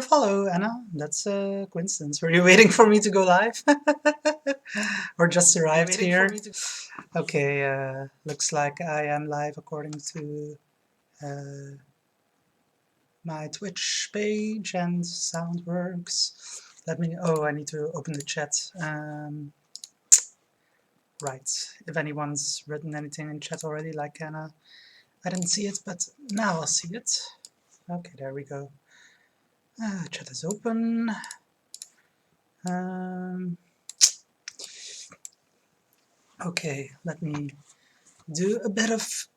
follow, Anna. That's a coincidence. Were you waiting for me to go live? Or just arrived here? Okay, looks like I am live according to my Twitch page and sound works. Let me. Oh, I need to open the chat. Right. If anyone's written anything in chat already, like Anna, I didn't see it, but now I'll see it. Okay, there we go. Chat is open. Okay, let me do a bit of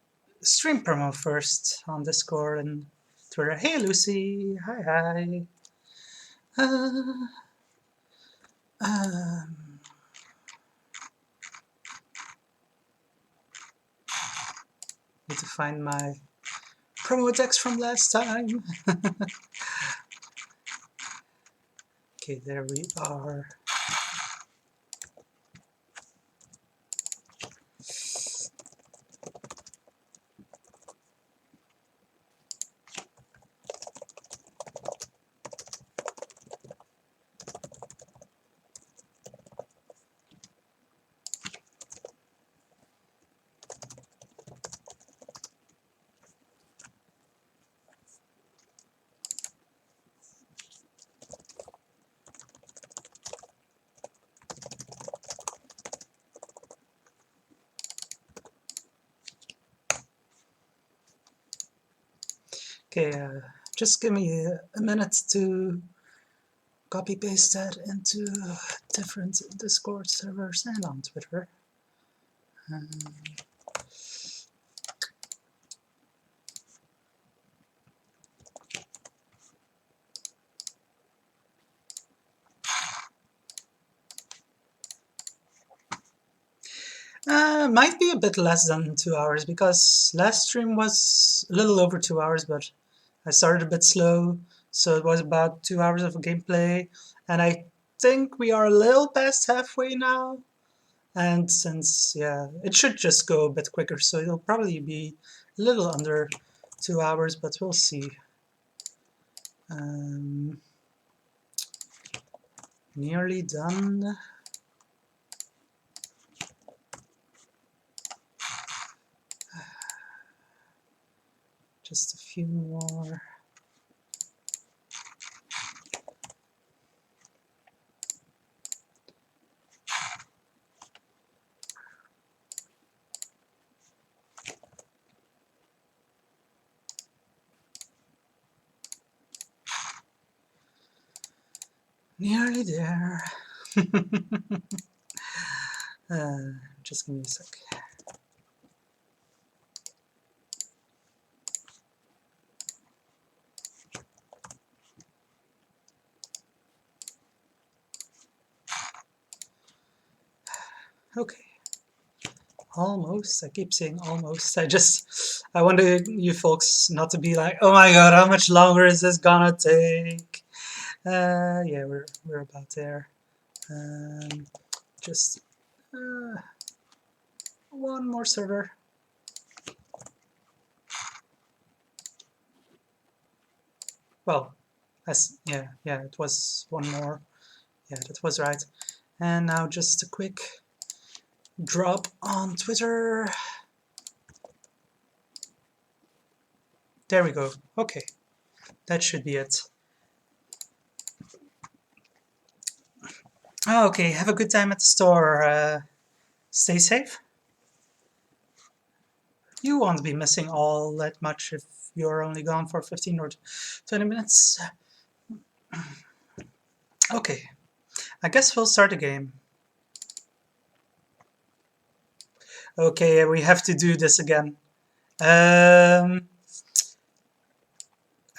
stream promo first on Discord and Twitter. Hey Lucy, hi hi. Um, need to find my promo text from last time. Okay, there we are. Okay, just give me a minute to copy paste that into different Discord servers and on Twitter. Might be a bit less than 2 hours because last stream was a little over 2 hours, but I started a bit slow, so it was about 2 hours of gameplay, and I think we are a little past halfway now. And since, yeah, it should just go a bit quicker, so it'll probably be a little under 2 hours, but we'll see. Nearly done. Just a few more. Nearly there. Just give me a sec. Okay. Almost. I keep saying almost. I want you folks not to be like, oh my god, how much longer is this gonna take? Yeah, we're about there. Just one more server. Well, yeah, it was one more. Yeah, that was right. And now just a quick drop on Twitter. There we go. Okay, that should be it. Okay, have a good time at the store. Stay safe. You won't be missing all that much if you're only gone for 15 or 20 minutes. Okay, I guess we'll start the game. Okay, we have to do this again. I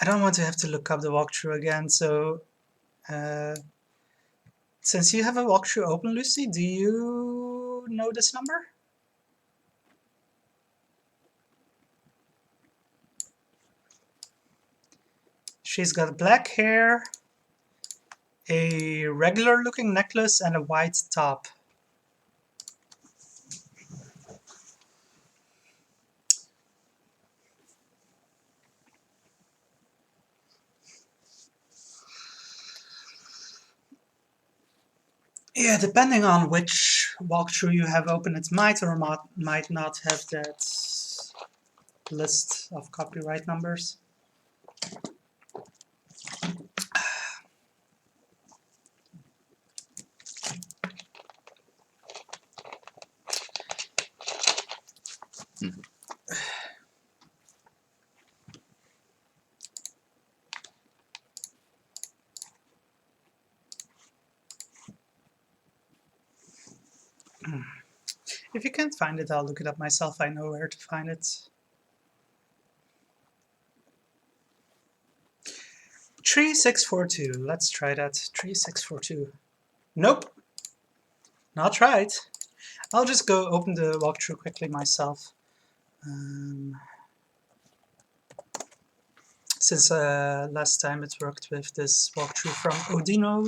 don't want to have to look up the walkthrough again, so since you have a walkthrough open, Lucy, do you know this number? She's got black hair, a regular looking necklace, and a white top. Yeah, depending on which walkthrough you have open, it might or might not have that list of copyright numbers. If you can't find it, I'll look it up myself. I know where to find it. 3642. Let's try that. 3642. Nope, not right. I'll just go open the walkthrough quickly myself. Since last time it worked with this walkthrough from Odino.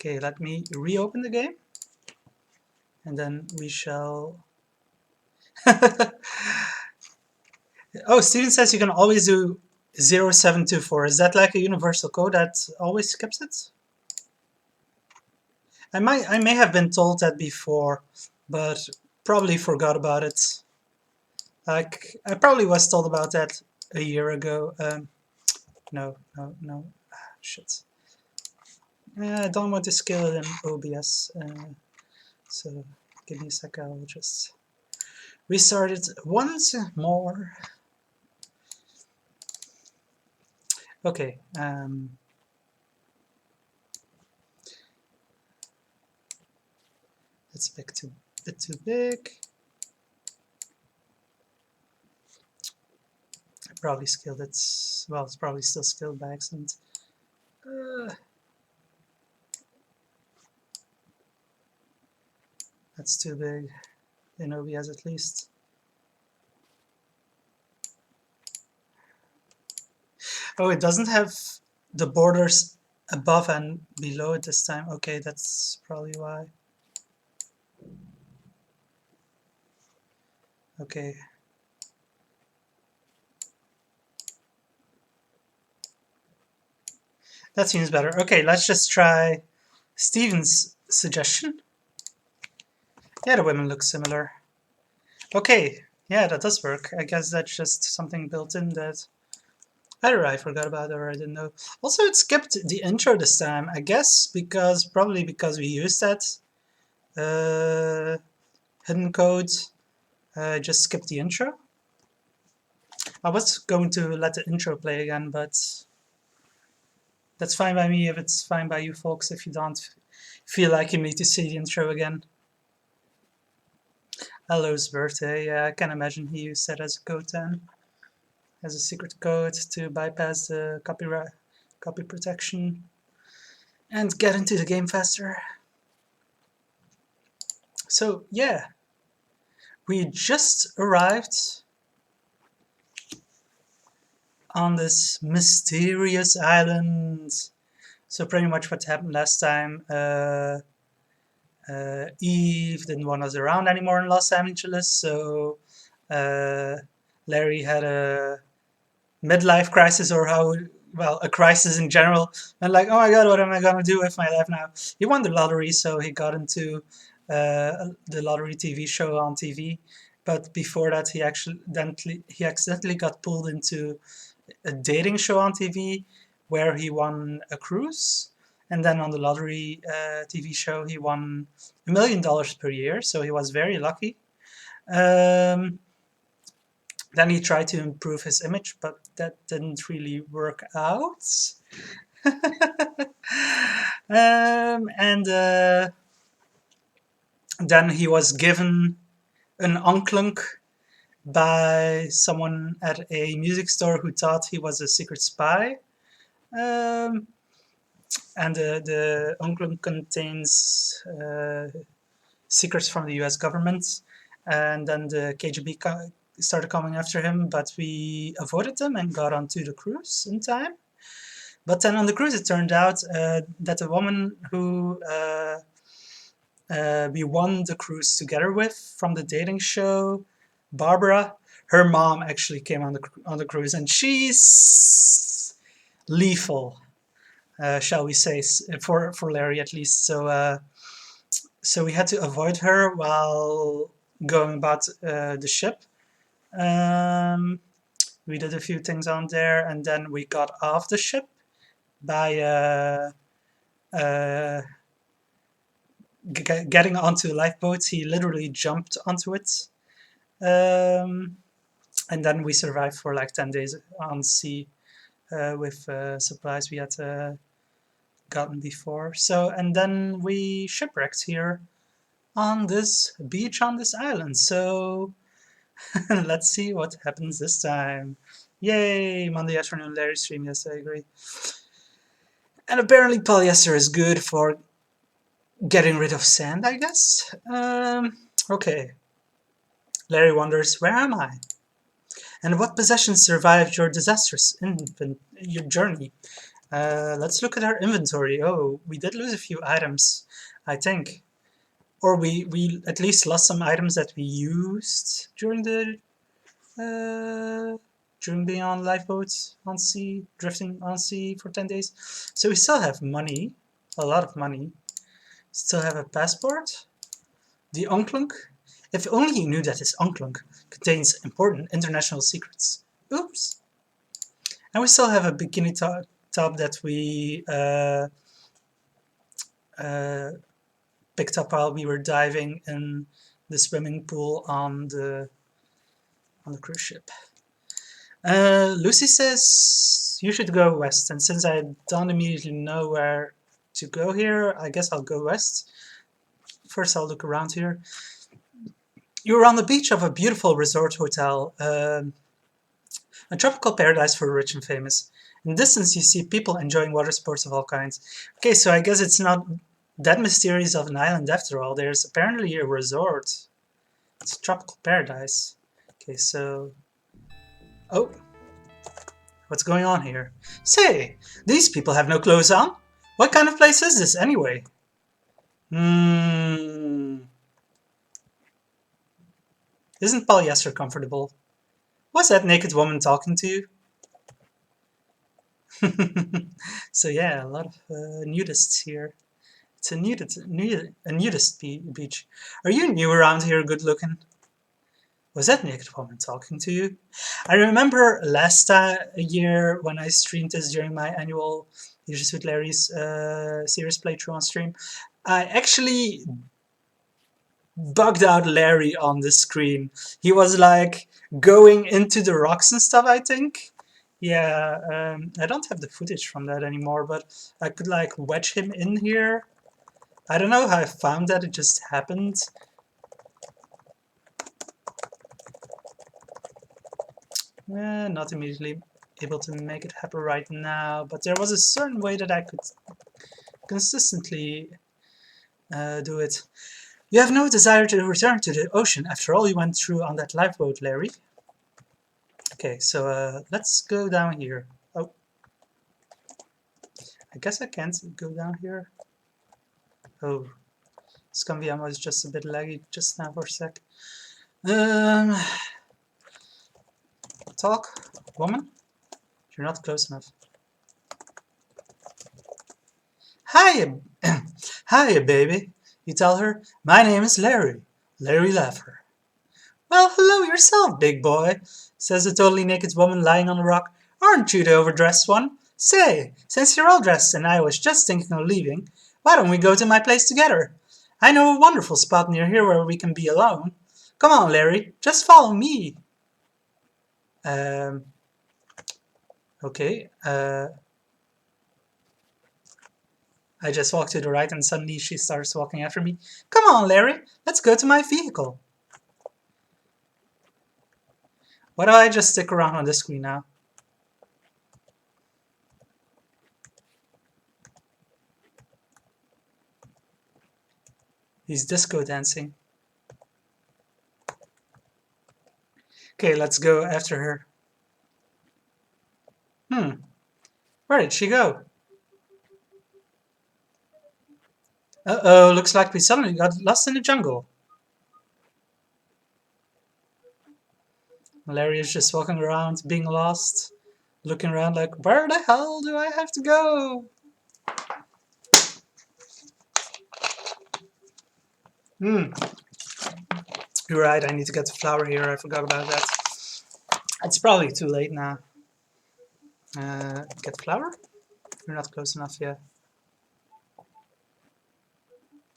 Okay, let me reopen the game. And then we shall... Oh, Steven says you can always do 0724. Is that like a universal code that always skips it? I may have been told that before, but probably forgot about it. Like, I probably was told about that a year ago. No. Shit. I don't want to scale it in OBS, so give me a sec, I'll just restart it once more. Okay, it's a bit too big. I probably scaled it, well, it's probably still scaled by accident. That's too big in OBS at least. Oh, it doesn't have the borders above and below it this time. Okay, that's probably why. Okay. That seems better. Okay, let's just try Steven's suggestion. Yeah, the women look similar. Okay, yeah, that does work. I guess that's just something built in that either I forgot about or I didn't know. Also, it skipped the intro this time, I guess, probably because we used that hidden code. Just skipped the intro. I was going to let the intro play again, but that's fine by me if it's fine by you folks if you don't feel like you need to see the intro again. Hello's birthday, yeah, I can imagine he used that as a code then. As a secret code to bypass the copy protection and get into the game faster. So yeah, we just arrived on this mysterious island. So pretty much what happened last time, Eve didn't want us around anymore in Los Angeles, so Larry had a midlife crisis, or a crisis in general, and like, oh my god, what am I gonna do with my life now? He won the lottery, so he got into the lottery TV show on TV, but before that he accidentally got pulled into a dating show on TV where he won a cruise, and then on the lottery TV show he won $1 million per year, so he was very lucky. Then he tried to improve his image, but that didn't really work out. And then he was given an onklunk by someone at a music store who thought he was a secret spy. And the onklunk contains secrets from the US government. And then the KGB started coming after him, but we avoided them and got onto the cruise in time. But then on the cruise, it turned out that the woman who we won the cruise together with from the dating show Barbara, her mom actually came on the cruise, and she's lethal, shall we say, for Larry at least. So we had to avoid her while going about the ship. Um, we did a few things on there, and then we got off the ship by uh, getting onto a lifeboat. He literally jumped onto it. Um, and then we survived for like 10 days on sea with supplies we had gotten before. So, and then we shipwrecked here on this beach on this island. So, let's see what happens this time. Yay! Monday afternoon Larry stream. Yes, I agree. And apparently polyester is good for getting rid of sand, I guess. Okay. Larry wonders, where am I? And what possessions survived your disastrous your journey? Let's look at our inventory. Oh, we did lose a few items, I think. Or we at least lost some items that we used during being on lifeboats on sea, drifting on sea for 10 days. So we still have money, a lot of money. Still have a passport. The Onklunk. If only you knew that this Onklunk contains important international secrets. Oops. And we still have a bikini top that we uh, picked up while we were diving in the swimming pool on the cruise ship. Lucy says you should go west, and since I don't immediately know where to go here, I guess I'll go west. First, I'll look around here. You're on the beach of a beautiful resort hotel, a tropical paradise for the rich and famous. In the distance, you see people enjoying water sports of all kinds. Okay, so I guess it's not that mysterious of an island after all. There's apparently a resort. It's a tropical paradise. Okay, so... Oh, what's going on here? Say, these people have no clothes on. What kind of place is this anyway? Isn't polyester comfortable? Was that naked woman talking to you? So yeah, a lot of nudists here. It's a nudist beach. Are you new around here, good looking? Was that naked woman talking to you? I remember last year when I streamed this during my annual Ages with Larry's series playthrough on stream, I actually bugged out Larry on the screen. He was like going into the rocks and stuff, I think. Yeah, I don't have the footage from that anymore, but I could like wedge him in here. I don't know how I found that, it just happened. Not immediately able to make it happen right now, but there was a certain way that I could consistently do it. You have no desire to return to the ocean after all you went through on that lifeboat, Larry. Okay, so let's go down here. Oh, I guess I can't go down here. Oh, Scumviam was just a bit laggy just now for a sec. Talk, woman? You're not close enough. Hiya, hiya, baby. You tell her, my name is Larry. Larry Laffer. Well, hello yourself, big boy, says the totally naked woman lying on the rock. Aren't you the overdressed one? Say, since you're all dressed and I was just thinking of leaving, why don't we go to my place together? I know a wonderful spot near here where we can be alone. Come on, Larry, just follow me. Okay, I just walk to the right and suddenly she starts walking after me. Come on, Larry, let's go to my vehicle. Why do I just stick around on this screen now? He's disco dancing. Okay, let's go after her. Where did she go? Uh-oh, looks like we suddenly got lost in the jungle. Larry is just walking around, being lost, looking around like, where the hell do I have to go? Hmm. You're right, I need to get the flower here. I forgot about that. It's probably too late now. Get flower? You're not close enough yet.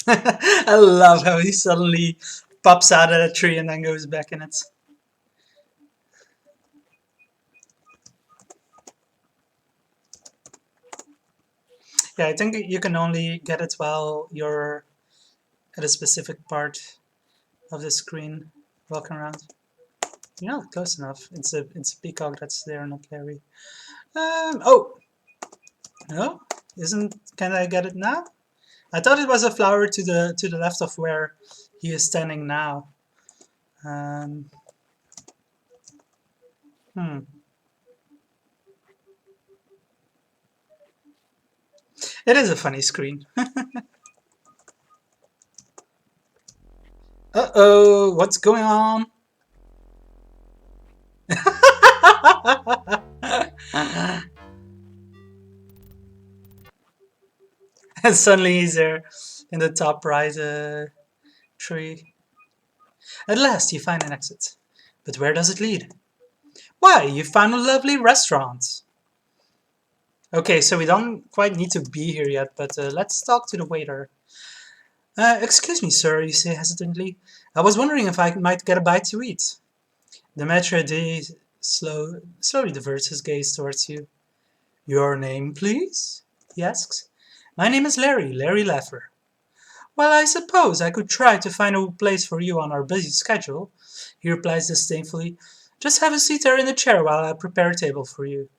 I love how he suddenly pops out of the tree and then goes back in it. Yeah, I think you can only get it while you're at a specific part of the screen walking around. You're not close enough. It's a peacock that's there, not Larry. Oh no, isn't? Can I get it now? I thought it was a flower to the left of where he is standing now. Um, hmm. It is a funny screen. Uh-oh, what's going on? And suddenly he's there in the top right tree. At last you find an exit. But where does it lead? Why, you found a lovely restaurant. Okay, so we don't quite need to be here yet, but let's talk to the waiter. Excuse me, sir, you say hesitantly. I was wondering if I might get a bite to eat. The maître d' slowly diverts his gaze towards you. Your name, please? He asks. My name is Larry Laffer. Well, I suppose I could try to find a place for you on our busy schedule, he replies disdainfully. Just have a seat there in the chair while I prepare a table for you.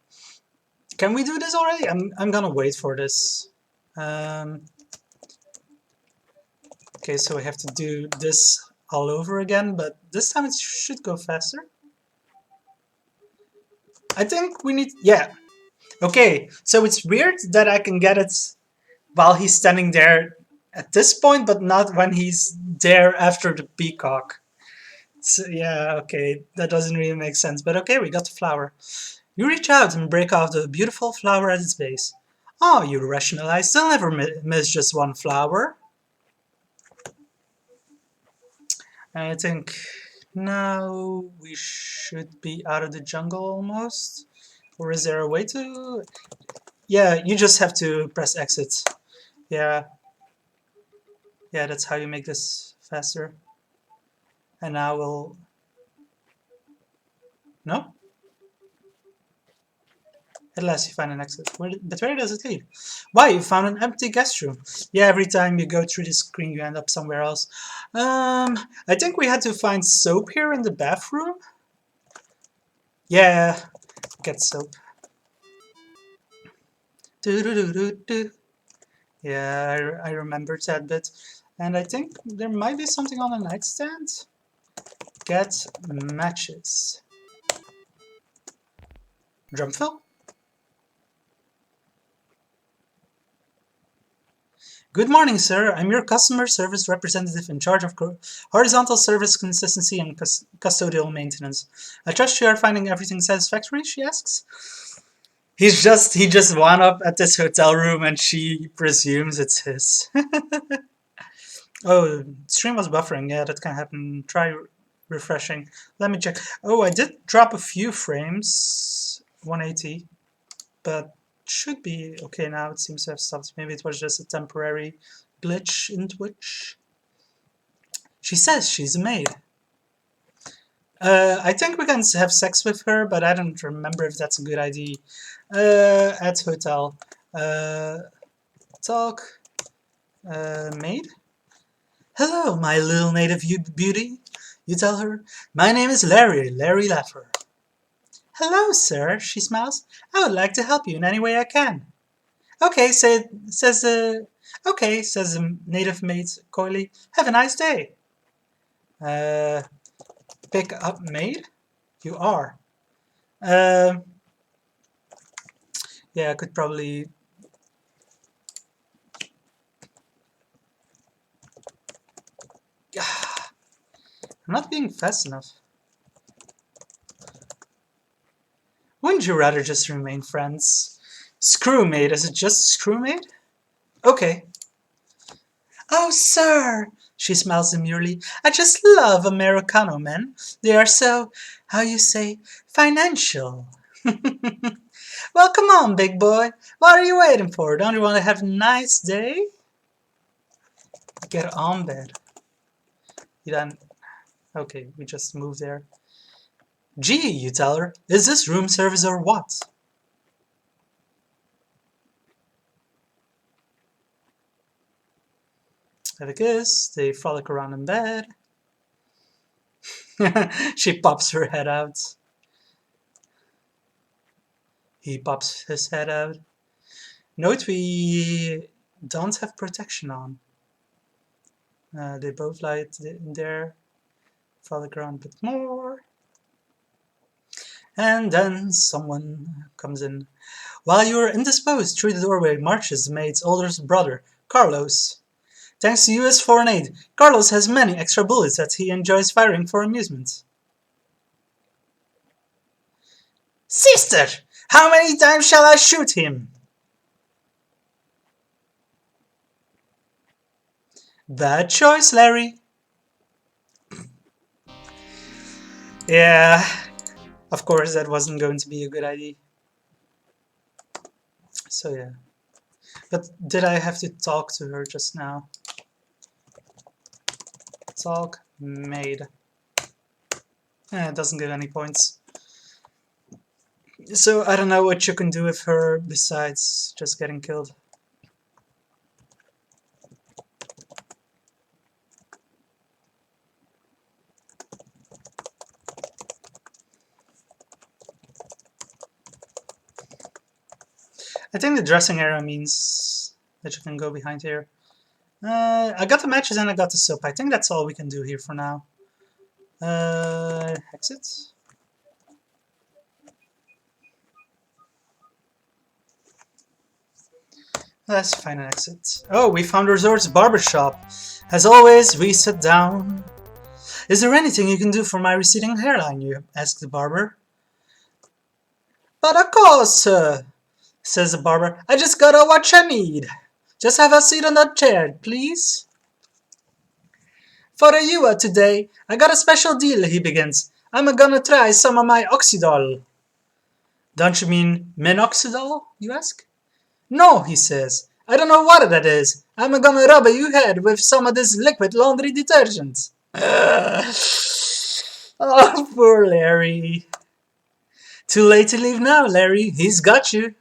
Can we do this already? I'm gonna wait for this. Um, okay, so we have to do this all over again, but this time it should go faster. I think we need, yeah. Okay, so it's weird that I can get it while he's standing there at this point, but not when he's there after the peacock. So, yeah, okay, that doesn't really make sense, but okay, we got the flower. You reach out and break off the beautiful flower at its base. Oh, you rationalize, they'll never miss just one flower. I think now we should be out of the jungle almost. Or is there a way to... Yeah, you just have to press exit. Yeah, yeah, that's how you make this faster. And now we'll... No? At last you find an exit. But where does it lead? Why, you found an empty guest room. Yeah, every time you go through the screen you end up somewhere else. I think we had to find soap here in the bathroom. Yeah, get soap. Do do do do do. Yeah, I remembered that bit. And I think there might be something on the nightstand. Get matches. Drumfill? Good morning, sir. I'm your customer service representative in charge of horizontal service consistency and custodial maintenance. I trust you are finding everything satisfactory, she asks. He just wound up at this hotel room and she presumes it's his. Oh, stream was buffering. Yeah, that can happen. Try refreshing. Let me check. Oh, I did drop a few frames. 180. But should be okay now. It seems to have stopped. Maybe it was just a temporary glitch in Twitch. She says she's a maid. I think we can have sex with her, but I don't remember if that's a good idea. At hotel. Talk. Maid? Hello, my little native beauty. You tell her. My name is Larry Laffer. Hello, sir, she smiles. I would like to help you in any way I can. Okay, says the native maid coyly. Have a nice day. Pick up maid? You are. Yeah, I could probably... I'm not being fast enough. Wouldn't you rather just remain friends? Screwmate, is it just screwmate? Okay. Oh, sir, she smiles demurely. I just love Americano men. They are so, how you say, financial. Well, come on, big boy. What are you waiting for? Don't you want to have a nice day? Get on bed. You done? Okay, we just moved there. Gee, you tell her. Is this room service or what? Have a kiss. They frolic around in bed. She pops her head out. He pops his head out. Note we don't have protection on. They both lie in there, frolic around a bit more. And then someone comes in. While you are indisposed, through the doorway marches the maid's oldest brother, Carlos. Thanks to U.S. foreign aid, Carlos has many extra bullets that he enjoys firing for amusement. Sister! How many times shall I shoot him? Bad choice, Larry. Yeah, of course that wasn't going to be a good idea. So yeah. But did I have to talk to her just now? Talk made. It doesn't give any points. So I don't know what you can do with her besides just getting killed. I think the dressing area means that you can go behind here. I got the matches and I got the soap. I think that's all we can do here for now. Exit. Let's find an exit. Oh, we found Resort's barbershop. As always, we sit down. Is there anything you can do for my receding hairline? You ask the barber. But of course, sir, says the barber. I just got what I need. Just have a seat on that chair, please. For you today, I got a special deal, he begins. I'm gonna try some of my Oxydol. Don't you mean minoxidil, you ask? No, he says. I don't know what that is. I'm gonna rub your head with some of this liquid laundry detergent. Oh, poor Larry. Too late to leave now, Larry. He's got you.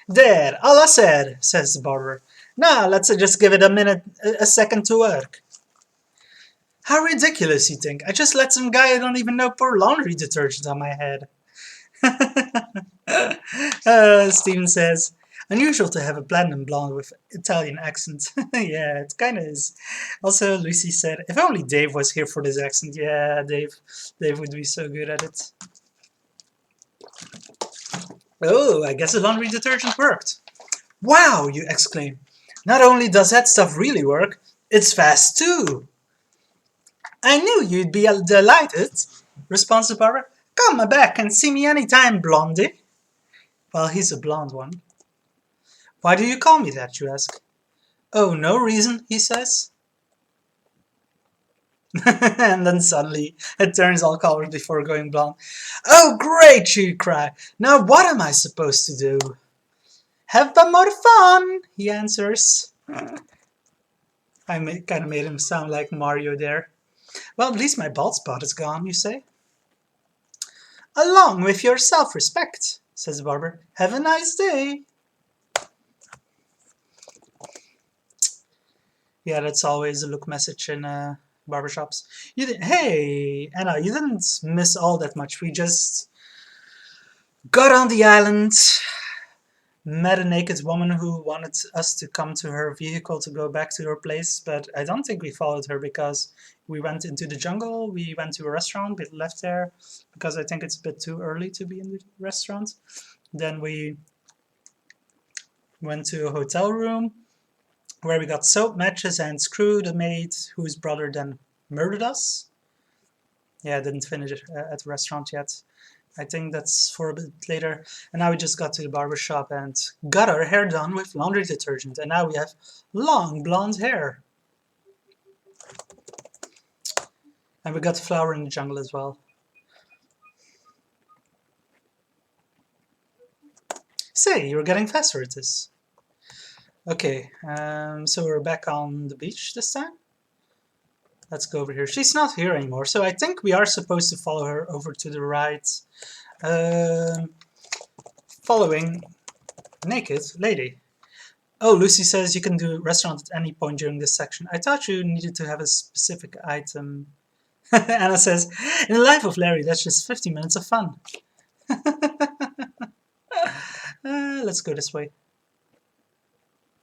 There, all I said, says the barber. Now let's just give it a second to work. How ridiculous, you think? I just let some guy I don't even know pour laundry detergent on my head. Steven says, unusual to have a platinum blonde with Italian accent. Yeah, it kind of is. Also, Lucy said, if only Dave was here for this accent. Yeah, Dave would be so good at it. Oh, I guess the laundry detergent worked. Wow, you exclaim. Not only does that stuff really work, it's fast too. I knew you'd be delighted, responds the barber. Come back and see me anytime, blondie. Well, he's a blonde one. Why do you call me that, you ask? Oh, no reason, he says. And then suddenly it turns all colors before going blonde. Oh, great, you cry. Now what am I supposed to do? Have some more fun, he answers. I kind of made him sound like Mario there. Well, at least my bald spot is gone, you say? Along with your self-respect, says the barber. Have a nice day. Yeah, that's always a look message in barbershops. Hey, Anna, you didn't miss all that much. We just got on the island, met a naked woman who wanted us to come to her vehicle to go back to her place, but I don't think we followed her because we went into the jungle, we went to a restaurant, we left there because I think it's a bit too early to be in the restaurant. Then we went to a hotel room where we got soap, matches, and Screw, the maid whose brother then murdered us. Yeah, I didn't finish it at the restaurant yet. I think that's for a bit later. And now we just got to the barber shop and got our hair done with laundry detergent. And now we have long blonde hair. And we got the flower in the jungle as well. Say, you're getting faster at this. Okay, so we're back on the beach this time. Let's go over here. She's not here anymore, so I think we are supposed to follow her over to the right. Following naked lady. Oh, Lucy says you can do restaurant at any point during this section. I thought you needed to have a specific item. Anna says, in the life of Larry, that's just 50 minutes of fun. Let's go this way.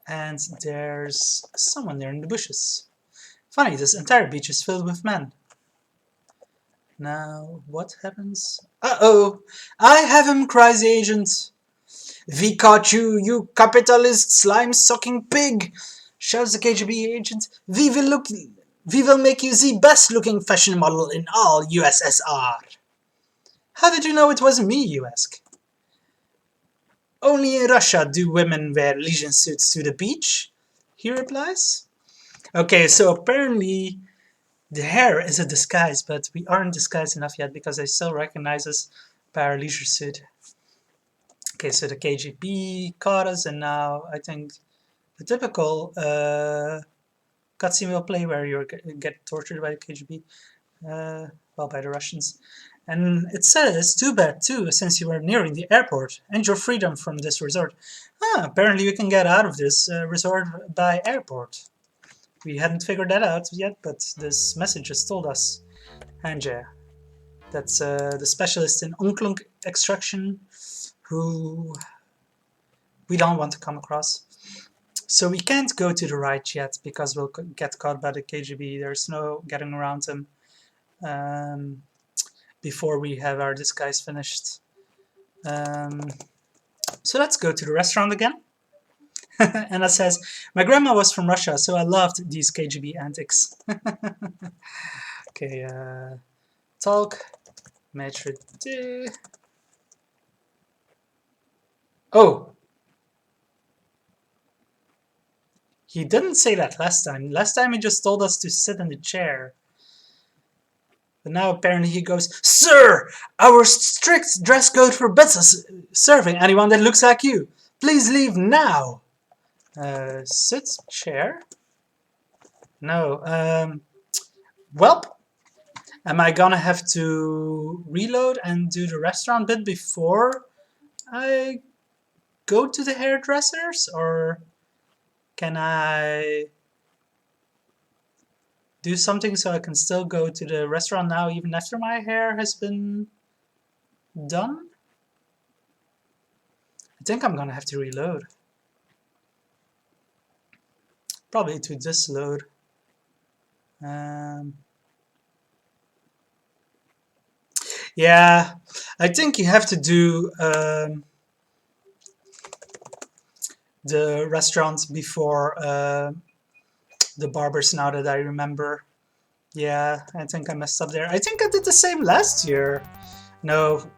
And there's someone there in the bushes. Funny, this entire beach is filled with men. Now, what happens? Uh-oh! I have him, cries the agent. We caught you, you capitalist slime-sucking pig! Shouts the KGB agent. We will make you the best-looking fashion model in all USSR. How did you know it was me, you ask? Only in Russia do women wear legion suits to the beach, he replies. Okay, so apparently the hair is a disguise, but we aren't disguised enough yet because they still recognize us by our leisure suit. Okay, so the KGB caught us, and now I think the typical cutscene will play where you get tortured by the KGB, well, by the Russians. And it says, too bad too, since you are nearing the airport and your freedom from this resort. Apparently we can get out of this resort by airport. We hadn't figured that out yet, but this message just told us. Hanja, that's the specialist in onklunk extraction, who we don't want to come across. So we can't go to the right yet because we'll get caught by the KGB. There's no getting around them before we have our disguise finished. So let's go to the restaurant again. Anna says, my grandma was from Russia, so I loved these KGB antics. Okay, talk, maitre d'. Oh! He didn't say that last time. Last time he just told us to sit in the chair. But now apparently he goes, Sir! Our strict dress code forbids us serving anyone that looks like you. Please leave now! Sit, chair? No, welp. Am I gonna have to reload and do the restaurant bit before I go to the hairdressers? Or can I do something so I can still go to the restaurant now even after my hair has been done? I think I'm gonna have to reload. Probably to this load. Yeah, I think you have to do the restaurant before the barbers, now that I remember. Yeah, I think I messed up there. I think I did the same last year. No.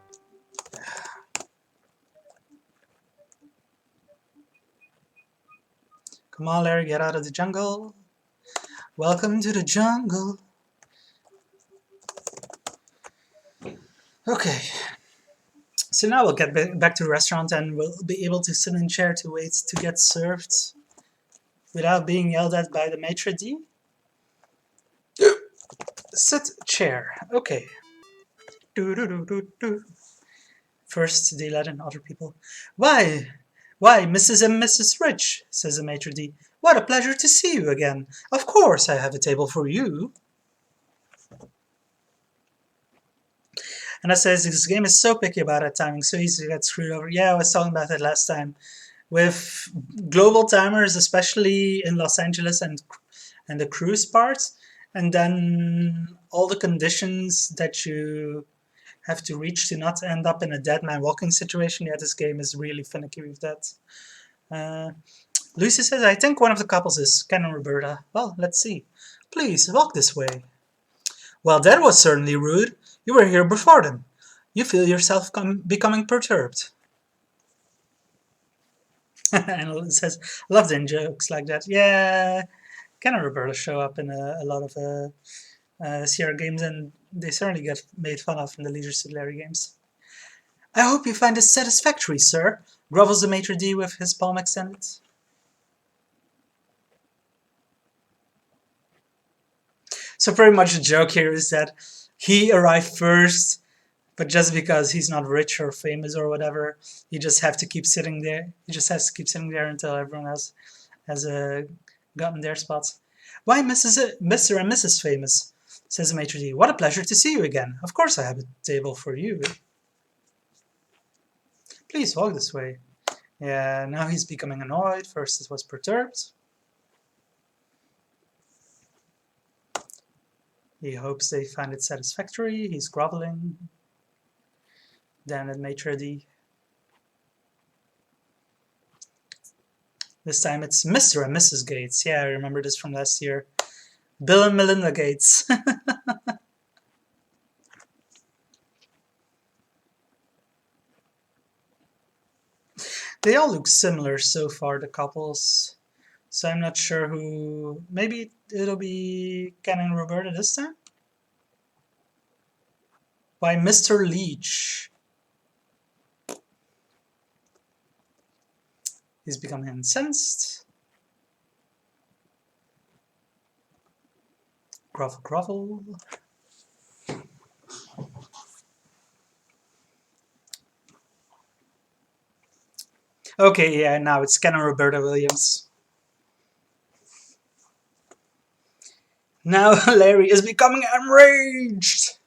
Come on, Larry, get out of the jungle. Welcome to the jungle. Okay. So now we'll get back to the restaurant and we'll be able to sit in a chair to wait to get served without being yelled at by the maitre d'. Sit chair. Okay. First, they let in other people. Why, Mrs. and Mrs. Rich, says the maitre d'. What a pleasure to see you again. Of course I have a table for you. And I says, this game is so picky about that timing, so easy to get screwed over. Yeah, I was talking about that last time. With global timers, especially in Los Angeles and the cruise parts, and then all the conditions that you have to reach to not end up in a dead man walking situation. Yeah, this game is really finicky with that. Lucy says, I think one of the couples is Ken and Roberta. Well, let's see. Please, walk this way. Well, that was certainly rude. You were here before them. You feel yourself becoming perturbed. And it says, loved in jokes like that. Yeah, Ken and Roberta show up in a lot of Sierra games, and they certainly get made fun of in the Leisure Suit Larry games. I hope you find this satisfactory, sir, grovels the maitre d' with his palm extended. So pretty much the joke here is that he arrived first, but just because he's not rich or famous or whatever, he just have to keep sitting there. He just has to keep sitting there until everyone else has gotten their spots. Why, Mr. and Mrs. Famous, says the maitre d'. What a pleasure to see you again. Of course I have a table for you. Please walk this way. Yeah, now he's becoming annoyed. First it was perturbed. He hopes they find it satisfactory. He's groveling. Then at maitre d'. This time it's Mr. and Mrs. Gates. Yeah, I remember this from last year. Bill and Melinda Gates. They all look similar so far, the couples. So I'm not sure who... Maybe it'll be Ken and Roberta this time? By Mr. Leach. He's becoming incensed. Grovel, grovel. Okay, yeah, now it's Ken and Roberta Williams. Now Larry is becoming enraged.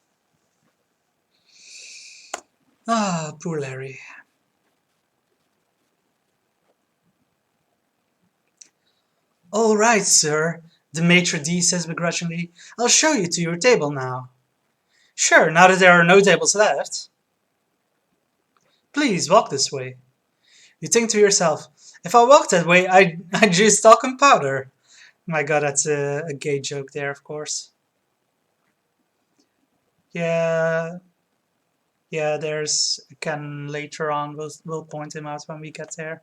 Ah, poor Larry. All right, sir, the maitre d' says begrudgingly. I'll show you to your table now. Sure, now that there are no tables left. Please, walk this way. You think to yourself, if I walk that way, I'd just talk in powder. My god, that's a gay joke there, of course. Yeah, there's Ken later on. We'll point him out when we get there.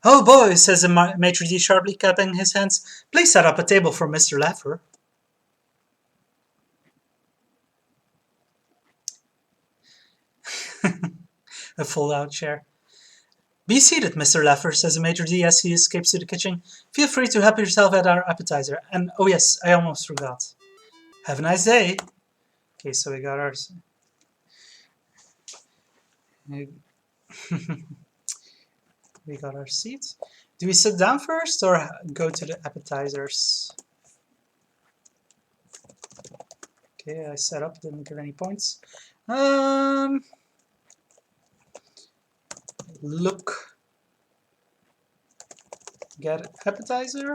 Oh boy, says the maitre d' sharply, clapping his hands. Please set up a table for Mr. Laffer. A fold-out chair. Be seated, Mr. Laffer, says the maitre d' as he escapes to the kitchen. Feel free to help yourself at our appetizer. And, oh yes, I almost forgot. Have a nice day. Okay, so we got ours. We got our seats. Do we sit down first or go to the appetizers? Okay, I set up, didn't give any points. Look. Get appetizer.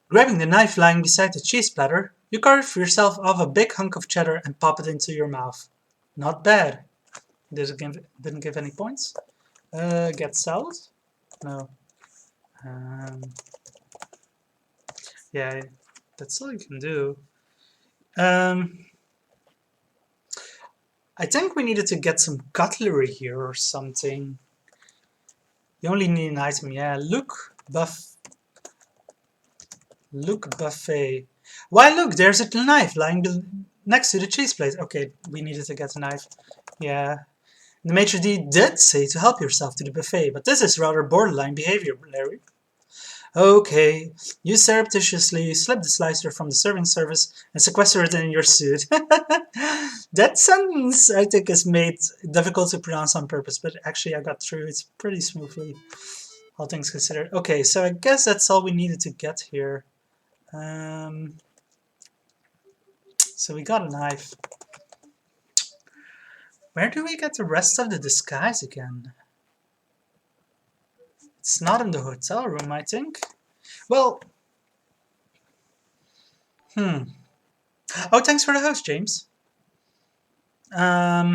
Grabbing the knife lying beside the cheese platter, you carve yourself off a big hunk of cheddar and pop it into your mouth. Not bad. Didn't give any points. Get salad? No. Yeah, that's all you can do. I think we needed to get some cutlery here or something. You only need an item, yeah. Look buffet. Why look, there's a knife lying next to the cheese plate. Okay, we needed to get a knife. Yeah. The maitre d' did say to help yourself to the buffet, but this is rather borderline behavior, Larry. Okay, you surreptitiously slip the slicer from the serving service and sequester it in your suit. That sentence, I think, is made difficult to pronounce on purpose, but actually I got through it pretty smoothly, all things considered. Okay, so I guess that's all we needed to get here. So we got a knife. Where do we get the rest of the disguise again? It's not in the hotel room, I think. Well, Oh, thanks for the host, James. Where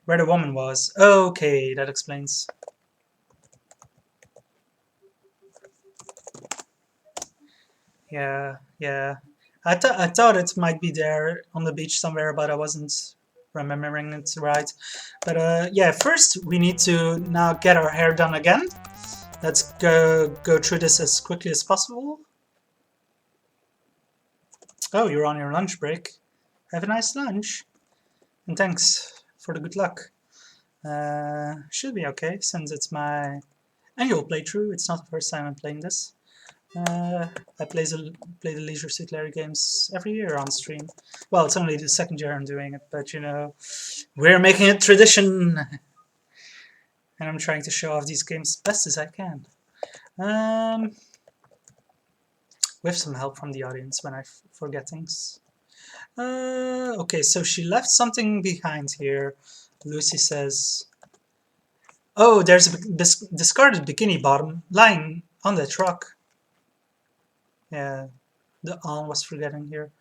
the woman was. Okay, that explains. Yeah, Yeah, I thought it might be there on the beach somewhere, but I wasn't remembering it right. But yeah, first we need to now get our hair done again. Let's go through this as quickly as possible. Oh, you're on your lunch break. Have a nice lunch, and thanks for the good luck. Should be okay since it's my annual playthrough. It's not the first time I'm playing this. I play the Leisure Suit Larry games every year on stream. Well, it's only the second year I'm doing it, but you know, we're making it tradition, and I'm trying to show off these games as best as I can. Um, with some help from the audience when I forget things. Okay, so she left something behind here. Lucy says, "Oh, there's a discarded bikini bottom lying on the truck." Yeah, the An was forgetting here.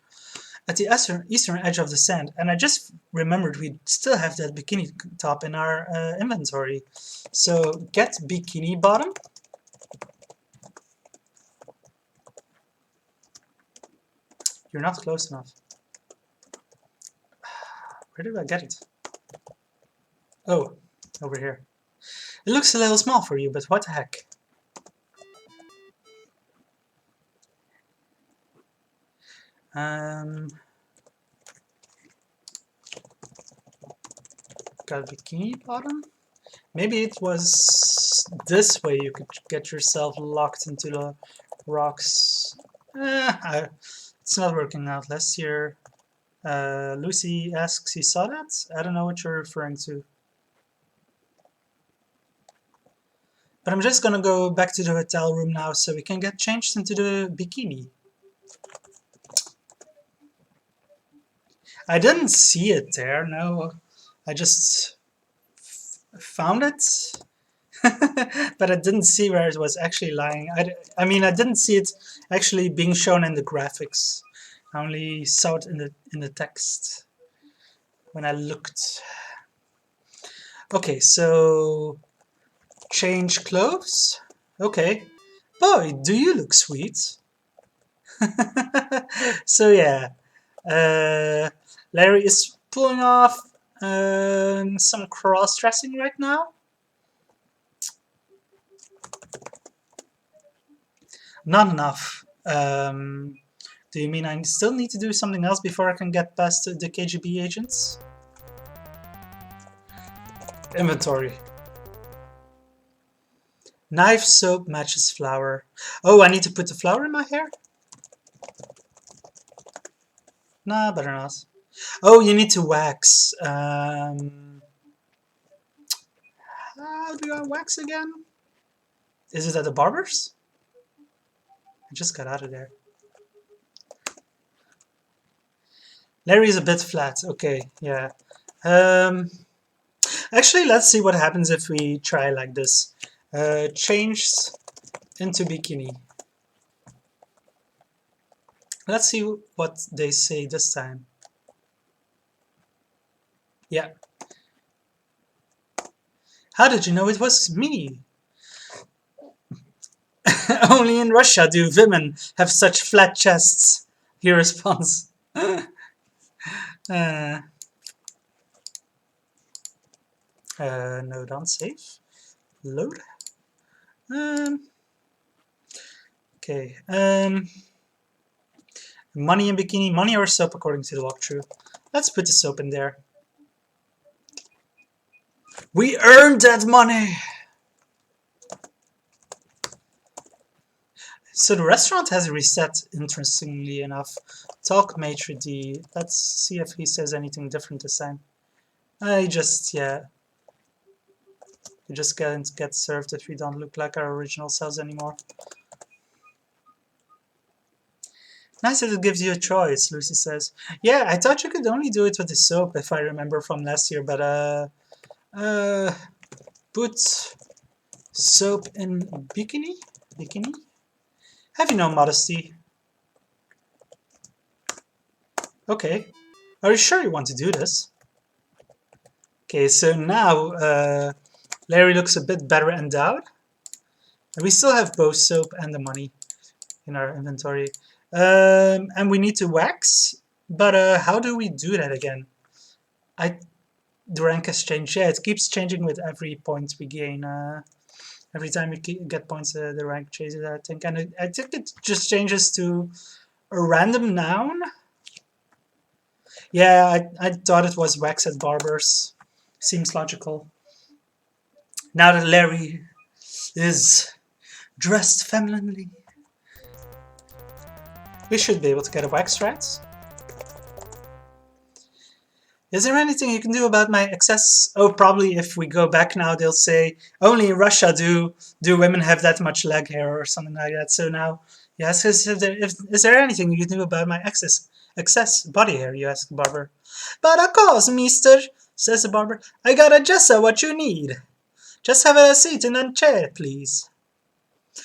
At the eastern edge of the sand, and I just remembered we still have that bikini top in our inventory. So get bikini bottom. You're not close enough. Where did I get it? Oh, over here. It looks a little small for you, but what the heck? Got a bikini bottom? Maybe it was this way you could get yourself locked into the rocks. It's not working out. Last year, Lucy asks, you saw that? I don't know what you're referring to. But I'm just gonna go back to the hotel room now so we can get changed into the bikini. I didn't see it there, no. I just found it. But I didn't see where it was actually lying. I mean, I didn't see it actually being shown in the graphics. I only saw it in the text when I looked. Okay, so change clothes. Okay. Boy, do you look sweet. So yeah, Larry is pulling off some cross-dressing right now. Not enough. Do you mean I still need to do something else before I can get past the KGB agents? Inventory. Knife, soap, matches, flour. Oh, I need to put the flour in my hair? Nah, better not. Oh, you need to wax. How do I wax again? Is it at the barber's? I just got out of there. Larry is a bit flat. Okay, yeah. Actually, let's see what happens if we try like this. Changed into bikini. Let's see what they say this time. Yeah. How did you know it was me? Only in Russia do women have such flat chests, he responds. No, don't save. Load. Okay. Money in bikini, money or soap according to the walkthrough. Let's put the soap in there. We earned that money! So the restaurant has reset, interestingly enough. Talk maitre d'. Let's see if he says anything different this time. I just, yeah. We just get served if we don't look like our original selves anymore. Nice that it gives you a choice, Lucy says. Yeah, I thought you could only do it with the soap, if I remember from last year, but put soap in bikini? Bikini? Have you no modesty? Okay. Are you sure you want to do this? Okay, so now Larry looks a bit better endowed. And we still have both soap and the money in our inventory. And we need to wax, but how do we do that again? The rank has changed. Yeah, it keeps changing with every point we gain. Every time we get points, the rank changes, I think. And I think it just changes to a random noun. Yeah, I thought it was wax at barbers. Seems logical. Now that Larry is dressed femininely, we should be able to get a wax, right? Is there anything you can do about my excess? Oh, probably if we go back now, they'll say only in Russia do women have that much leg hair or something like that. So now, yes, is there anything you can do about my excess body hair? You ask the barber. But of course, mister, says the barber. I gotta just what you need. Just have a seat in a chair, please.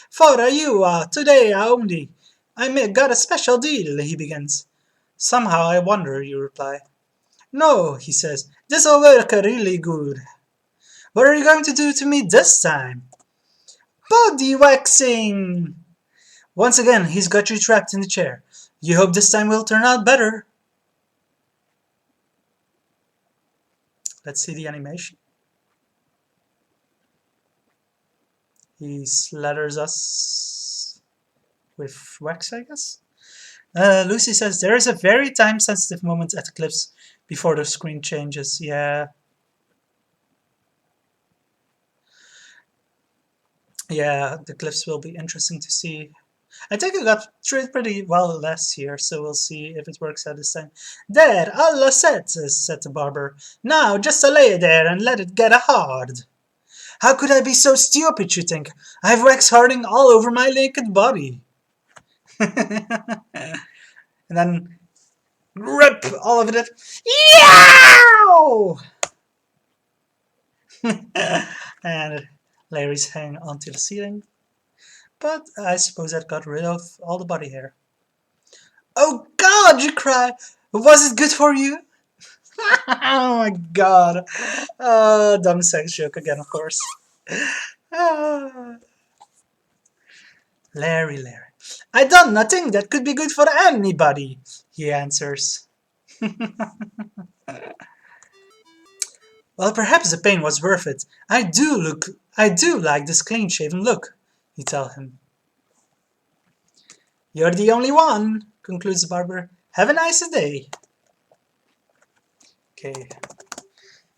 For you, today only. Got a special deal, he begins. Somehow I wonder, you reply. No, he says, this'll work really good. What are you going to do to me this time? Body waxing! Once again, he's got you trapped in the chair. You hope this time will turn out better. Let's see the animation. He slathers us with wax, I guess. Lucy says, there is a very time-sensitive moment at the clips before the screen changes. Yeah. Yeah, the clips will be interesting to see. I think it got treated pretty well last year, so we'll see if it works out this time. There, all set, said the barber. Now just lay it there and let it get hard. How could I be so stupid, you think? I have wax hardening all over my naked body. And then rip all of it. Yow! And Larry's hanging onto the ceiling. But I suppose that got rid of all the body hair. Oh God, you cry. Was it good for you? Oh my God. Dumb sex joke again, of course. Ah. Larry. I done nothing that could be good for anybody, he answers. Well, perhaps the pain was worth it. I do like this clean-shaven look, he tells him. You're the only one, concludes the barber. Have a nice day. Okay.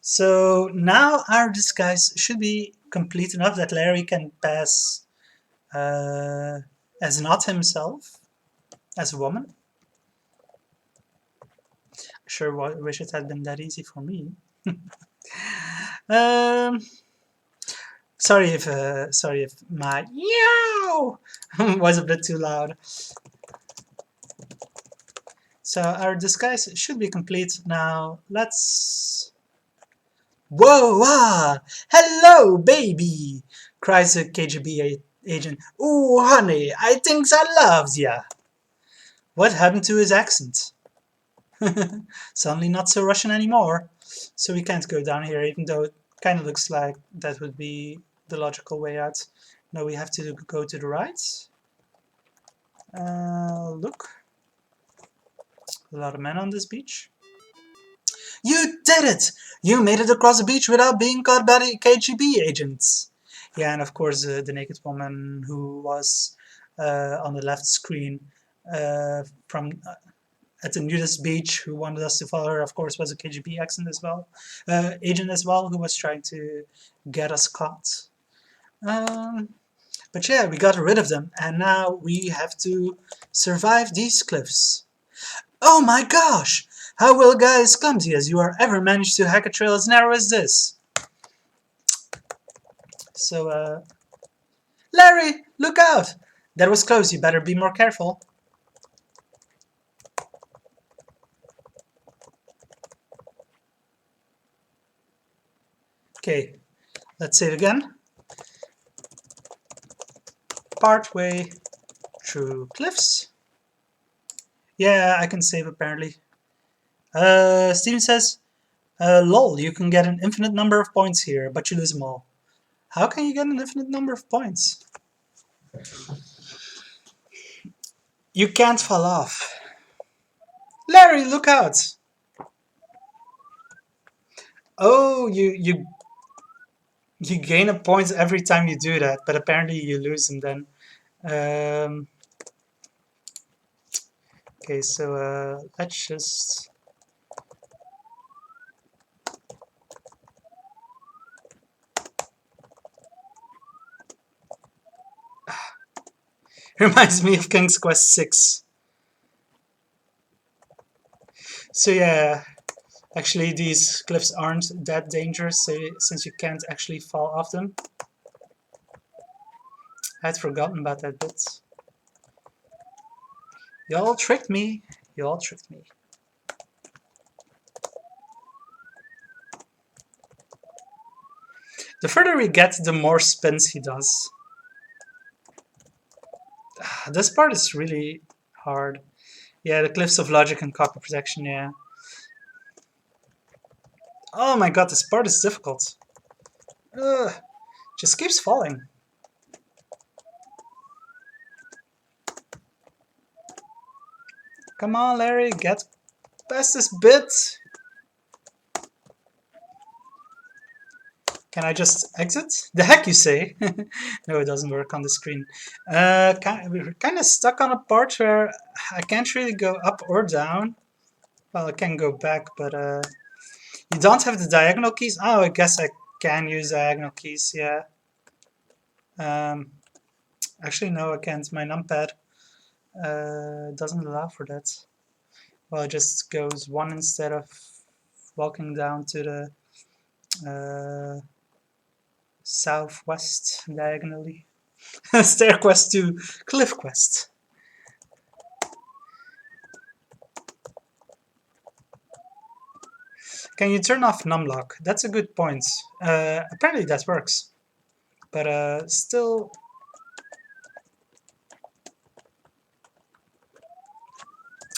So now our disguise should be complete enough that Larry can pass as not himself, as a woman. Sure wish it had been that easy for me. Sorry if my yow was a bit too loud. So our disguise should be complete now. Let's. Whoa! Ah! Hello, baby! Cries the KGB agent. Ooh, honey, I think I loves ya. What happened to his accent? Suddenly not so Russian anymore. So we can't go down here, even though it kind of looks like that would be the logical way out. No, we have to go to the right. Look. A lot of men on this beach. You did it! You made it across the beach without being caught by the KGB agents. Yeah, and of course the naked woman who was on the left screen from at the nudist beach who wanted us to follow her, of course, was a KGB agent as well, who was trying to get us caught. But yeah, we got rid of them, and now we have to survive these cliffs. Oh my gosh! How will guys clumsy as you are ever manage to hack a trail as narrow as this? So, Larry, look out! That was close, you better be more careful. Okay, let's save again. Partway through cliffs. Yeah, I can save apparently. Steven says, lol, you can get an infinite number of points here, but you lose them all. How can you get an infinite number of points? You can't fall off. Larry, look out! Oh, you gain a point every time you do that, but apparently you lose them then. Um, okay, so let's just. Reminds me of King's Quest 6. So yeah, actually these cliffs aren't that dangerous since you can't actually fall off them. I'd forgotten about that bit. Y'all tricked me. Y'all tricked me. The further we get, the more spins he does. This part is really hard. Yeah, the cliffs of logic and copy protection, yeah. Oh my god, this part is difficult. Ugh, just keeps falling. Come on, Larry, get past this bit. Can I just exit? The heck you say? No, it doesn't work on the screen. We're kind of stuck on a part where I can't really go up or down. Well, I can go back, but you don't have the diagonal keys. Oh, I guess I can use diagonal keys, yeah. Actually, no, I can't. My numpad doesn't allow for that. Well, it just goes one instead of walking down to the southwest diagonally. Stair quest to cliff quest. Can you turn off numlock? That's a good point. Apparently that works. But still...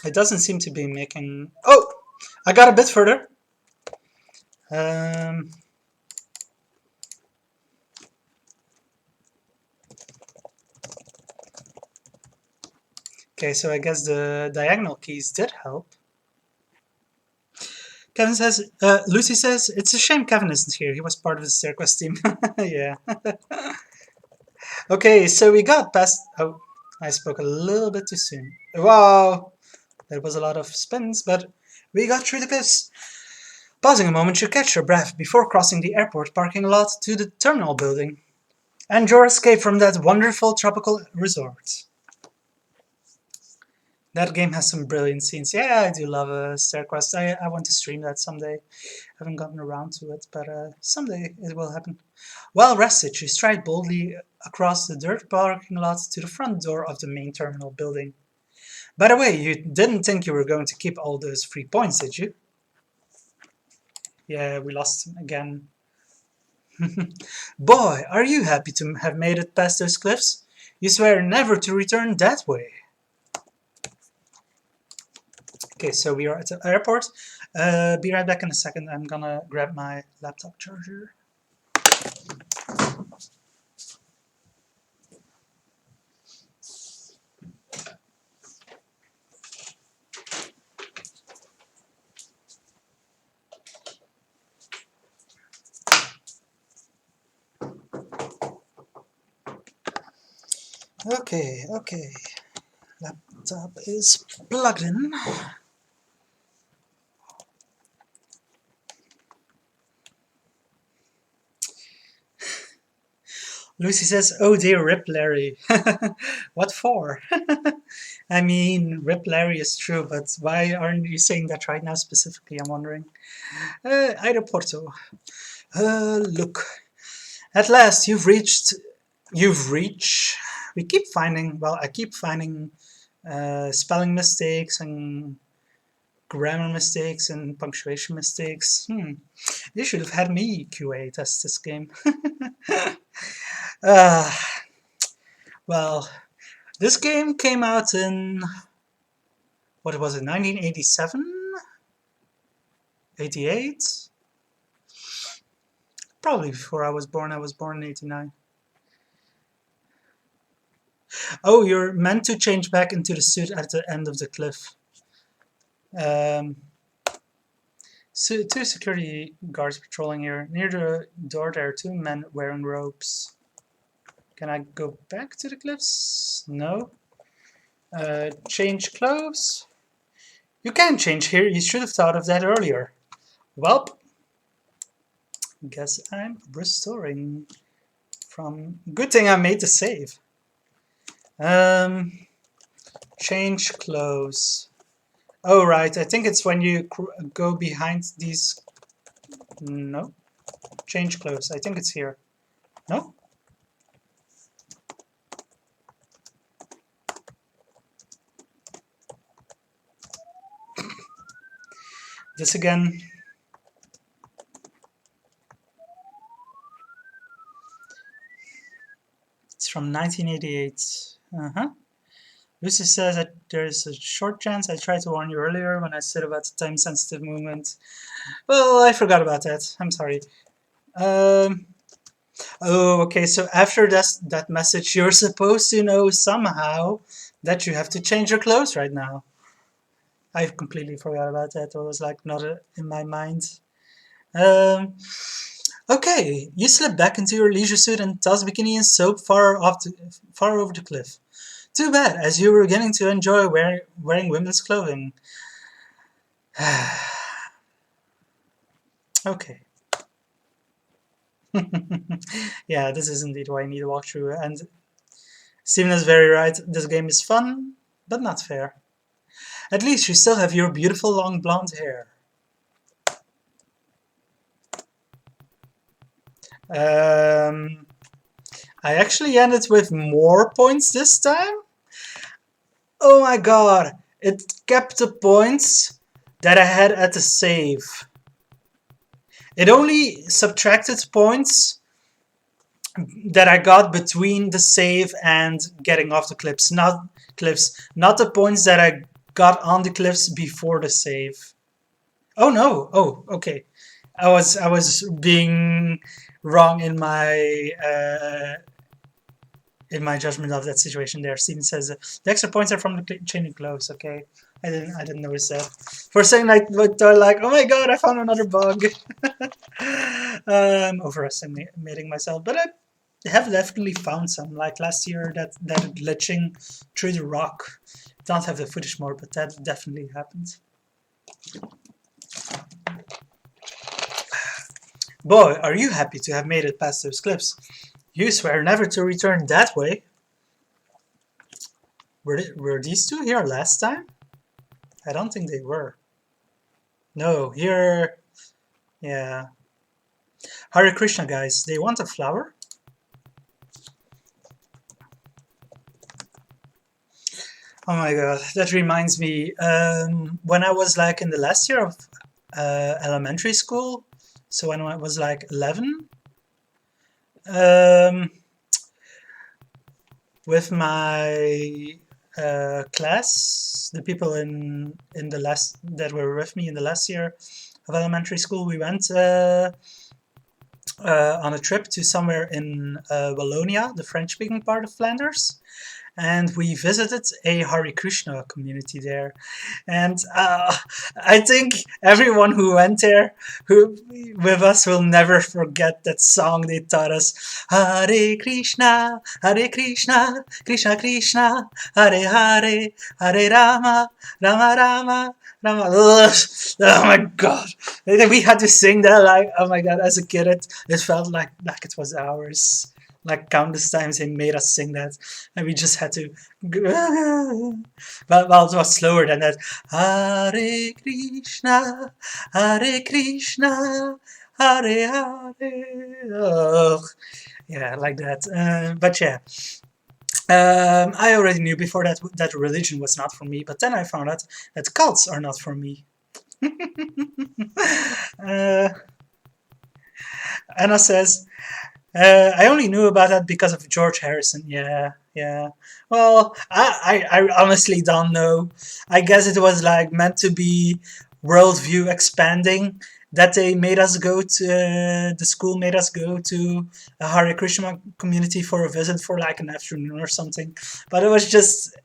It doesn't seem to be making... Oh! I got a bit further. Okay, so I guess the diagonal keys did help. Kevin says, Lucy says, it's a shame Kevin isn't here. He was part of the stairquest team. Yeah. Okay, so we got past... Oh, I spoke a little bit too soon. Wow! There was a lot of spins, but we got through the cliffs. Pausing a moment to catch your breath before crossing the airport parking lot to the terminal building. And your escape from that wonderful tropical resort. That game has some brilliant scenes. Yeah, I do love StairQuest. I want to stream that someday. I haven't gotten around to it, but someday it will happen. Well rested, you stride boldly across the dirt parking lot to the front door of the main terminal building. By the way, you didn't think you were going to keep all those free points, did you? Yeah, we lost again. Boy, are you happy to have made it past those cliffs? You swear never to return that way. Okay, so we are at the airport. Be right back in a second. I'm gonna grab my laptop charger. Okay, laptop is plugged in. Lucy says, oh dear, Rip Larry. What for? I mean, Rip Larry is true, but why aren't you saying that right now specifically, I'm wondering. Aeroporto. Look. At last, you've reached, we keep finding, well, I keep finding spelling mistakes and grammar mistakes and punctuation mistakes. You should have had me QA test this game. Well, this game came out in, what was it, 1987? 88? Probably before I was born. I was born in 89. Oh, you're meant to change back into the suit at the end of the cliff. Um, so two security guards patrolling here. Near the door there are two men wearing robes. Can I go back to the cliffs? No. Change clothes? You can change here. You should have thought of that earlier. Well, guess I'm restoring from... Good thing I made the save. Um, change clothes. Oh, right. I think it's when you go behind these... No. Change clothes. I think it's here. No? This again. It's from 1988. Uh-huh. Lucy says that there's a short chance I tried to warn you earlier when I said about the time-sensitive movement. Well, I forgot about that. I'm sorry. Oh, okay, so after that message, you're supposed to know somehow that you have to change your clothes right now. I completely forgot about that. It was like not in my mind. Um, okay, you slip back into your leisure suit and toss bikini and soap far over the cliff. Too bad, as you were beginning to enjoy wearing women's clothing. Okay. Yeah, this is indeed why I need a walkthrough. And Steven is very right. This game is fun, but not fair. At least you still have your beautiful long blonde hair. I actually ended with more points this time. Oh my god, it kept the points that I had at the save. It only subtracted points that I got between the save and getting off the cliffs, not the points that I got on the cliffs before the save. Oh no! Oh, okay. I was being wrong in my judgment of that situation there. Steven says the extra points are from the changing clothes. Okay, I didn't notice that. For a second, I thought like, oh my god, I found another bug. Overestimating myself, but I have definitely found some. Like last year, that glitching through the rock. Don't have the footage more, but that definitely happened. Boy, are you happy to have made it past those cliffs. You swear never to return that way. Were these two here last time? I don't think they were. No, here... Yeah. Hare Krishna, guys. They want a flower? Oh my god, that reminds me. When I was like in the last year of elementary school, so when I was like 11, with my class, the people in the last that were with me in the last year of elementary school, we went on a trip to somewhere in Wallonia, the French-speaking part of Flanders, and we visited a Hare Krishna community there. And I think everyone who went there with us will never forget that song they taught us. Hare Krishna, Krishna Krishna, Hare Hare, Hare Rama, Rama Rama, Rama. Ugh. Oh my god. We had to sing that like, oh my god, as a kid it felt like it was ours. Like countless times they made us sing that, and we just had to. Well, it was slower than that. Hare Krishna, Hare Krishna, Hare Hare. Oh, yeah, like that. But yeah, I already knew before that religion was not for me. But then I found out that cults are not for me. Anna says. I only knew about that because of George Harrison. Yeah, yeah. Well, I honestly don't know. I guess it was like meant to be worldview expanding, that they made us go to the school made us go to a Hare Krishna community for a visit for like an afternoon or something. But it was just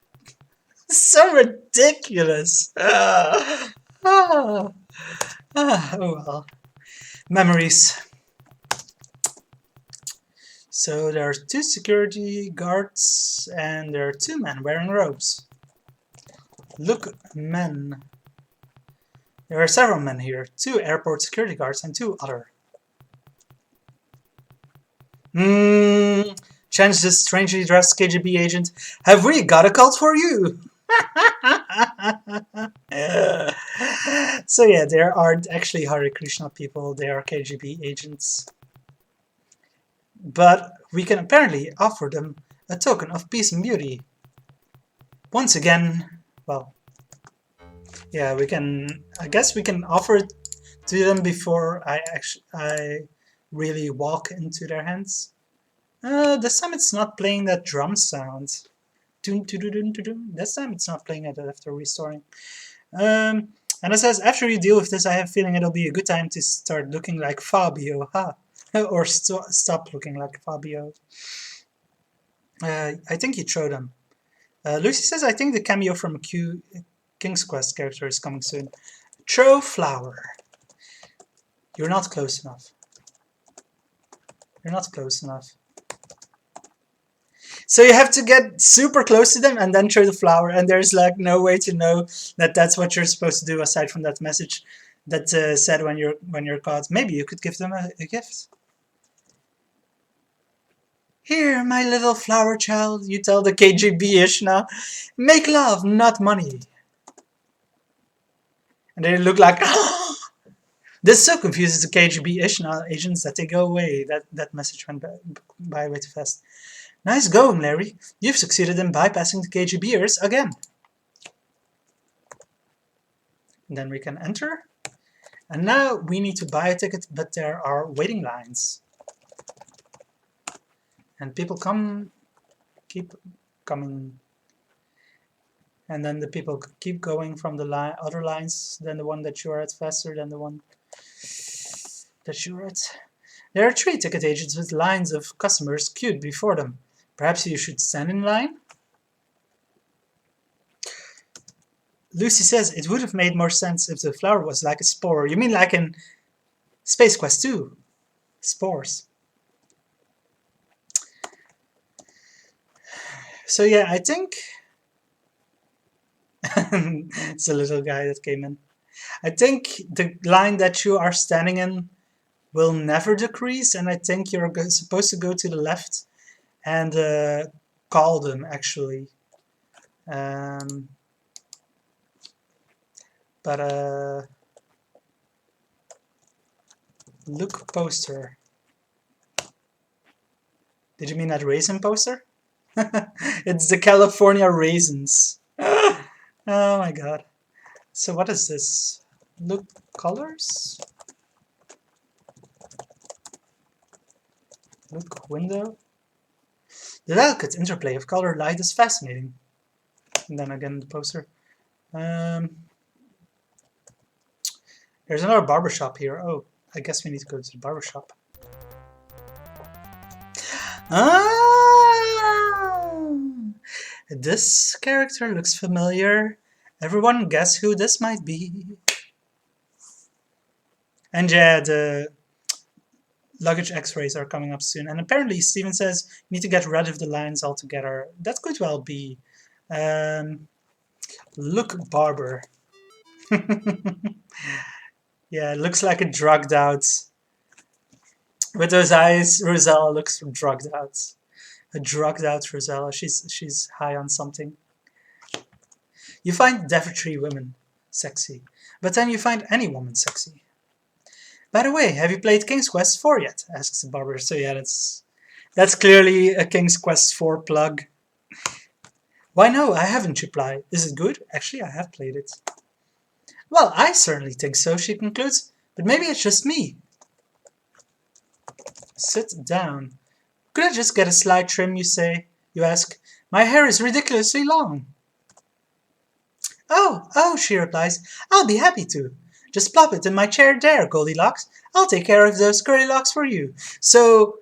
so ridiculous. Oh well, memories. So there are two security guards and there are two men wearing robes. Look, men. There are several men here, two airport security guards and two other. Change this strangely dressed KGB agent. Have we got a cult for you? So yeah, there aren't actually Hare Krishna people, they are KGB agents. But we can apparently offer them a token of peace and beauty. Once again, well, yeah, we can. I guess we can offer it to them before I really walk into their hands. This time it's not playing that drum sound. This time it's not playing it after restoring. And it says, after you deal with this, I have a feeling it'll be a good time to start looking like Fabio, or stop looking like Fabio. I think you throw them. Lucy says, I think the cameo from a King's Quest character is coming soon. Throw flower. You're not close enough. You're not close enough. So you have to get super close to them and then throw the flower, and there's like no way to know that that's what you're supposed to do aside from that message that said when you're caught. Maybe you could give them a gift. Here, my little flower child, you tell the KGB Ishna, make love, not money. And they look like, this so confuses the KGB Ishna agents that they go away. That message went by way too fast. Nice going, Larry. You've succeeded in bypassing the KGBers again. And then we can enter. And now we need to buy a ticket, but there are waiting lines. And people keep coming. And then the people keep going from the other lines than the one that you're at, faster than the one that you're at. There are 3 ticket agents with lines of customers queued before them. Perhaps you should stand in line? Lucy says it would have made more sense if the flower was like a spore. You mean like in Space Quest 2? Spores. So yeah, I think it's a little guy that came in. I think the line that you are standing in will never decrease, and I think you're supposed to go to the left and call them, actually. Look poster. Did you mean that raisin poster? It's the California raisins. Oh my god. So what is this? Look colors? Look window? The delicate interplay of color light is fascinating. And then again the poster. There's another barbershop here. Oh, I guess we need to go to the barbershop. This character looks familiar. Everyone guess who this might be. And yeah, the luggage x-rays are coming up soon. And apparently Steven says you need to get rid of the lines altogether. That could well be. Look barber. Yeah, it looks like a drugged out. With those eyes, Rosella looks drugged out. A drugged out Rosella. She's high on something. You find Devonshire women sexy, but then you find any woman sexy. By the way, have you played King's Quest 4 yet? Asks the barber. So yeah, that's clearly a King's Quest 4 plug. Why no, I haven't, reply. Is it good? Actually, I have played it. Well, I certainly think so, she concludes, but maybe it's just me. Sit down. Could I just get a slight trim, you say? You ask. My hair is ridiculously long. Oh, she replies. I'll be happy to. Just plop it in my chair there, Goldilocks. I'll take care of those curly locks for you. So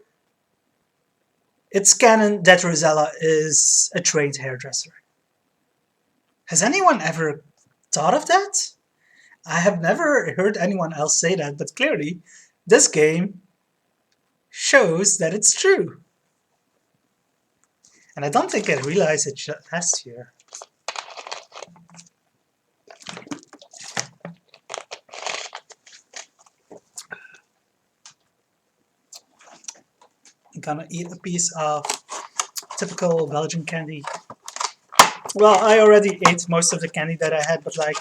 it's canon that Rosella is a trained hairdresser. Has anyone ever thought of that? I have never heard anyone else say that, but clearly this game shows that it's true. And I don't think I realized it last year. I'm gonna eat a piece of typical Belgian candy. Well, I already ate most of the candy that I had, but like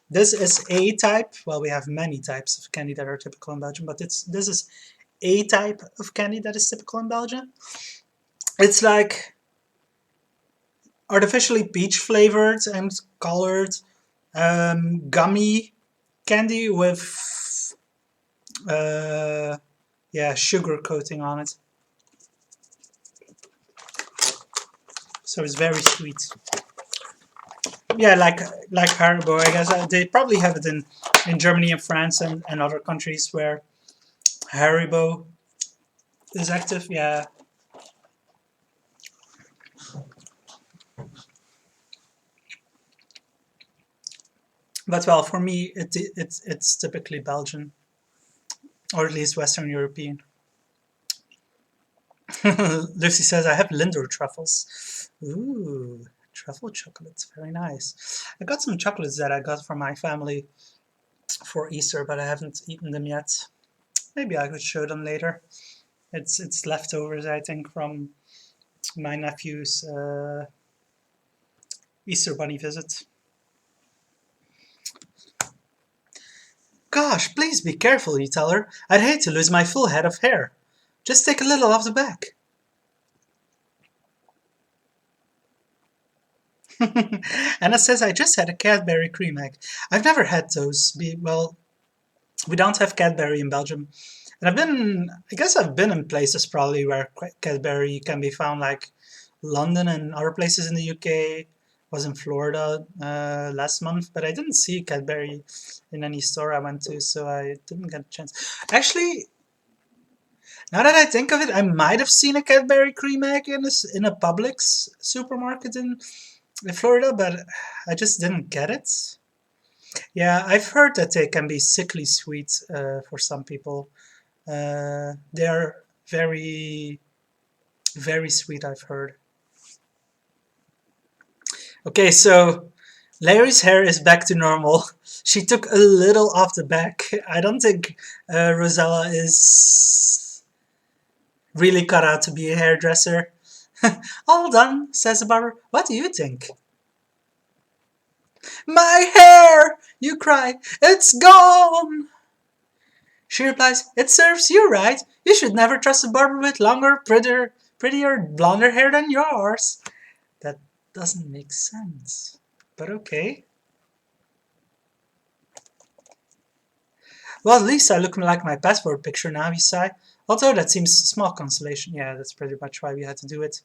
this is a type. Well, we have many types of candy that are typical in Belgium, but this is a type of candy that is typical in Belgium. It's like artificially peach flavored and colored gummy candy with yeah, sugar coating on it. So it's very sweet. Yeah, like Haribo, I guess they probably have it in Germany and France and other countries where Haribo is active. Yeah. But well, for me, it's typically Belgian, or at least Western European. Lucy says, I have Lindor truffles. Ooh, truffle chocolates, very nice. I got some chocolates that I got from my family for Easter, but I haven't eaten them yet. Maybe I could show them later. It's leftovers, I think, from my nephew's Easter bunny visit. Gosh, please be careful, you tell her. I'd hate to lose my full head of hair. Just take a little off the back. Anna says, I just had a Cadbury cream egg. I've never had those. Well, we don't have Cadbury in Belgium. And I guess I've been in places probably where Cadbury can be found, like London and other places in the UK. Was in Florida last month, but I didn't see Cadbury in any store I went to, so I didn't get a chance. Actually, now that I think of it, I might have seen a Cadbury cream egg in a Publix supermarket in Florida, but I just didn't get it. Yeah, I've heard that they can be sickly sweet for some people. They're very, very sweet, I've heard. Okay, so Larry's hair is back to normal. She took a little off the back. I don't think Rosella is really cut out to be a hairdresser. All done, says the barber. What do you think? My hair! You cry. It's gone! She replies, it serves you right. You should never trust a barber with longer, prettier, blonder hair than yours. That doesn't make sense. But okay. Well, at least I look like my passport picture now, you sigh. Although that seems small consolation. Yeah, that's pretty much why we had to do it.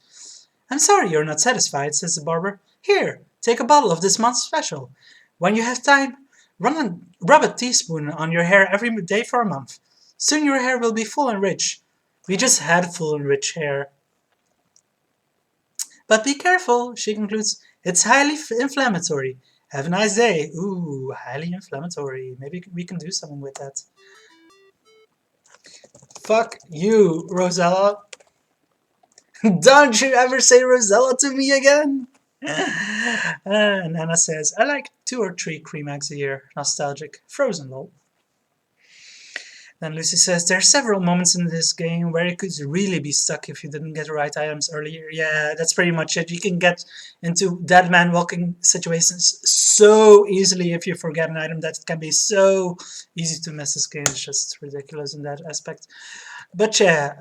I'm sorry you're not satisfied, says the barber. Here, take a bottle of this month's special. When you have time, rub a teaspoon on your hair every day for a month. Soon your hair will be full and rich. We just had full and rich hair. But be careful, she concludes. It's highly inflammatory. Have a nice day. Ooh, highly inflammatory. Maybe we can do something with that. Fuck you, Rosella. Don't you ever say Rosella to me again. And Anna says, I like 2 or 3 cream eggs a year. Nostalgic. Frozen, lol. Then Lucy says, there are several moments in this game where you could really be stuck if you didn't get the right items earlier. Yeah, that's pretty much it. You can get into dead man walking situations so easily if you forget an item. That can be so easy to miss this game. It's just ridiculous in that aspect. But yeah,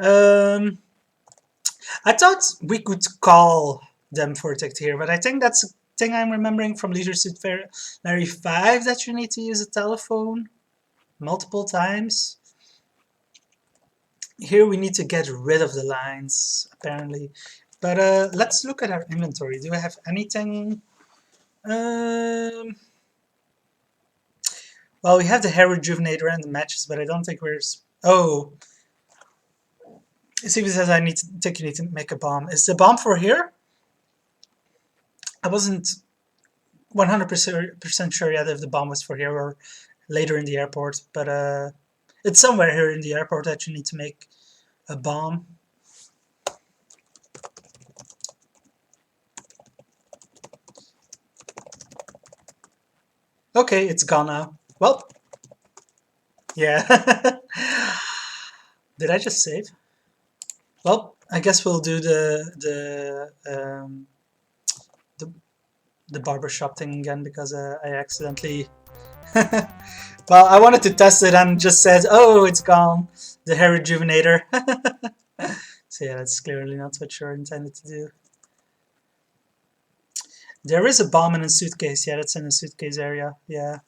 I thought we could call them for ticked here, but I think that's a thing I'm remembering from Leisure Suit Larry 5, that you need to use a telephone multiple times. Here we need to get rid of the lines, apparently. But let's look at our inventory. Do I have anything? Well, we have the hair rejuvenator and the matches, but I don't think we're... Oh, Stevie says I need to think you need to make a bomb. Is the bomb for here? I wasn't 100% sure yet if the bomb was for here or later in the airport, but it's somewhere here in the airport that you need to make a bomb. Okay, it's gone now. Well, yeah. Did I just save? Well, I guess we'll do the the barbershop thing again because I accidentally. Well, I wanted to test it and just said, "Oh, it's gone." The hair rejuvenator. So yeah, that's clearly not what you're intended to do. There is a bomb in a suitcase. Yeah, that's in the suitcase area. Yeah.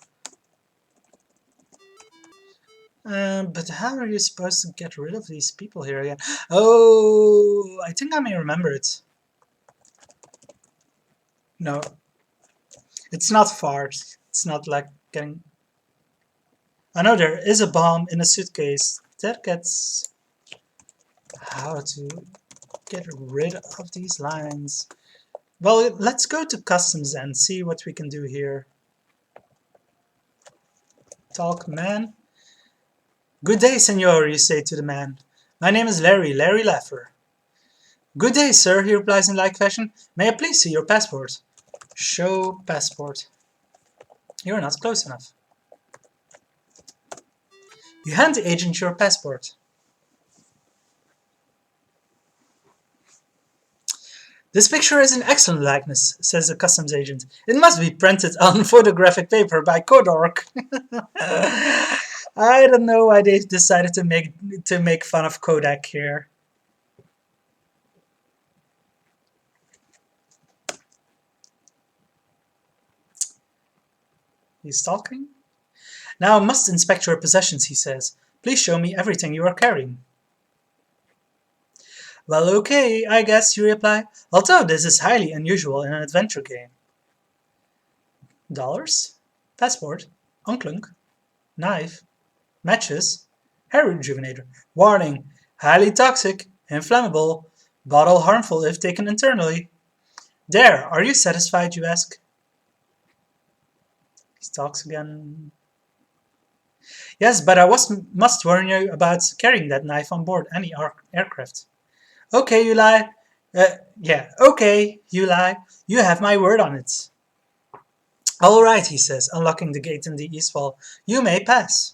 But how are you supposed to get rid of these people here again? Oh, I think I may remember it. No, it's not far. It's not like getting... I know there is a bomb in a suitcase. That gets... How to get rid of these lines. Well, let's go to customs and see what we can do here. Talk, man. Good day, senor, you say to the man. My name is Larry Laffer. Good day, sir, he replies in like fashion. May I please see your passport? Show passport. You're not close enough. You hand the agent your passport. This picture is an excellent likeness, says the customs agent. It must be printed on photographic paper by Kodork. I don't know why they decided to make fun of Kodak here. He's talking. Now I must inspect your possessions, he says. Please show me everything you are carrying. Well, okay, I guess, you reply, although this is highly unusual in an adventure game. Dollars? Passport? Unklunk? Knife? Matches? Hair rejuvenator? Warning, highly toxic, inflammable, bottle harmful if taken internally. There, are you satisfied, you ask? He talks again. Yes, but I must warn you about carrying that knife on board any aircraft. Okay, you lie. Yeah, okay, you lie. You have my word on it. All right, he says, unlocking the gate in the east wall. You may pass.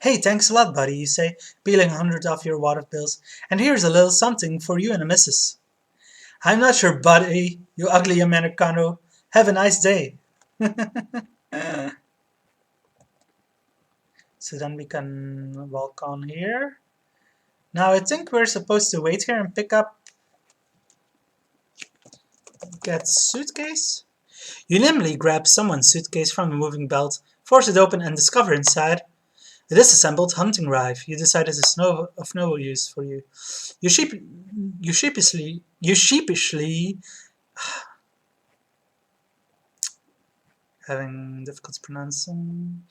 Hey, thanks a lot, buddy, you say, peeling 100 off your water bills. And here's a little something for you and a missus. I'm not your buddy, you ugly Americano. Have a nice day. So then we can walk on here. Now I think we're supposed to wait here and pick up Get suitcase. You nimbly grab someone's suitcase from a moving belt, force it open and discover inside a disassembled hunting rifle. You decide it is of no use for you. You sheepishly having difficulty pronouncing.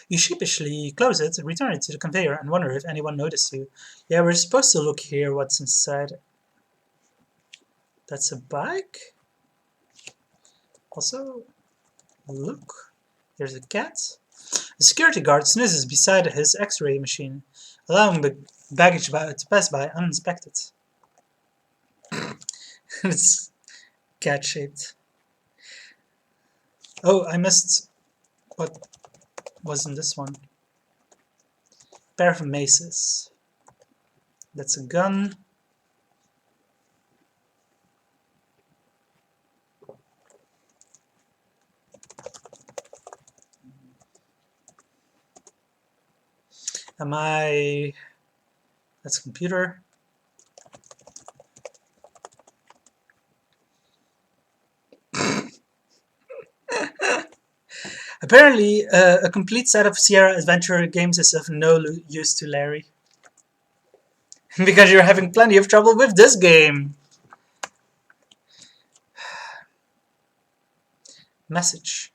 You sheepishly close it, return it to the conveyor, and wonder if anyone noticed you. Yeah, we're supposed to look here what's inside. That's a bike. Also, look, there's a cat. The security guard snoozes beside his X-ray machine, allowing the baggage to pass by uninspected. It's cat-shaped. Oh, I missed what was in this one. Pair of maces. That's a gun. That's a computer. Apparently, a complete set of Sierra Adventure games is of no use to Larry. Because you're having plenty of trouble with this game. Message.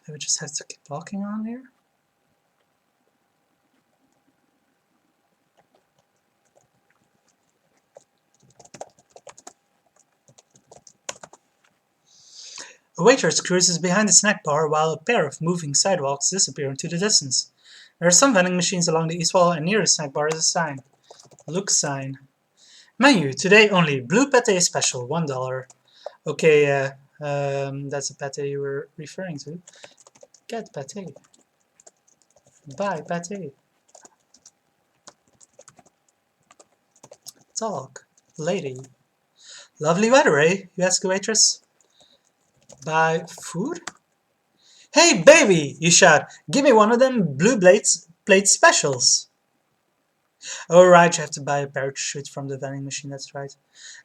We just have to keep walking on here. A waitress cruises behind the snack bar while a pair of moving sidewalks disappear into the distance. There are some vending machines along the east wall, and near the snack bar is a sign. Look sign. Menu, today only. Blue pate special, $1. Okay, that's the pate you were referring to. Get pate. Buy pate. Talk. Lady. Lovely weather, eh? You ask the waitress. Buy food? Hey, baby! You shout. Give me one of them blue plate specials. Oh, right, you have to buy a parachute from the vending machine, that's right.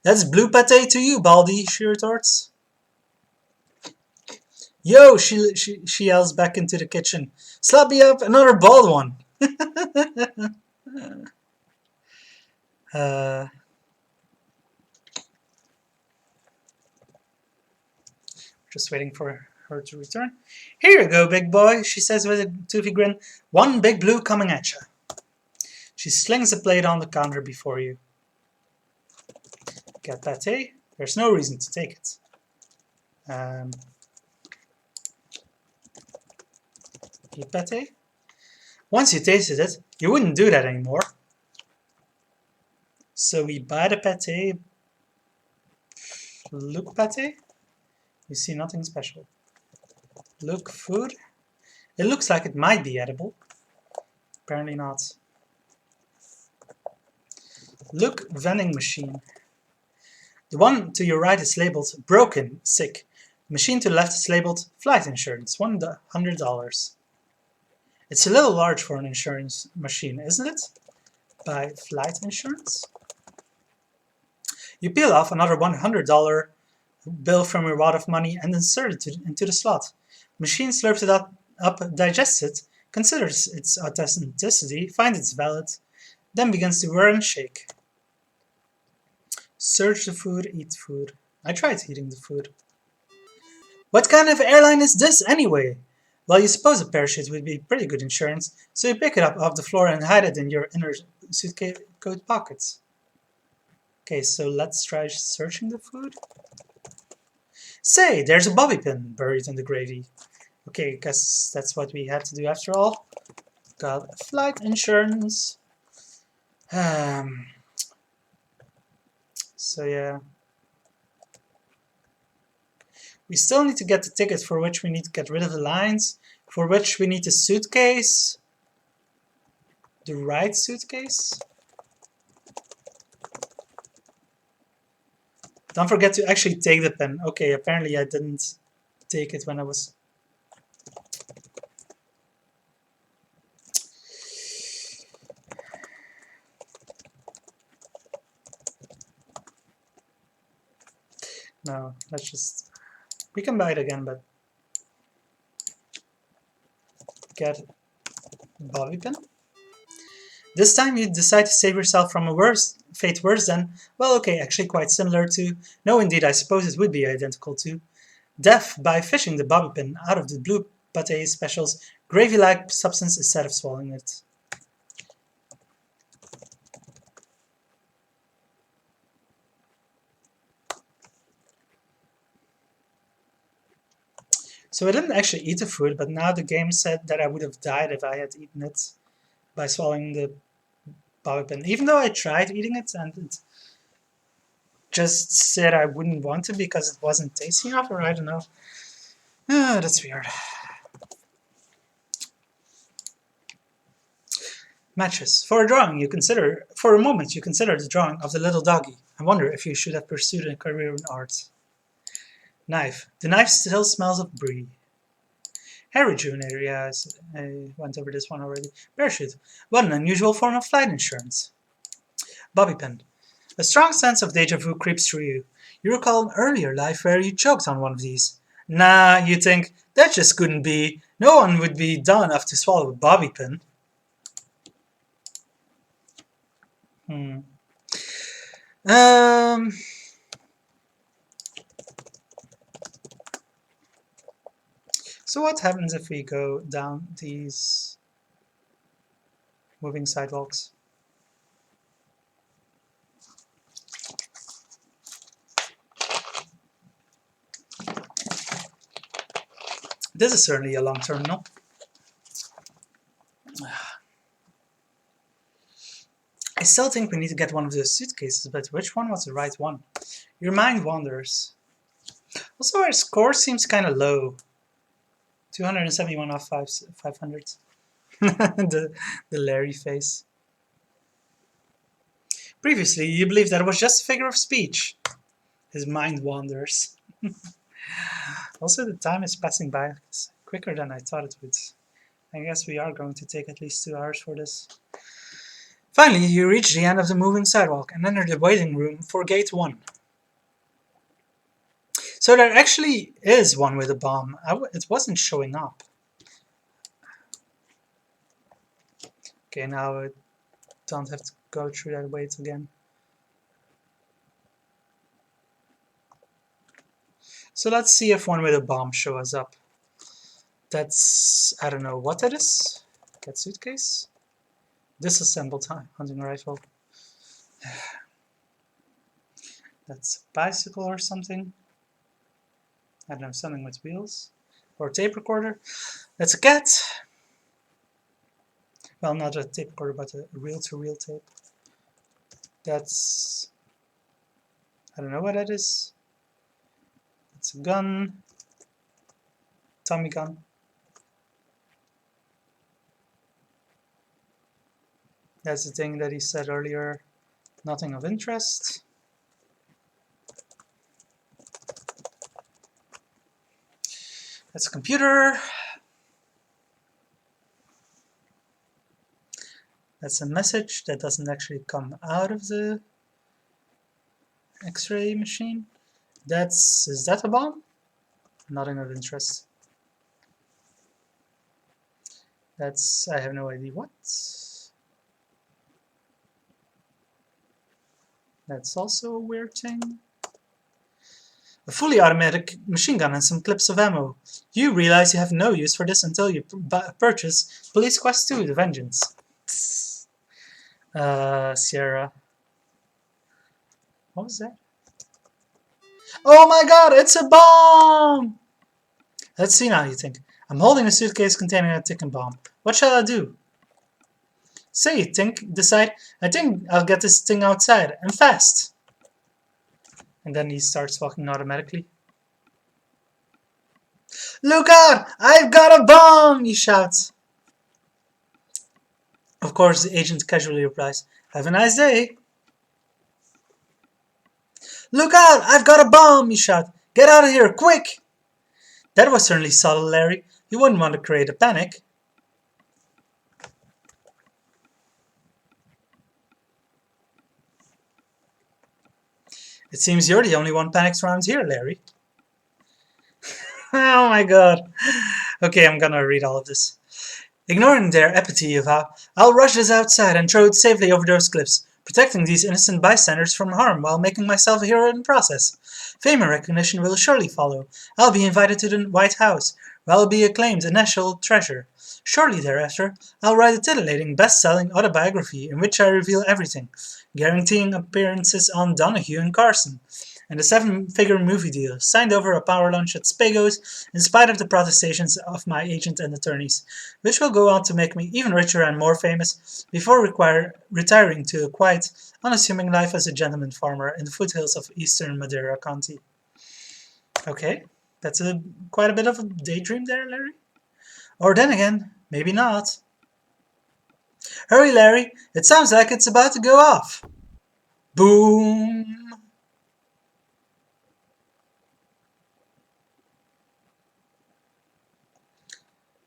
That's blue pate to you, Baldy, she retorts. Yo, she yells back into the kitchen. Slap me up another bald one. uh, just waiting for her to return. Here you go, big boy, she says with a toothy grin. One big blue coming at you. She slings a plate on the counter before you. Get pate? There's no reason to take it. Eat pate? Once you tasted it, you wouldn't do that anymore. So we buy the pate. Look pate? You see nothing special. Look food? It looks like it might be edible. Apparently not. Look vending machine. The one to your right is labeled broken, sick. The machine to the left is labeled flight insurance, $100. It's a little large for an insurance machine, isn't it? Buy flight insurance. You peel off another $100 bill from your wad of money and insert it into the slot. The machine slurps it up, digests it, considers its authenticity, finds it's valid, then begins to whir and shake. Search the food, eat food. I tried eating the food. What kind of airline is this anyway? Well, you suppose a parachute would be pretty good insurance, so you pick it up off the floor and hide it in your inner suitcase coat pockets. Okay, so let's try searching the food. Say, there's a bobby pin buried in the gravy. Okay, guess that's what we had to do after all. Got flight insurance. So yeah. We still need to get the ticket, for which we need to get rid of the lines, for which we need the suitcase. The right suitcase. Don't forget to actually take the pen. Okay, apparently I didn't take it when I was... No, let's just... We can buy it again, but... Get bobby pin. This time you decide to save yourself from a fate worse than, well, okay, actually quite similar to, no indeed, I suppose it would be identical to, death by fishing the bobby pin out of the blue pate special's gravy-like substance instead of swallowing it. So I didn't actually eat the food, but now the game said that I would have died if I had eaten it by swallowing the bobby pin. Even though I tried eating it and it just said I wouldn't want to because it wasn't tasty enough, or I don't know. That's weird. Matches. For a drawing, for a moment, you consider the drawing of the little doggy. I wonder if you should have pursued a career in art. Knife. The knife still smells of brie. Hair rejuvenator, yeah, I went over this one already. Parachute. What an unusual form of flight insurance. Bobby pin. A strong sense of deja vu creeps through you. You recall an earlier life where you choked on one of these. Nah, you think, that just couldn't be. No one would be dumb enough to swallow a bobby pin. So what happens if we go down these moving sidewalks? This is certainly a long terminal. I still think we need to get one of those suitcases, but which one was the right one? Your mind wanders. Also, our score seems kind of low. 271 off 500. the Larry face. Previously, you believed that it was just a figure of speech. His mind wanders. Also, the time is passing by. It's quicker than I thought it would. I guess we are going to take at least 2 hours for this. Finally, you reach the end of the moving sidewalk and enter the waiting room for gate 1. So there actually is one with a bomb. It wasn't showing up. Okay, now I don't have to go through that wait again. So let's see if one with a bomb shows up. That's, I don't know what that is. Get suitcase. Disassembled hunting rifle. That's a bicycle or something. I don't know, something with wheels. Or a tape recorder. That's a cat. Well, not a tape recorder, but a reel-to-reel tape. That's, I don't know what that is. It's a gun. Tommy gun. That's the thing that he said earlier. Nothing of interest. That's a computer. That's a message that doesn't actually come out of the X-ray machine. Is that a bomb? Nothing of interest. That's, I have no idea what. That's also a weird thing. A fully automatic machine gun and some clips of ammo. You realize you have no use for this until you purchase Police Quest 2: The Vengeance. Sierra. What was that? Oh my god, it's a bomb! Let's see now, you think. I'm holding a suitcase containing a ticking bomb. What shall I do? Say, decide, I think I'll get this thing outside, and fast. And then he starts walking automatically. Look out! I've got a bomb! He shouts. Of course, the agent casually replies, have a nice day. Look out! I've got a bomb! He shouts. Get out of here, quick! That was certainly subtle, Larry. You wouldn't want to create a panic. It seems you're the only one panicked around here, Larry. Oh my god. Okay, I'm gonna read all of this. Ignoring their apathy, you vow, I'll rush this outside and throw it safely over those cliffs, protecting these innocent bystanders from harm while making myself a hero in the process. Fame and recognition will surely follow. I'll be invited to the White House, where I'll be acclaimed a national treasure. Shortly thereafter, I'll write a titillating, best-selling autobiography in which I reveal everything, guaranteeing appearances on Donahue and Carson, and a 7-figure movie deal, signed over a power lunch at Spago's in spite of the protestations of my agent and attorneys, which will go on to make me even richer and more famous before retiring to a quiet, unassuming life as a gentleman farmer in the foothills of eastern Madera County. Okay, that's quite a bit of a daydream there, Larry. Or then again, maybe not. Hurry, Larry, it sounds like it's about to go off. Boom!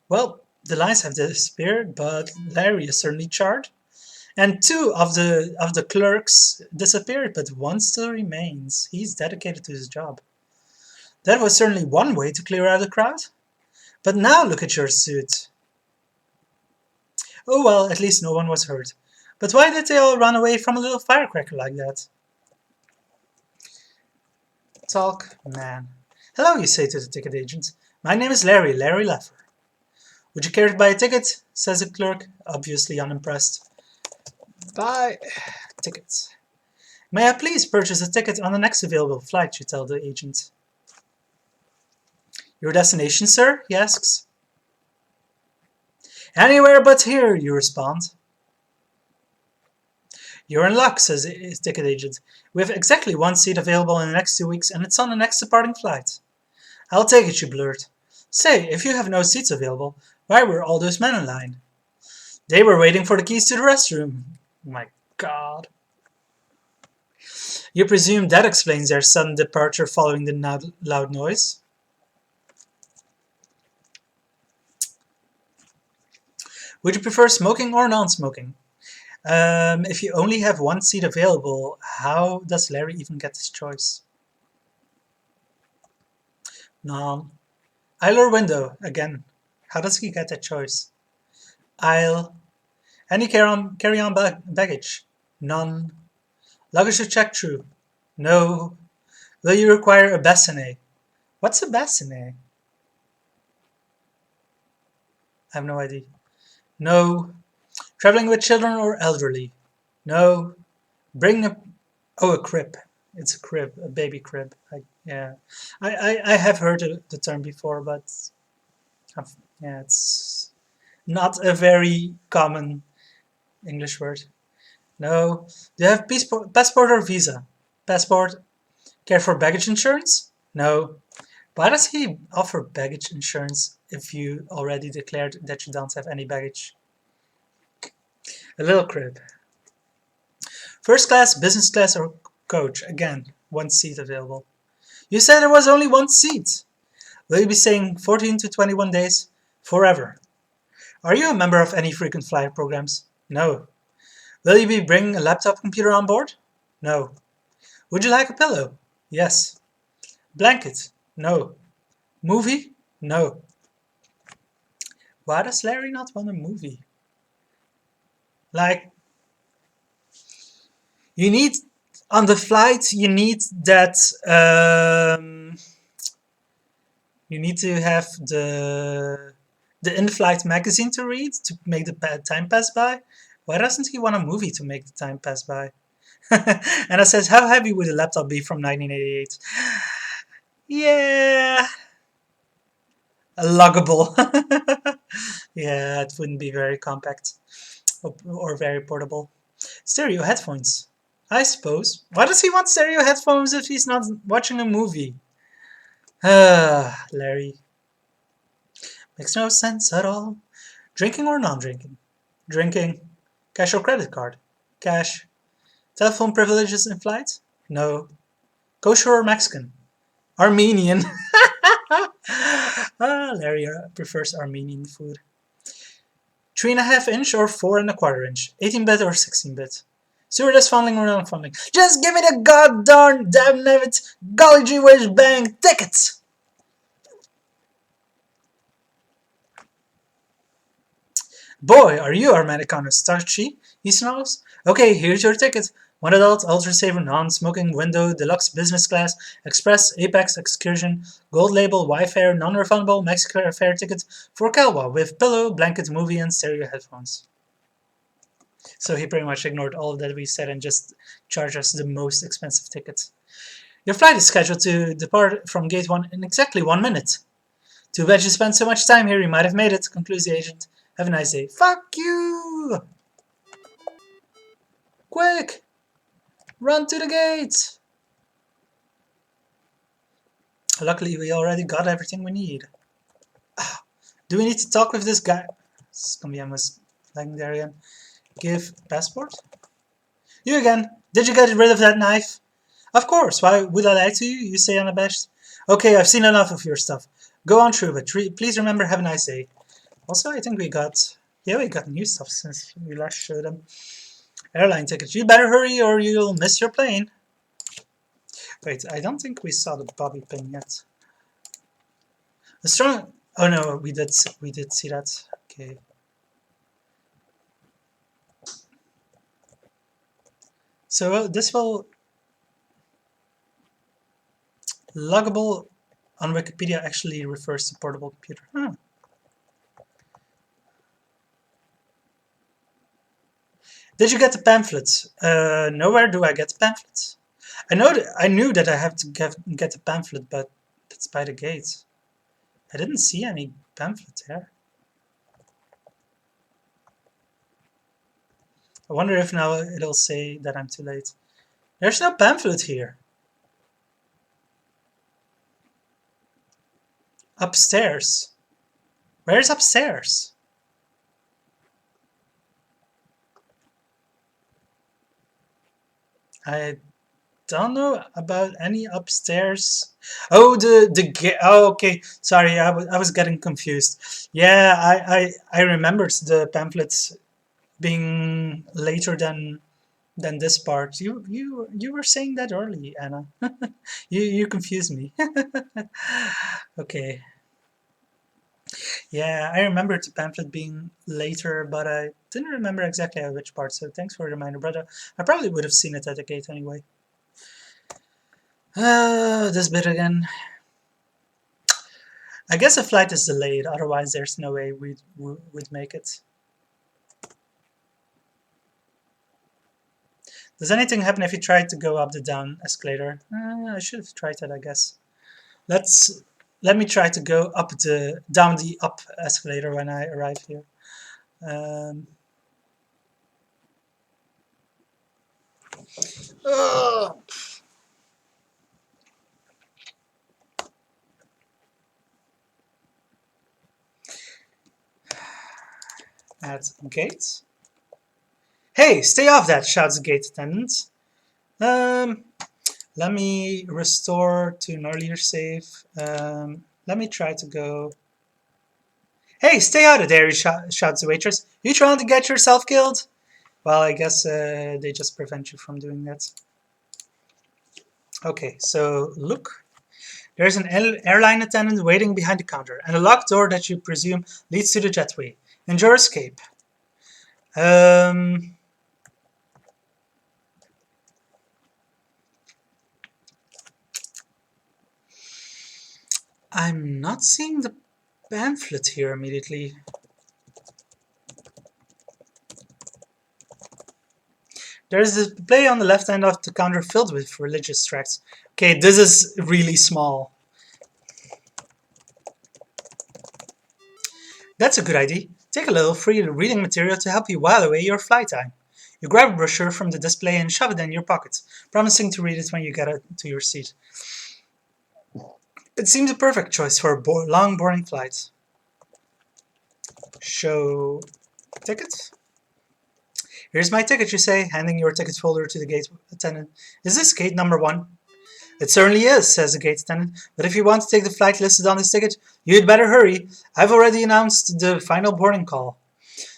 Well, the lines have disappeared, but Larry is certainly charred. And 2 of the clerks disappeared, but 1 still remains. He's dedicated to his job. That was certainly one way to clear out the crowd. But now look at your suit. Oh well, at least no one was hurt. But why did they all run away from a little firecracker like that? Talk, man. Hello, you say to the ticket agent. My name is Larry, Larry Leffer. Would you care to buy a ticket? Says the clerk, obviously unimpressed. Buy tickets. May I please purchase a ticket on the next available flight, you tell the agent. Your destination, sir? He asks. Anywhere but here, you respond. You're in luck, says the ticket agent. We have exactly one seat available in the next 2 weeks, and it's on the next departing flight. I'll take it, you blurt. Say, if you have no seats available, why were all those men in line? They were waiting for the keys to the restroom. My God. You presume that explains their sudden departure following the loud noise? Would you prefer smoking or non-smoking? If you only have one seat available, how does Larry even get his choice? None. Aisle or window? Again, how does he get that choice? Aisle. Any carry-on baggage? None. Luggage to check through? No. Will you require a bassinet? What's a bassinet? I have no idea. No. Traveling with children or elderly? No. Bring a crib. It's a crib, a baby crib. Yeah. I have heard the term before, but yeah, it's not a very common English word. No. Do you have passport or visa? Passport. Care for baggage insurance? No. Why does he offer baggage insurance if you already declared that you don't have any baggage? A little crib. First class, business class, or coach? Again, one seat available. You said there was only one seat. Will you be staying 14 to 21 days? Forever. Are you a member of any frequent flyer programs? No. Will you be bringing a laptop computer on board? No. Would you like a pillow? Yes. Blanket? No. Movie? No. Why does Larry not want a movie? Like, you need, on the flight, you need that, you need to have the in-flight magazine to read to make the time pass by. Why doesn't he want a movie to make the time pass by? And I says, how heavy would a laptop be from 1988? Yeah, a luggable. Yeah, it wouldn't be very compact or very portable. Stereo headphones, I suppose. Why does he want stereo headphones if he's not watching a movie? Larry. Makes no sense at all. Drinking or non-drinking? Drinking. Cash or credit card? Cash. Telephone privileges in flight? No. Kosher or Mexican? Armenian. Larry prefers Armenian food. 3.5 inch or 4.25 inch? 18-bit or 16-bit? Stewardess funding or non-funding? Just give me the goddamn damn-nabbit golly gee whiz bang tickets! Boy, are you Americano starchy? He snarls. Okay, here's your ticket. One adult, ultra saver, non-smoking, window, deluxe, business class, express, apex, excursion, gold label, Wi-Fi, non-refundable, Mexico fare ticket for Calwa with pillow, blanket, movie, and stereo headphones. So he pretty much ignored all that we said and just charged us the most expensive tickets. Your flight is scheduled to depart from gate 1 in exactly 1 minute. Too bad you spent so much time here, you might have made it, concludes the agent. Have a nice day. Fuck you! Quick! Run to the gate! Luckily, we already got everything we need. Do we need to talk with this guy? Scumbiamus flagging there again. Give passport? You again. Did you get rid of that knife? Of course. Why would I lie to you? You say unabashed. Okay, I've seen enough of your stuff. Go on through, but please remember, have a nice day. Also, I think we got new stuff since we last showed them. Airline tickets. You better hurry or you'll miss your plane. Wait, I don't think we saw the bobby pin yet. The strong. Oh no, we did see that. Okay. So this will luggable on Wikipedia actually refers to portable computer. Huh. Did you get the pamphlets? Nowhere do I get the pamphlets. I knew that I have to get the pamphlet, but it's by the gate. I didn't see any pamphlet there. I wonder if now it'll say that I'm too late. There's no pamphlet here. Upstairs. Where's upstairs? I don't know about any upstairs. Oh, oh, okay. Sorry, I was getting confused. Yeah, I remembered the pamphlets being later than this part. You were saying that early, Anna. You confused me. Okay. Yeah, I remember the pamphlet being later, but I didn't remember exactly at which part, so thanks for the reminder, brother. I probably would have seen it at the gate anyway. This bit again. I guess the flight is delayed, otherwise there's no way we'd make it. Does anything happen if you try to go up the down escalator? I should have tried that, I guess. Let me try to go down the up escalator when I arrive here. At gate. Hey, stay off that! Shouts the gate attendant. Let me restore to an earlier save. Let me try to go. Hey, stay out of there! Shouts the waitress. You trying to get yourself killed? Well, I guess they just prevent you from doing that. Okay, so look. There's an airline attendant waiting behind the counter, and a locked door that you presume leads to the jetway. Enjoy escape. I'm not seeing the pamphlet here immediately. There's a display on the left hand of the counter filled with religious tracts. Okay, this is really small. That's a good idea. Take a little free reading material to help you while away your flight time. You grab a brochure from the display and shove it in your pocket, promising to read it when you get to your seat. It seems a perfect choice for a long, boring flight. Show ticket. Here's my ticket, you say, handing your ticket folder to the gate attendant. Is this gate number 1? It certainly is, says the gate attendant, but if you want to take the flight listed on this ticket, you'd better hurry. I've already announced the final boarding call.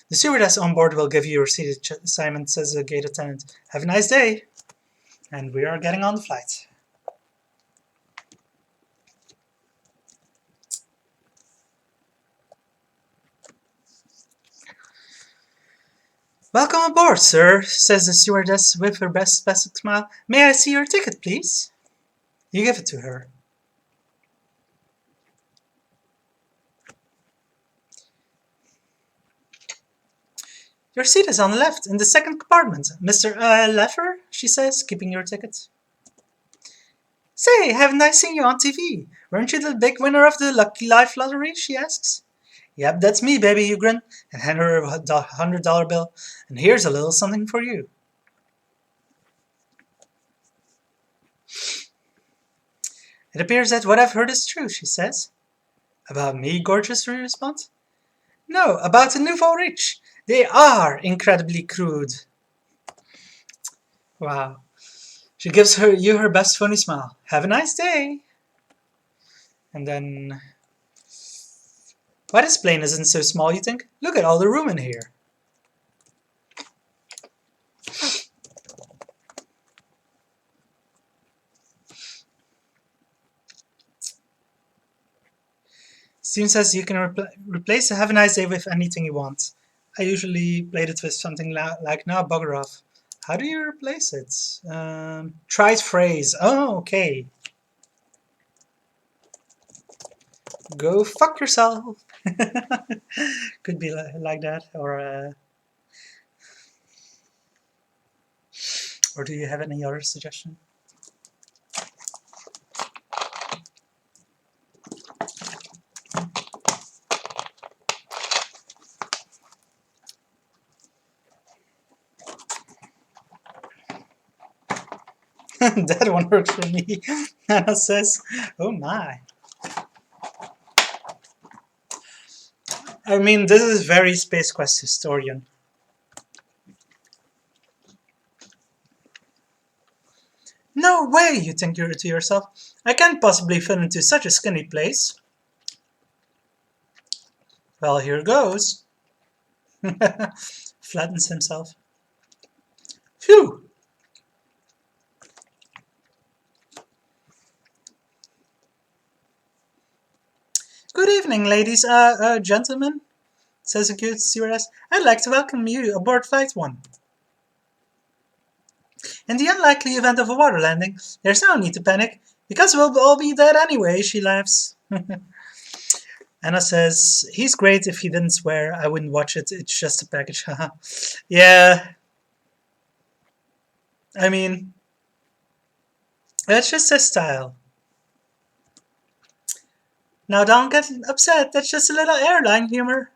The stewardess on board will give you your seat, Simon, says the gate attendant. Have a nice day. And we are getting on the flight. Welcome aboard, sir, says the stewardess with her best smile. May I see your ticket, please? You give it to her. Your seat is on the left, in the second compartment. Mr. Leffer, she says, keeping your ticket. Say, haven't I seen you on TV? Weren't you the big winner of the Lucky Life lottery? She asks. Yep, that's me, baby, you grin, and hand her a $100 bill. And here's a little something for you. It appears that what I've heard is true, she says. About me, gorgeous, you respond. No, about the nouveau rich. They are incredibly crude. Wow. She gives you her best funny smile. Have a nice day. And then... Why this plane isn't so small, you think? Look at all the room in here. Steven says you can replace a have a nice day with anything you want. I usually played it with something like now bugger off. How do you replace it? Tried phrase. Oh, okay. Go fuck yourself. Could be like that, or do you have any other suggestion? That one works for me. Anna says, "Oh my." I mean, this is very Space Quest historian. No way, you think you're to yourself. I can't possibly fit into such a skinny place. Well, here goes. Flattens himself. Phew! Good evening, ladies, gentlemen, says a cute stewardess. I'd like to welcome you aboard Flight 1. In the unlikely event of a water landing, there's no need to panic, because we'll all be dead anyway, she laughs. Anna says, he's great. If he didn't swear, I wouldn't watch it. It's just a package. Yeah, I mean, that's just his style. Now don't get upset. That's just a little airline humor.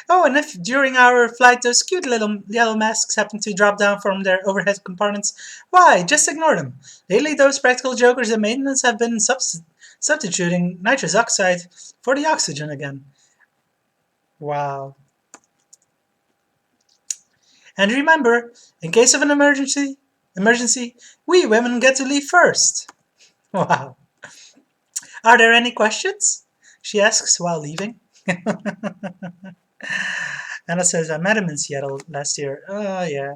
Oh, and if during our flight those cute little yellow masks happen to drop down from their overhead compartments, why, just ignore them. Lately, those practical jokers in maintenance have been substituting nitrous oxide for the oxygen again. Wow. And remember, in case of an emergency, we women get to leave first. Wow. Are there any questions? She asks while leaving. Anna says, I met him in Seattle last year. Oh, yeah.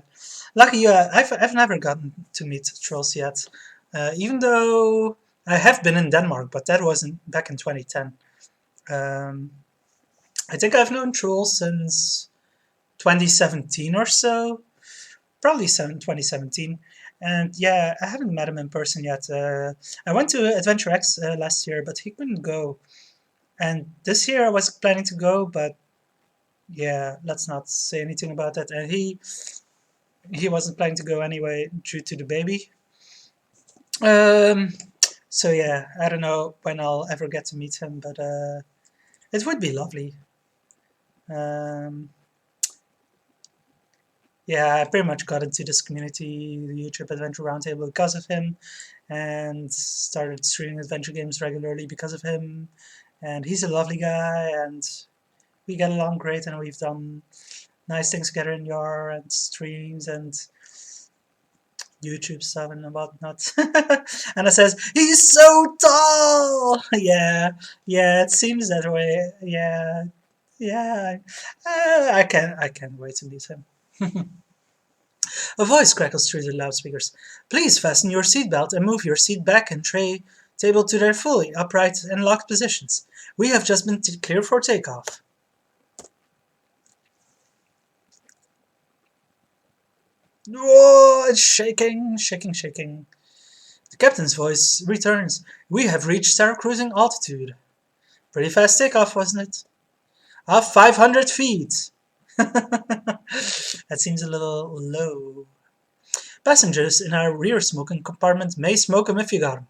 Lucky you, I've never gotten to meet trolls yet. Even though I have been in Denmark, but that wasn't back in 2010. I think I've known trolls since 2017 or so. Probably 2017. And yeah, I haven't met him in person yet. I went to Adventure X last year, but he couldn't go. And this year I was planning to go, but yeah, let's not say anything about that. And he wasn't planning to go anyway due to the baby. Um, so yeah, I don't know when I'll ever get to meet him, but it would be lovely. Um, yeah, I pretty much got into this community, the YouTube Adventure Roundtable, because of him, and started streaming adventure games regularly because of him. And he's a lovely guy, and we get along great, and we've done nice things together in your and streams and YouTube stuff and whatnot. And it says, he's so tall! Yeah, yeah, it seems that way. Yeah, yeah. I can't wait to meet him. A voice crackles through the loudspeakers. Please fasten your seatbelt and move your seat back and tray table to their fully upright and locked positions. We have just been cleared for takeoff. Whoa, it's shaking, shaking, shaking. The captain's voice returns. We have reached our cruising altitude. Pretty fast takeoff, wasn't it? Of 500 feet. That seems a little low. Passengers in our rear smoking compartment may smoke 'em if you got 'em.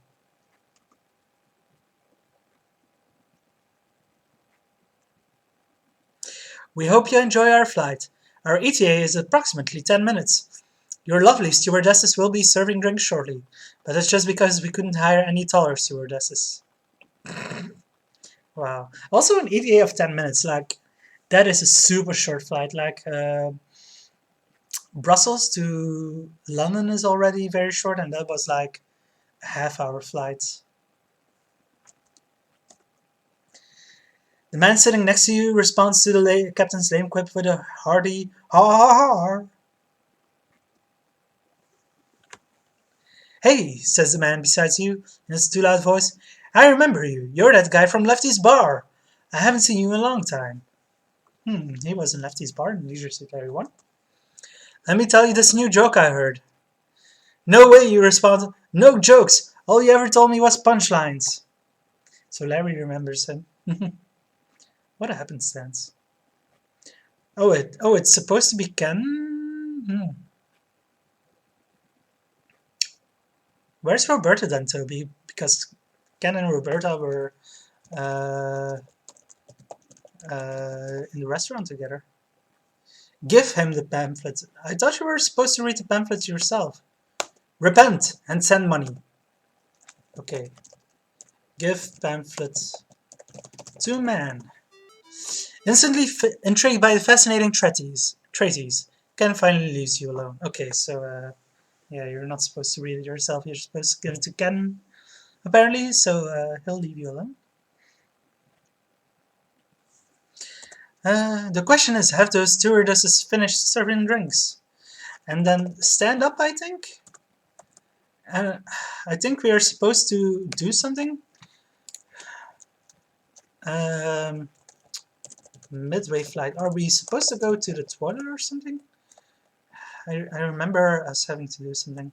We hope you enjoy our flight. Our ETA is approximately 10 minutes. Your lovely stewardesses will be serving drinks shortly, but that's just because we couldn't hire any taller stewardesses. Wow. Also an ETA of 10 minutes, like, that is a super short flight. Like, Brussels to London is already very short, and that was like a half-hour flight. The man sitting next to you responds to the captain's lame quip with a hearty ha. Hey, says the man beside you in his too loud voice. I remember you. You're that guy from Lefty's Bar. I haven't seen you in a long time. He was in Lefty's Bar in Leisure Suit Larry 1. Let me tell you this new joke I heard. No way, you respond. No jokes. All you ever told me was punchlines. So Larry remembers him. What a happenstance. It's supposed to be Ken? Where's Roberta then, Toby? Because Ken and Roberta were uh, in the restaurant together. Give him the pamphlet. I thought you were supposed to read the pamphlet yourself. Repent and send money. Okay. Give pamphlet to man. Instantly intrigued by the fascinating treatise, Ken finally leaves you alone. Okay, so yeah, you're not supposed to read it yourself. You're supposed to give it to Ken, apparently. So he'll leave you alone. The question is, have those stewardesses finished serving drinks? And then stand up, I think? I think we are supposed to do something. Midway flight. Are we supposed to go to the toilet or something? I remember us having to do something.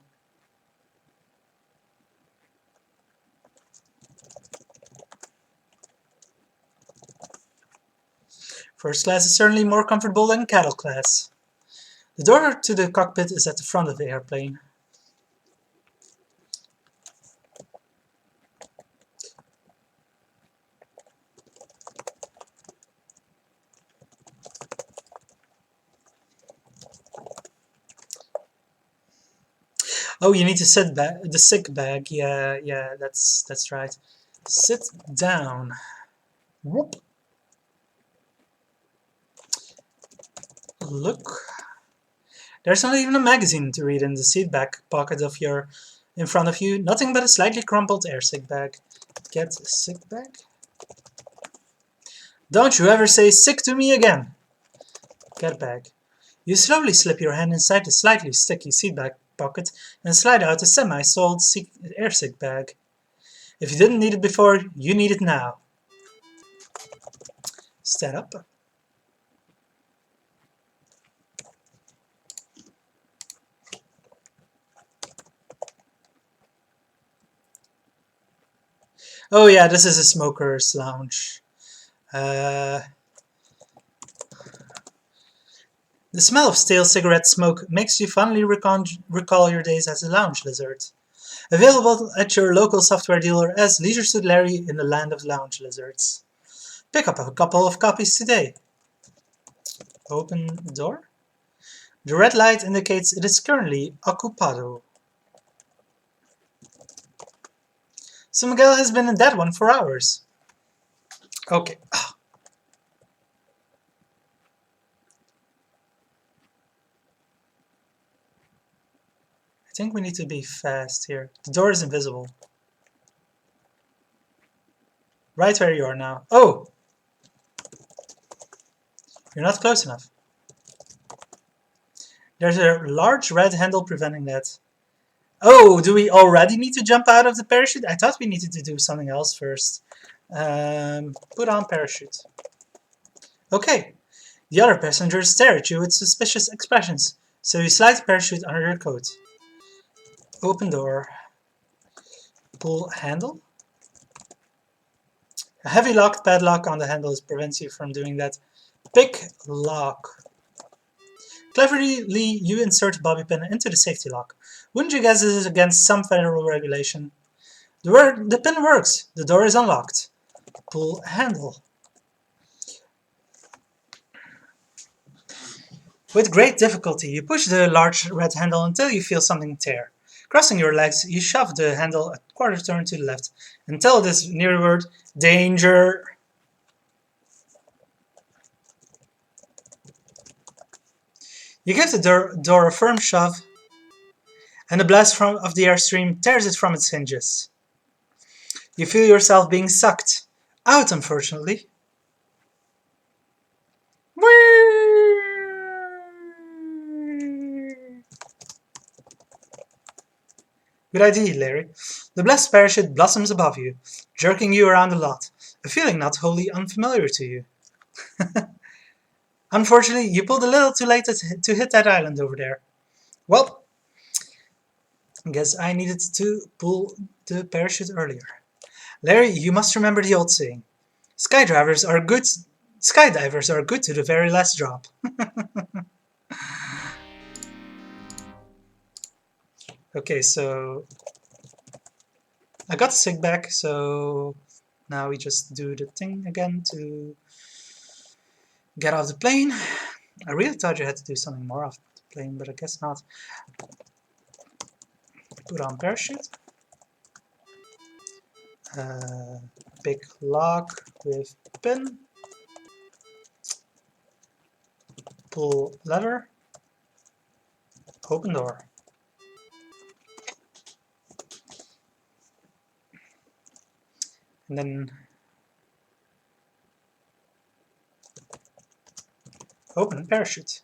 First class is certainly more comfortable than cattle class. The door to the cockpit is at the front of the airplane. Oh, you need to sit back. The sick bag. Yeah, that's right. Sit down. Whoop. Look. There's not even a magazine to read in the seat back pocket of your in front of you. Nothing but a slightly crumpled air sick bag. Get a sick bag. Don't you ever say sick to me again. Get bag. You slowly slip your hand inside the slightly sticky seatback pocket and slide out a semi-soiled airsick bag. If you didn't need it before, you need it now. Stand up. Oh yeah, this is a smoker's lounge. The smell of stale cigarette smoke makes you fondly recall your days as a lounge lizard. Available at your local software dealer as Leisure Suit Larry in the land of lounge lizards. Pick up a couple of copies today. Open the door. The red light indicates it is currently occupado. So Miguel has been in that one for hours. Okay. I think we need to be fast here. The door is invisible. Right where you are now. Oh! You're not close enough. There's a large red handle preventing that. Oh, do we already need to jump out of the parachute? I thought we needed to do something else first. Put on parachute. Okay. The other passengers stare at you with suspicious expressions, so you slide the parachute under your coat. Open door. Pull handle. A heavy locked padlock on the handle prevents you from doing that. Pick lock. Cleverly, you insert a bobby pin into the safety lock. Wouldn't you guess this is against some federal regulation? The pin works. The door is unlocked. Pull handle. With great difficulty, you push the large red handle until you feel something tear. Crossing your legs, you shove the handle a quarter turn to the left until it is near the word danger. You give the door a firm shove, and a blast of the airstream tears it from its hinges. You feel yourself being sucked out, unfortunately. Good idea, Larry. The blessed parachute blossoms above you, jerking you around a lot, a feeling not wholly unfamiliar to you. Unfortunately, you pulled a little too late to hit that island over there. Well, I guess I needed to pull the parachute earlier. Larry, you must remember the old saying. Skydivers are good to the very last drop. Okay, so I got the sig back, so now we just do the thing again to get off the plane. I really thought you had to do something more off the plane, but I guess not. Put on parachute. Big lock with pin. Pull lever. Open door. And then open parachute.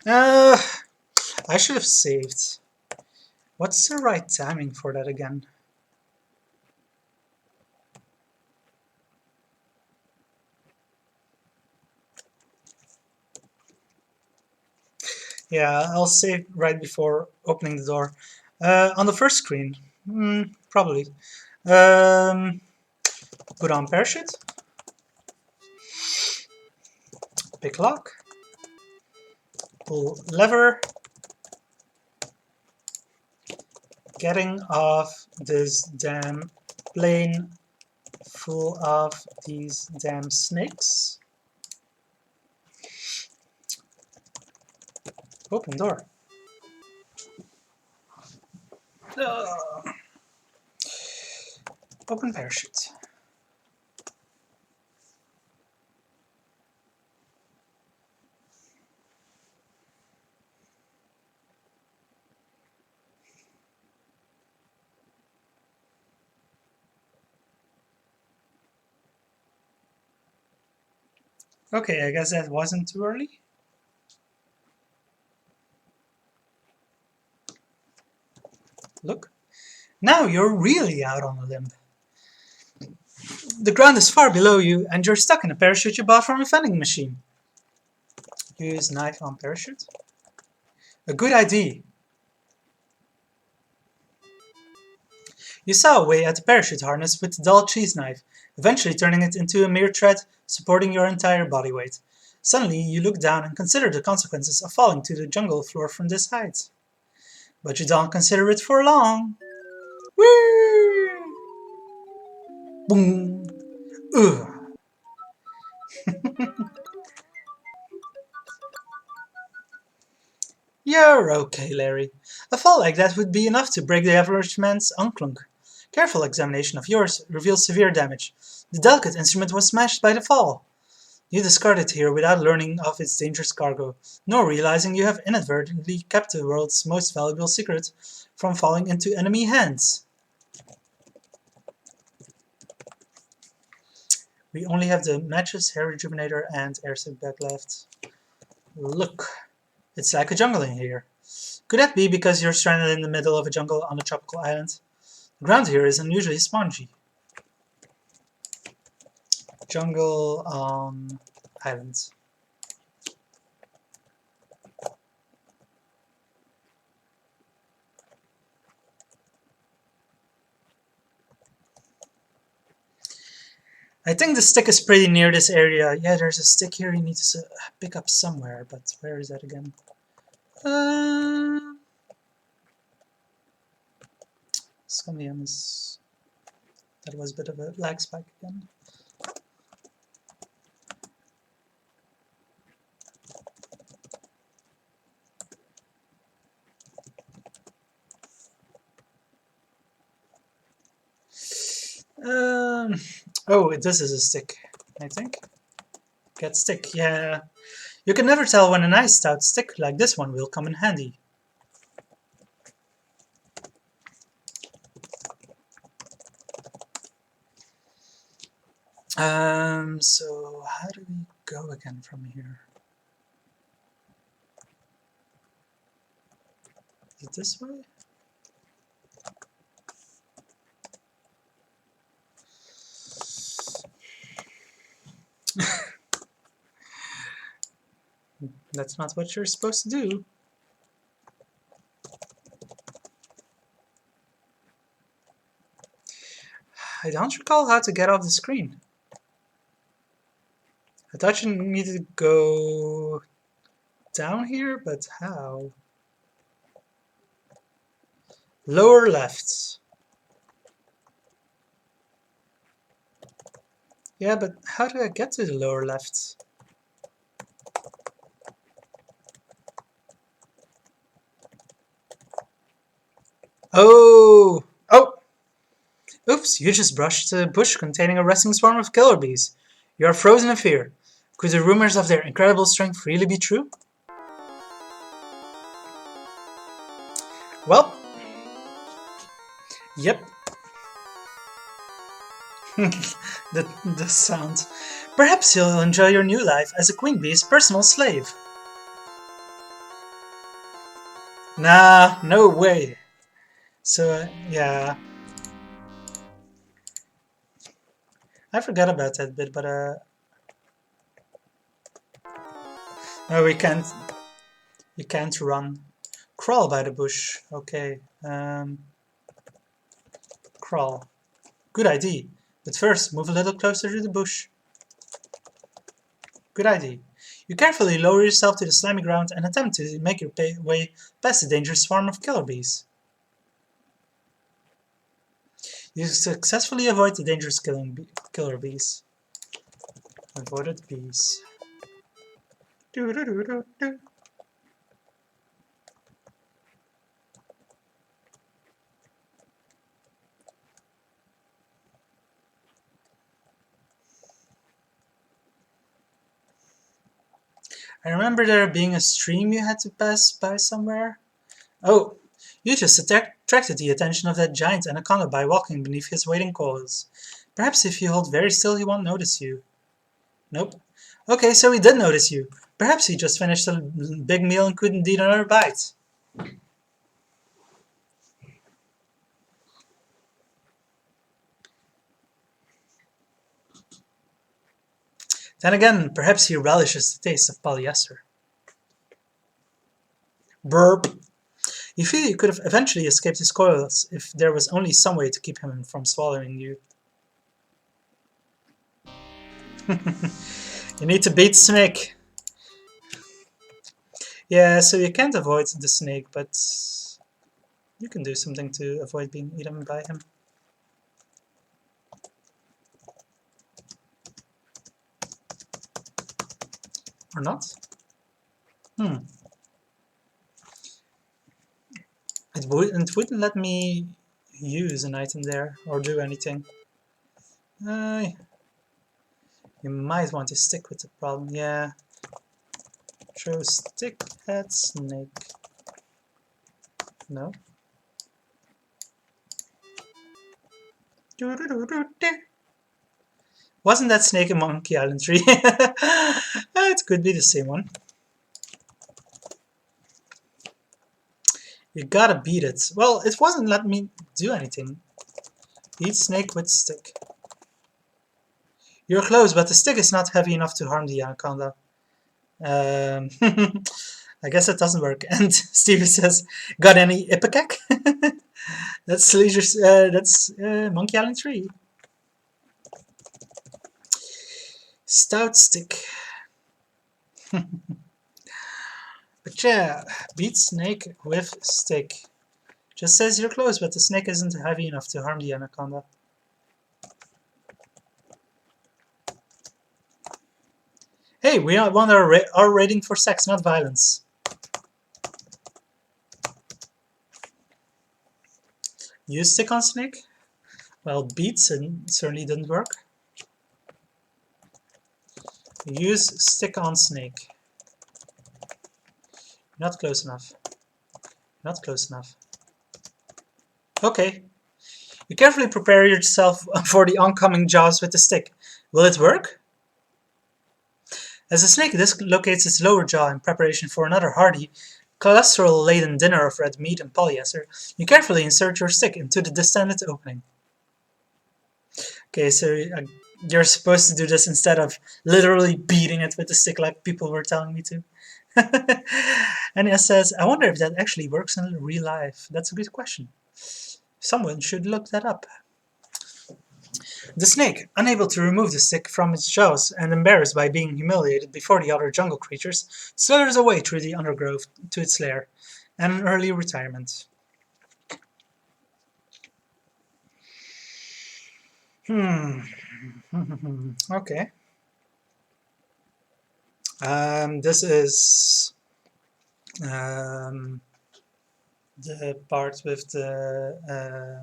I should have saved. What's the right timing for that again? Yeah, I'll save right before opening the door. On the first screen, probably. Put on parachute. Pick lock. Pull lever. Getting off this damn plane full of these damn snakes. Open door. Open parachute. Okay, I guess that wasn't too early. Look, now you're really out on a limb. The ground is far below you, and you're stuck in a parachute you bought from a vending machine. Use knife on parachute. A good idea. You saw away at the parachute harness with the dull cheese knife, eventually turning it into a mere thread supporting your entire body weight. Suddenly, you look down and consider the consequences of falling to the jungle floor from this height. But you don't consider it for long. Whee! Boom! Ugh! You're okay, Larry. A fall like that would be enough to break the average man's unklunk. Careful examination of yours reveals severe damage. The delicate instrument was smashed by the fall. You discard it here without learning of its dangerous cargo, nor realizing you have inadvertently kept the world's most valuable secret from falling into enemy hands. We only have the matches, hair rejuvenator, and airsick bag left. Look, it's like a jungle in here. Could that be because you're stranded in the middle of a jungle on a tropical island? The ground here is unusually spongy. Jungle on islands. I think the stick is pretty near this area. Yeah, there's a stick here you need to pick up somewhere, but where is that again? Scandium is... That was a bit of a lag spike again. Oh, this is a stick, I think. Get stick, yeah. You can never tell when a nice stout stick like this one will come in handy. So how do we go again from here? Is it this way? That's not what you're supposed to do. I don't recall how to get off the screen. I thought you needed to go down here, but how? Lower left. Yeah, but how do I get to the lower left? Oh! Oh! Oops, you just brushed a bush containing a resting swarm of killer bees. You are frozen in fear. Could the rumors of their incredible strength really be true? Well, yep. the sound. Perhaps you'll enjoy your new life as a queen bee's personal slave. Nah, no way. So, yeah. I forgot about that bit, but, no, we can't. You can't run. Crawl by the bush. Okay. Crawl. Good idea. But first, move a little closer to the bush. Good idea. You carefully lower yourself to the slimy ground and attempt to make your way past the dangerous swarm of killer bees. You successfully avoid the dangerous killer bees. Avoided bees. Do do do do do. I remember there being a stream you had to pass by somewhere. Oh, you just attracted the attention of that giant anaconda by walking beneath his waiting coils. Perhaps if you hold very still he won't notice you. Nope. Okay, so he did notice you. Perhaps he just finished a big meal and couldn't eat another bite. Then again, perhaps he relishes the taste of polyester. Burp. You feel you could have eventually escaped his coils if there was only some way to keep him from swallowing you. You need to beat the snake. Yeah, so you can't avoid the snake, but you can do something to avoid being eaten by him. Or not? It wouldn't let me use an item there or do anything. You might want to stick with the problem. Yeah. Throw stick at snake. No. Wasn't that snake a Monkey Island tree? It could be the same one. You gotta beat it. Well, it wasn't letting me do anything. Beat snake with stick. You're close, but the stick is not heavy enough to harm the anaconda. I guess it doesn't work. And Stevie says, "Got any ipecac?" That's Monkey Island 3. Stout stick. But yeah, beat snake with stick. Just says you're close, but the snake isn't heavy enough to harm the anaconda. Hey, we want our rating for sex, not violence. Use stick on snake? Well, beat certainly didn't work. Use stick on snake. Not close enough. Not close enough. Okay. You carefully prepare yourself for the oncoming jaws with the stick. Will it work? As the snake dislocates its lower jaw in preparation for another hearty, cholesterol-laden dinner of red meat and polyester, you carefully insert your stick into the distended opening. Okay, so you're supposed to do this instead of literally beating it with the stick like people were telling me to. And it says, I wonder if that actually works in real life. That's a good question. Someone should look that up. The snake, unable to remove the stick from its jaws and embarrassed by being humiliated before the other jungle creatures, slithers away through the undergrowth to its lair and an early retirement. Okay. This is um, the part with the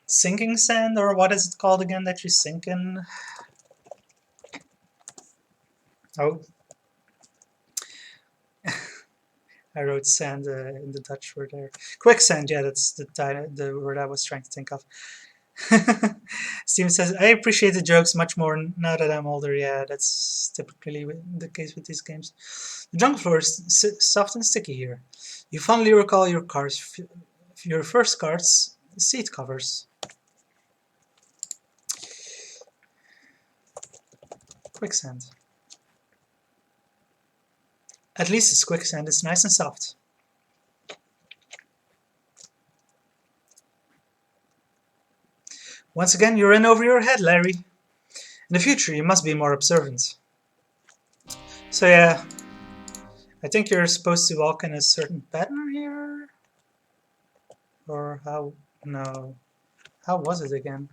sinking sand, or what is it called again that you sink in? Oh, I wrote sand in the Dutch word there. Quicksand, yeah, that's the word I was trying to think of. Steven says, I appreciate the jokes much more now that I'm older. Yeah, that's typically the case with these games. The jungle floor is soft and sticky here. You fondly recall your first car's seat covers. Quicksand. At least it's quicksand, it's nice and soft. Once again, you're in over your head, Larry. In the future, you must be more observant. So yeah, I think you're supposed to walk in a certain pattern here? Or how? No. How was it again?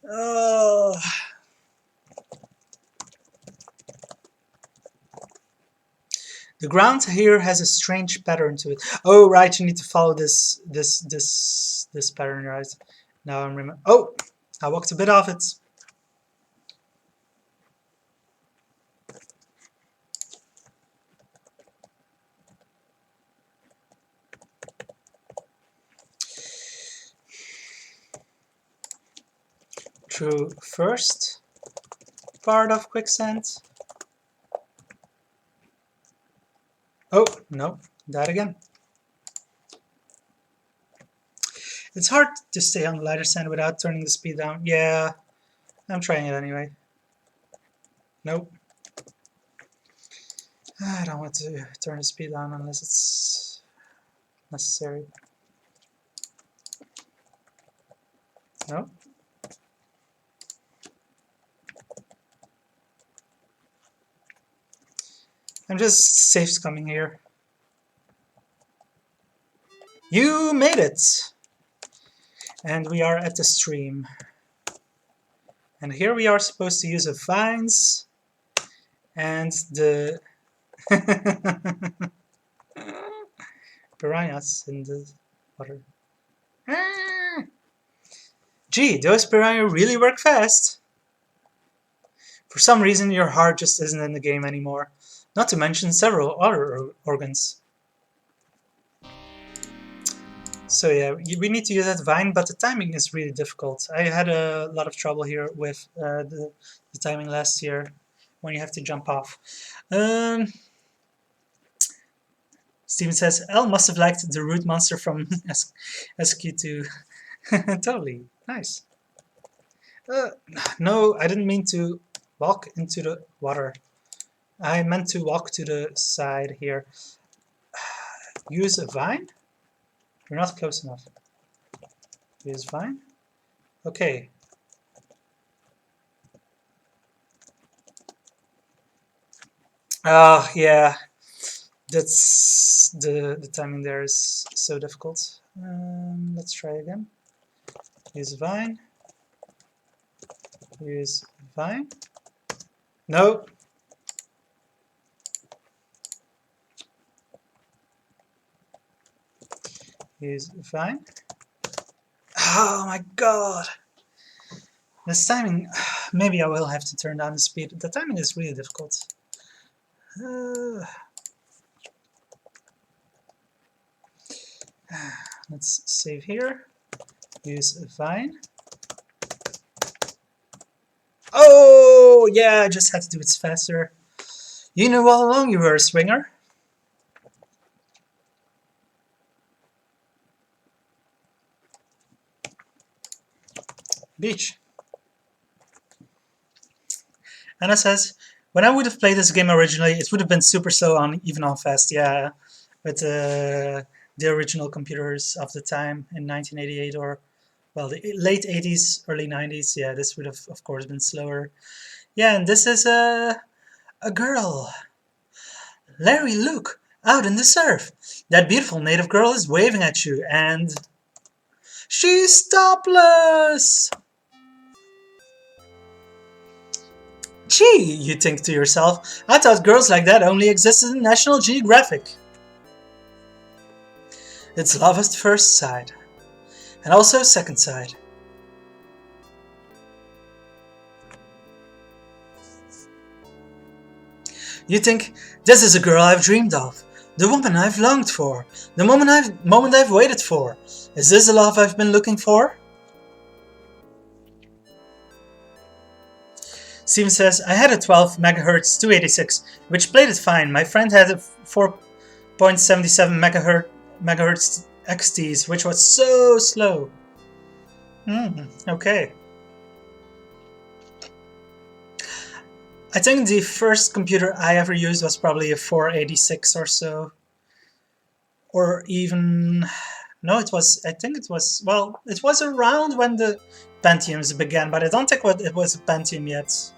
Oh. The ground here has a strange pattern to it. Oh, right, you need to follow this pattern, right? Now I'm remember. Oh, I walked a bit off it. Through first part of quicksand. Oh, no, that again. It's hard to stay on lighter sand without turning the speed down. Yeah, I'm trying it anyway. Nope. I don't want to turn the speed down unless it's necessary. No. I'm just safe coming here. You made it! And we are at the stream. And here we are supposed to use the vines and the piranhas in the water. Gee, those piranha really work fast! For some reason your heart just isn't in the game anymore. Not to mention several other organs. So yeah, we need to use that vine, but the timing is really difficult. I had a lot of trouble here with the timing last year when you have to jump off. Steven says, L must have liked the root monster from SQ2. Totally. Nice. No, I didn't mean to walk into the water. I meant to walk to the side here. Use a vine? You're not close enough. Use vine? Okay. Yeah. That's the timing there is so difficult. Let's try again. Use vine. Use vine. No. Use vine. Oh my god. This timing, maybe I will have to turn down the speed. The timing is really difficult. Let's save here. Use vine. Oh, yeah, I just had to do it faster. You knew all along you were a swinger. Beach. Anna says, When I would have played this game originally, it would have been super slow on even on fast, yeah, with the original computers of the time in 1988 or well, the late 80s, early 90s. Yeah, this would have of course been slower. Yeah, and this is a girl. Larry, look out in the surf. That beautiful native girl is waving at you, and she's topless. Gee, you think to yourself, I thought girls like that only existed in National Geographic. It's love at first sight, and also second sight. You think, this is a girl I've dreamed of, the woman I've longed for, the moment I've waited for. Is this the love I've been looking for? Steven says, I had a 12 MHz 286, which played it fine. My friend had a 4.77 MHz XTs, which was so slow. Okay. I think the first computer I ever used was probably a 486 or so. Or even... No, it was... I think it was... Well, it was around when the Pentiums began, but I don't think it was a Pentium yet.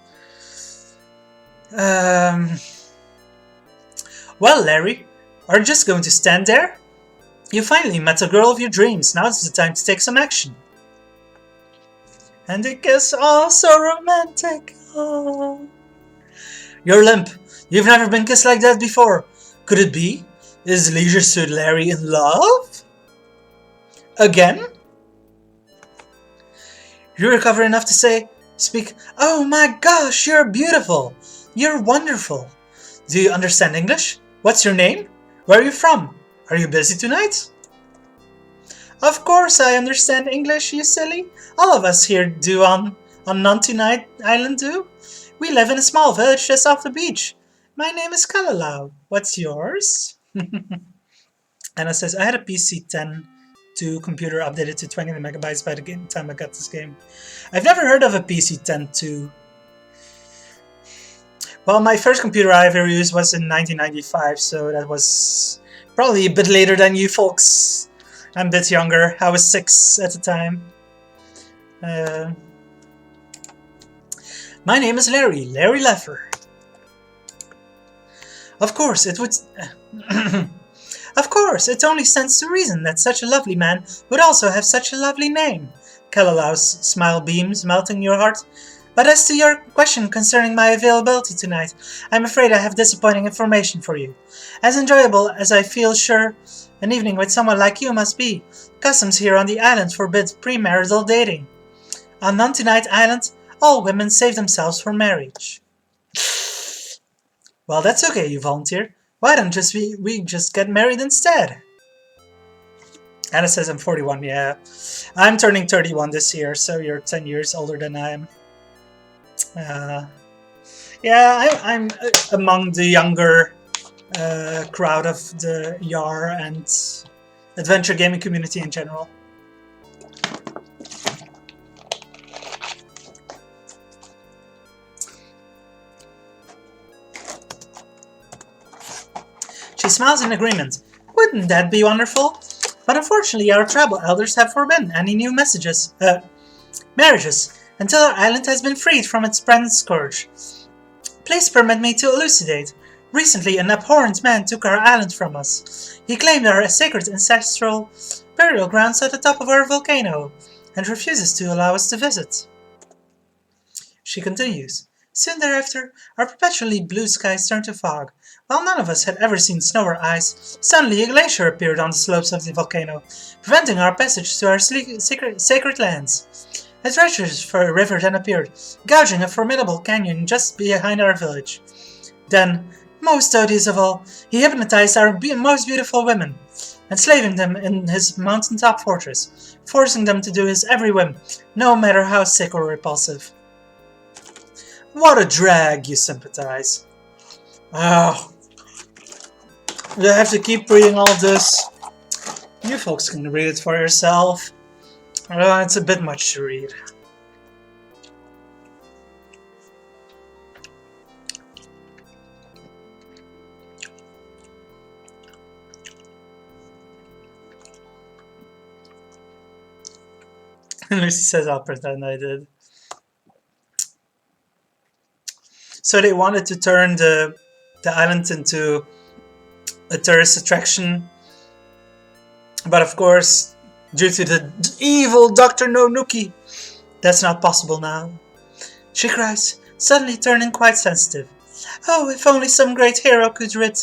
Well, Larry, are you just going to stand there? You finally met the girl of your dreams. Now's the time to take some action. And the kiss, oh, so romantic. Oh. You're limp. You've never been kissed like that before. Could it be? Is Leisure Suit Larry in love? Again? You recover enough to speak, oh my gosh, you're beautiful. You're wonderful. Do you understand English? What's your name? Where are you from? Are you busy tonight? Of course I understand English, you silly. All of us here do on Nantunite Island do. We live in a small village just off the beach. My name is Kalalau. What's yours? Anna says, I had a PC-10 2 computer updated to 20 megabytes by the time I got this game. I've never heard of a PC-10 2. Well, my first computer I ever used was in 1995, so that was probably a bit later than you folks. I'm a bit younger. I was 6 at the time. My name is Larry Leffer. Of course, it would... Of course, it only stands to reason that such a lovely man would also have such a lovely name. Kalalau's smile beams, melting your heart. But as to your question concerning my availability tonight, I'm afraid I have disappointing information for you. As enjoyable as I feel sure an evening with someone like you must be, customs here on the island forbid premarital dating. On Nantunite Island, all women save themselves for marriage. Well, that's okay, you volunteer. Why don't we just get married instead? Anna says I'm 41, yeah. I'm turning 31 this year, so you're 10 years older than I am. Yeah, I'm among the younger crowd of the YAR and adventure gaming community in general. She smiles in agreement. Wouldn't that be wonderful? But unfortunately our tribal elders have forbidden any new marriages, until our island has been freed from its present scourge. Please permit me to elucidate. Recently an abhorrent man took our island from us. He claimed our sacred ancestral burial grounds at the top of our volcano, and refuses to allow us to visit. She continues. Soon thereafter, our perpetually blue skies turned to fog. While none of us had ever seen snow or ice, suddenly a glacier appeared on the slopes of the volcano, preventing our passage to our sacred lands. A treacherous river then appeared, gouging a formidable canyon just behind our village. Then, most odious of all, he hypnotized our most beautiful women, enslaving them in his mountaintop fortress, forcing them to do his every whim, no matter how sick or repulsive. What a drag, you sympathize. Oh, you have to keep reading all of this. You folks can read it for yourself. It's a bit much to read. Lucy says, I'll pretend I did. So they wanted to turn the island into a tourist attraction, but of course, due to the evil Dr. Nonuki, that's not possible now. She cries, suddenly turning quite sensitive. Oh, if only some great hero could rid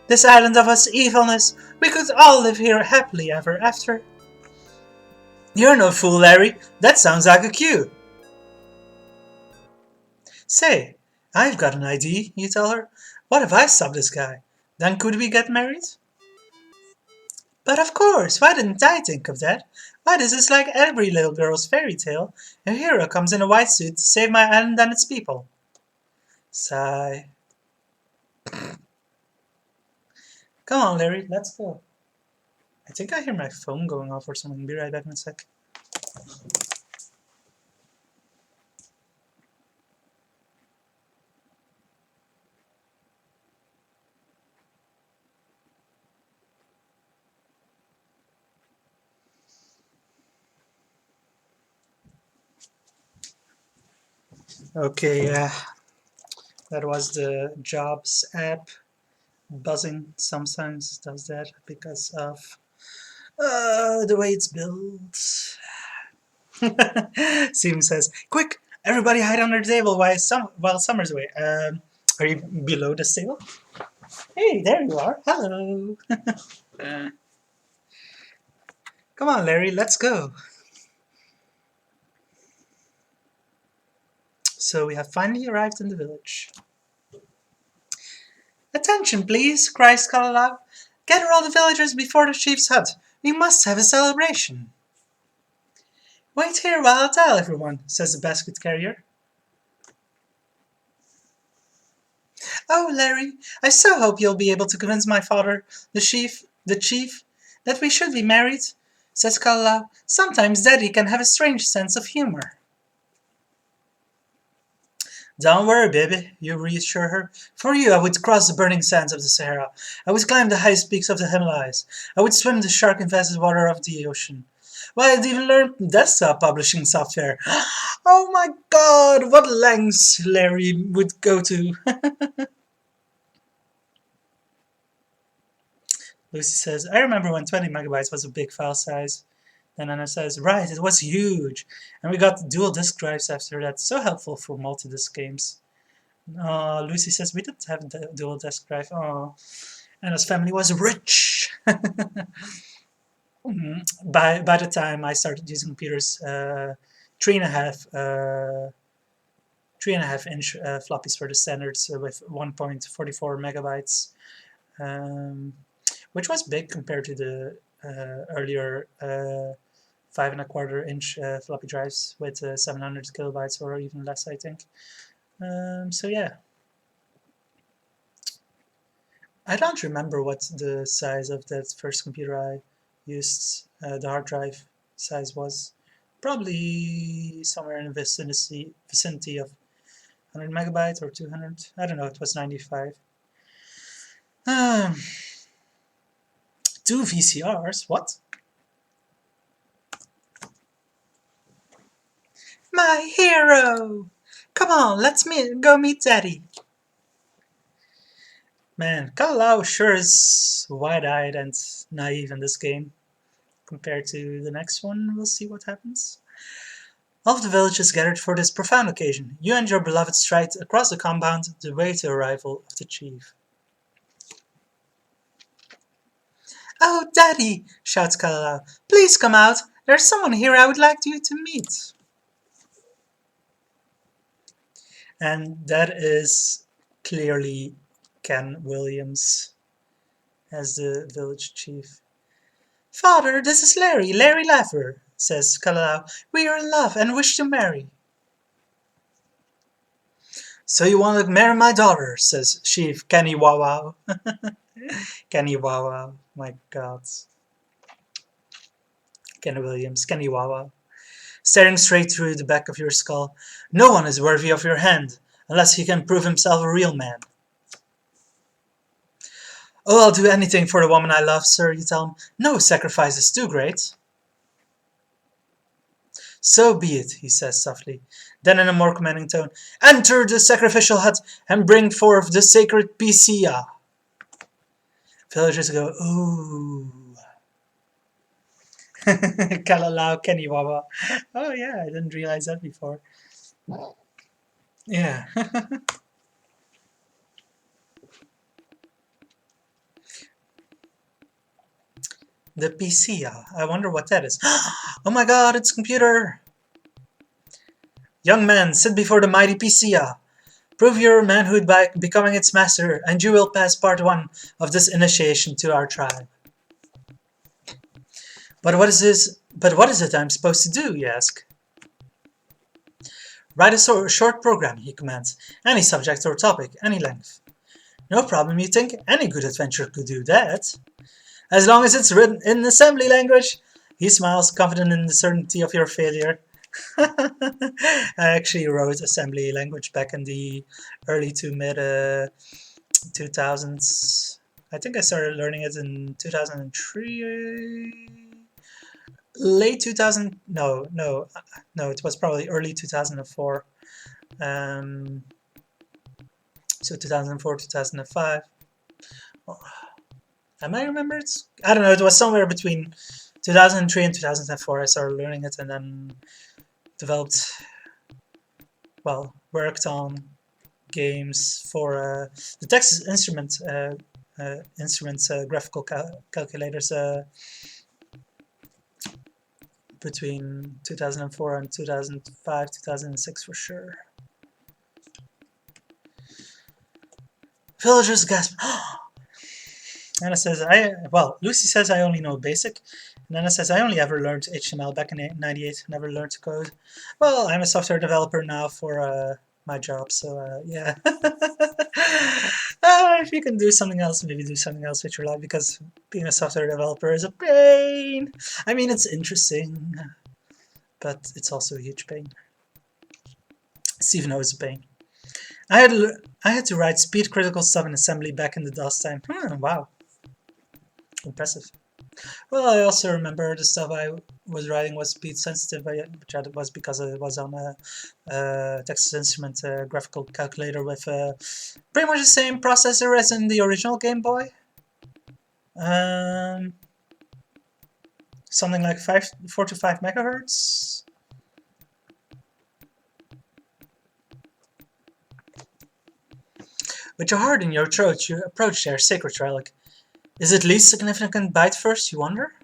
this island of its evilness, we could all live here happily ever after. You're no fool, Larry. That sounds like a cue. Say, I've got an idea, you tell her. What if I stop this guy? Then could we get married? But of course, why didn't I think of that? Why this is like every little girl's fairy tale. A hero comes in a white suit to save my island and its people. Sigh. Come on, Larry, let's go. I think I hear my phone going off or something. Be right back in a sec. Okay, that was the Jobs app buzzing. Sometimes does that because of the way it's built. Sim says, "Quick, everybody hide under the table while Summer's away." Are you below the table? Hey, there you are. Hello. Come on, Larry, let's go. So we have finally arrived in the village. Attention, please, cries Kalala. Gather all the villagers before the chief's hut. We must have a celebration. Wait here while I tell everyone, says the basket carrier. Oh, Larry, I so hope you'll be able to convince my father, the chief, that we should be married, says Kalala. Sometimes Daddy can have a strange sense of humor. Don't worry, baby, you reassure her. For you, I would cross the burning sands of the Sahara. I would climb the highest peaks of the Himalayas. I would swim the shark-infested water of the ocean. Why, I'd even learn desktop publishing software. Oh my god, what lengths Larry would go to. Lucy says, I remember when 20 megabytes was a big file size. Then Anna says, right, it was huge. And we got dual disk drives after that. So helpful for multi-disc games. Lucy says, we didn't have the dual disk drive. Oh, Anna's family was rich. By the time I started using computers, three and a half 3.5 inch floppies for the standards with 1.44 megabytes, which was big compared to the earlier 5.25 inch floppy drives with 700 kilobytes or even less, I think. So yeah, I don't remember what the size of that first computer I used, the hard drive size was. Probably somewhere in the vicinity of 100 megabytes or 200. I don't know, it was 95. Um, 2 VCRs? What? My hero! Come on, go meet Daddy. Man, Kalau sure is wide-eyed and naive in this game. Compared to the next one, we'll see what happens. All of the villagers gathered for this profound occasion. You and your beloved stride across the compound, the way to arrival of the chief. Oh, Daddy! Shouts Kalala. Please come out. There's someone here I would like you to meet. And that is clearly Ken Williams as the village chief. Father, this is Larry Laffer, says Kalala. We are in love and wish to marry. So you want to marry my daughter, says Chief Kenny Wawa. Kenny Wawa, my god. Kenny Williams, Kenny Wawa. Staring straight through the back of your skull. No one is worthy of your hand, unless he can prove himself a real man. Oh, I'll do anything for the woman I love, sir, you tell him. No sacrifice is too great. So be it, he says softly. Then in a more commanding tone, enter the sacrificial hut and bring forth the sacred Pisia. Villagers go, ooh. Kalalau Keniwawa. Oh yeah, I didn't realize that before. Yeah. The Pisia. I wonder what that is. Oh my god, it's a computer! Young man, sit before the mighty Pisia. Prove your manhood by becoming its master, and you will pass part 1 of this initiation to our tribe. But what is this? But what is it I'm supposed to do, you ask? Write a short program, he commands. Any subject or topic, any length. No problem, you think? Any good adventurer could do that. As long as it's written in assembly language. He smiles, confident in the certainty of your failure. I actually wrote assembly language back in the early to mid 2000s. I think I started learning it in 2003. Late 2000. No, it was probably early 2004. So 2004, 2005. Am I remember it? I don't know. It was somewhere between 2003 and 2004. I started learning it and then developed, well, worked on games for the Texas Instruments graphical calculators between 2004 and 2005, 2006 for sure. Villagers gasp. Anna says, Lucy says I only know basic. And Anna says, I only ever learned HTML back in '98, never learned to code. Well, I'm a software developer now for my job, so yeah. If you can do something else, maybe do something else with your life, because being a software developer is a pain. I mean, it's interesting, but it's also a huge pain. Steve knows the pain. I had to write speed critical stuff in assembly back in the DOS time. Wow. Impressive. Well, I also remember the stuff I was writing was speed sensitive, which was because it was on a Texas Instruments graphical calculator with pretty much the same processor as in the original Game Boy. Something like 4 to 5 megahertz. With your heart in your throat, you approach their sacred relic. Is it least significant byte first, you wonder?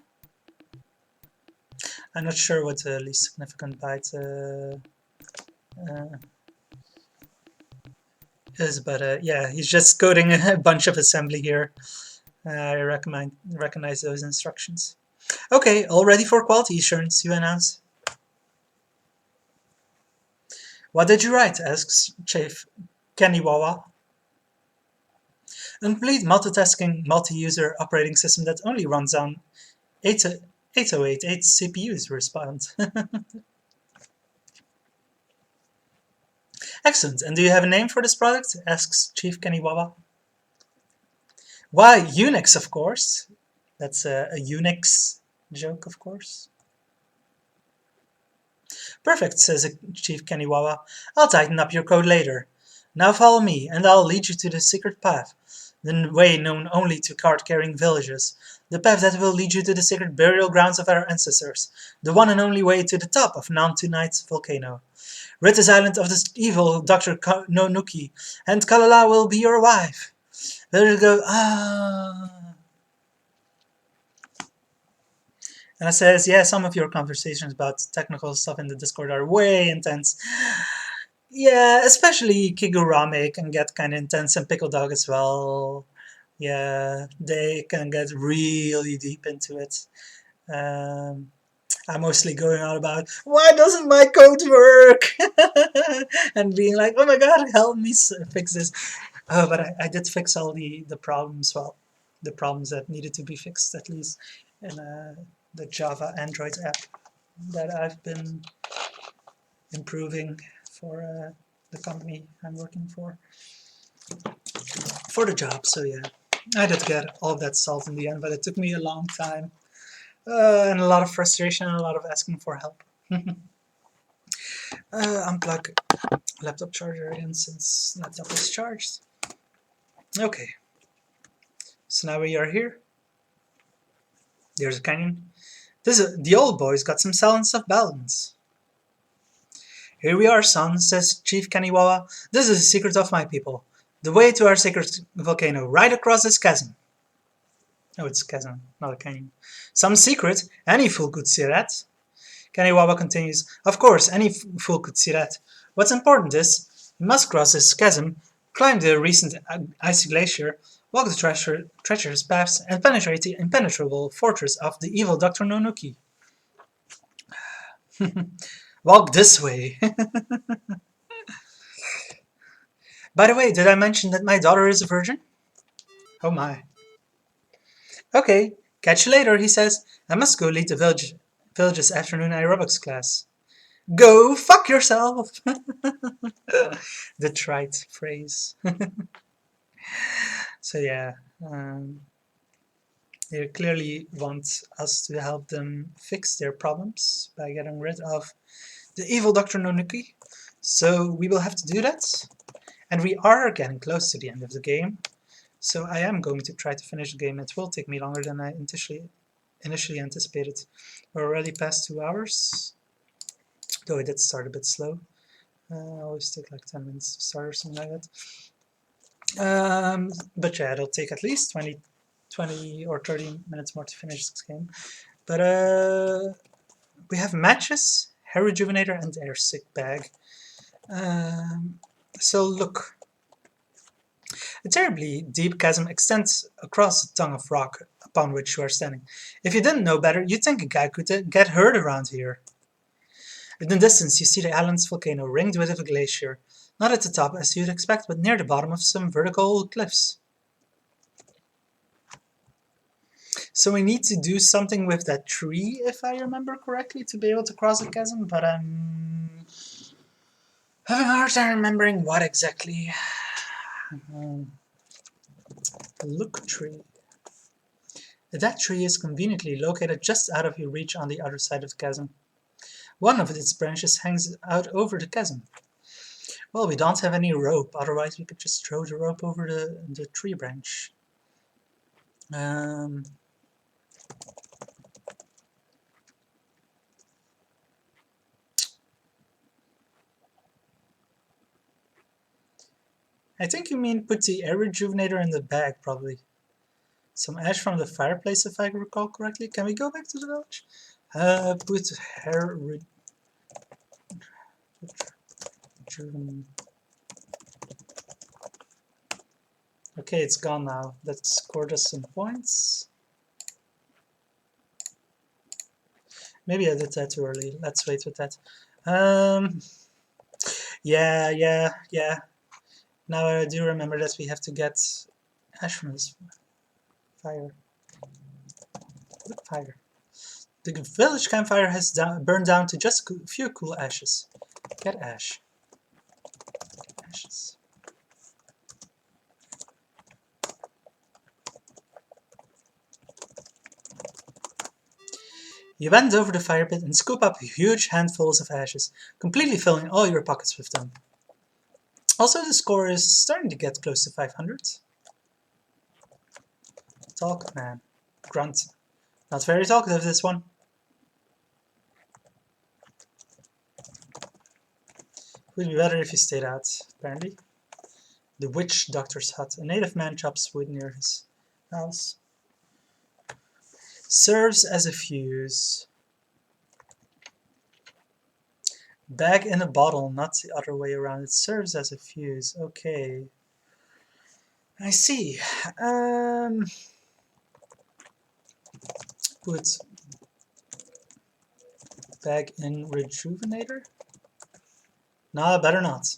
I'm not sure what the least significant byte is, but yeah, he's just coding a bunch of assembly here. I recognize those instructions. Okay, all ready for quality assurance, you announce. What did you write? Asks Chief Keniwawa. A complete multitasking, multi-user operating system that only runs on 8088 CPUs, respond. Excellent. And do you have a name for this product? Asks Chief Keniwawa. Why, Unix, of course. That's a Unix joke, of course. Perfect, says Chief Keniwawa. I'll tighten up your code later. Now follow me, and I'll lead you to the secret path, the way known only to card-carrying villages, the path that will lead you to the sacred burial grounds of our ancestors, the one and only way to the top of Nantunite volcano. Rid this island of this evil Dr. Nonuki, and Kalala will be your wife. Villagers go, ah. And I says, yeah, some of your conversations about technical stuff in the Discord are way intense. Yeah, especially Kigurame can get kind of intense, and Pickle Dog as well. Yeah, they can get really deep into it. I'm mostly going on about, why doesn't my code work? And being like, oh my god, help me fix this. Oh, but I did fix all the problems, well, the problems that needed to be fixed, at least in the Java Android app that I've been improving for the company I'm working for the job. So yeah, I did get all of that solved in the end, but it took me a long time and a lot of frustration and a lot of asking for help. Unplug laptop charger again since laptop is charged. Okay, so now we are here. There's a canyon. The old boy's got some sense of balance. Here we are, son, says Chief Kaniwawa. This is the secret of my people. The way to our sacred volcano, right across this chasm. Oh, it's a chasm, not a canyon. Some secret? Any fool could see that. Kaniwawa continues, Of course, any fool could see that. What's important is, we must cross this chasm, climb the recent icy glacier, walk the treacherous paths, and penetrate the impenetrable fortress of the evil Dr. Nonuki. Walk this way. By the way, did I mention that my daughter is a virgin? Oh my. Okay, catch you later, he says. I must go lead the village's afternoon aerobics class. Go fuck yourself! The trite phrase. So yeah, they clearly want us to help them fix their problems by getting rid of the evil Dr. Nonuki. So we will have to do that. And we are getting close to the end of the game. So I am going to try to finish the game. It will take me longer than I initially anticipated. We're already past 2 hours. Though it did start a bit slow. I always take like 10 minutes to start or something like that. But yeah, it'll take at least 20 or 30 minutes more to finish this game. But we have matches, hair rejuvenator, and air sick bag. So look. A terribly deep chasm extends across the tongue of rock upon which you are standing. If you didn't know better, you'd think a guy could get hurt around here. In the distance, you see the island's volcano ringed with a glacier, not at the top as you'd expect, but near the bottom of some vertical cliffs. So we need to do something with that tree, if I remember correctly, to be able to cross the chasm, but I'm having a hard time remembering what exactly. Look tree. That tree is conveniently located just out of your reach on the other side of the chasm. One of its branches hangs out over the chasm. Well, we don't have any rope, otherwise we could just throw the rope over the tree branch. I think you mean put the air rejuvenator in the bag, probably. Some ash from the fireplace, if I recall correctly. Can we go back to the village? Put hair Okay, it's gone now. That scored us some points. Maybe I did that too early. Let's wait with that. Yeah. Now I do remember that we have to get ash from this fire. What fire? The village campfire has burned down to just a few cool ashes. Get ash. Ashes. You bend over the fire pit and scoop up huge handfuls of ashes, completely filling all your pockets with them. Also, the score is starting to get close to 500. Talk, man. Grunt. Not very talkative, this one. Would be better if you stayed out, apparently. The witch doctor's hut. A native man chops wood near his house. Serves as a fuse. Bag in a bottle, not the other way around. It serves as a fuse. Okay. I see. Put bag in rejuvenator? No, better not.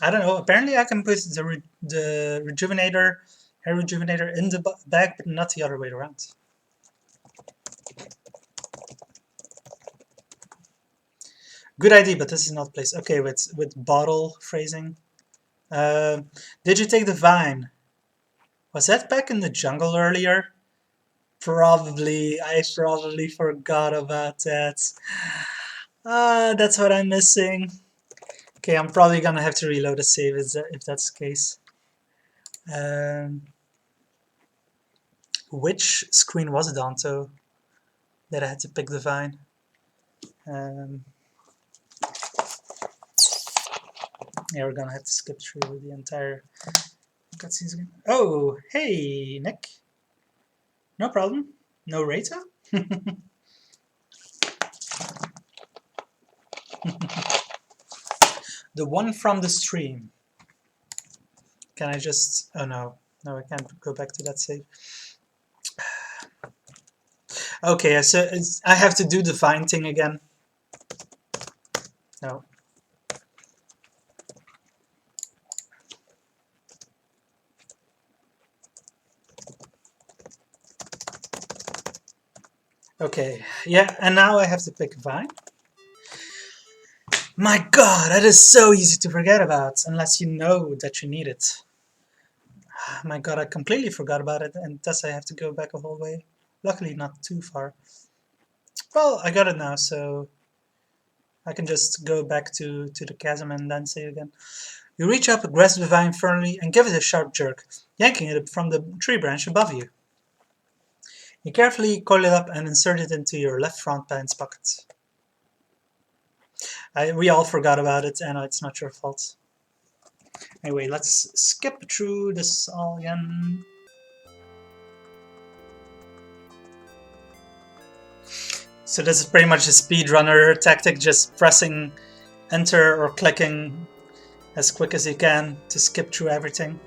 I don't know. Apparently I can put the rejuvenator, hair rejuvenator in the bag, but not the other way around. Good idea, but this is not placed. Okay, with bottle phrasing. Did you take the vine? Was that back in the jungle earlier? Probably. I probably forgot about that. That's what I'm missing. Okay, I'm probably gonna have to reload a save if that's the case. Um, which screen was it on, so that I had to pick the vine? Um, yeah, we're gonna have to skip through the entire cutscenes again. Oh, hey, Nick. No problem. No Rata? The one from the stream. Can I just... Oh no. No, I can't go back to that save. Okay, so I have to do the vine thing again. No. Okay, yeah, and now I have to pick vine. My god, that is so easy to forget about, unless you know that you need it. My god, I completely forgot about it, and thus I have to go back a whole way. Luckily not too far. Well, I got it now, so I can just go back to the chasm and then say it again. You reach up, grasp the vine firmly, and give it a sharp jerk, yanking it from the tree branch above you. You carefully coil it up and insert it into your left front pants pocket. We all forgot about it, and it's not your fault. Anyway, let's skip through this all again. So this is pretty much a speedrunner tactic, just pressing enter or clicking as quick as you can to skip through everything.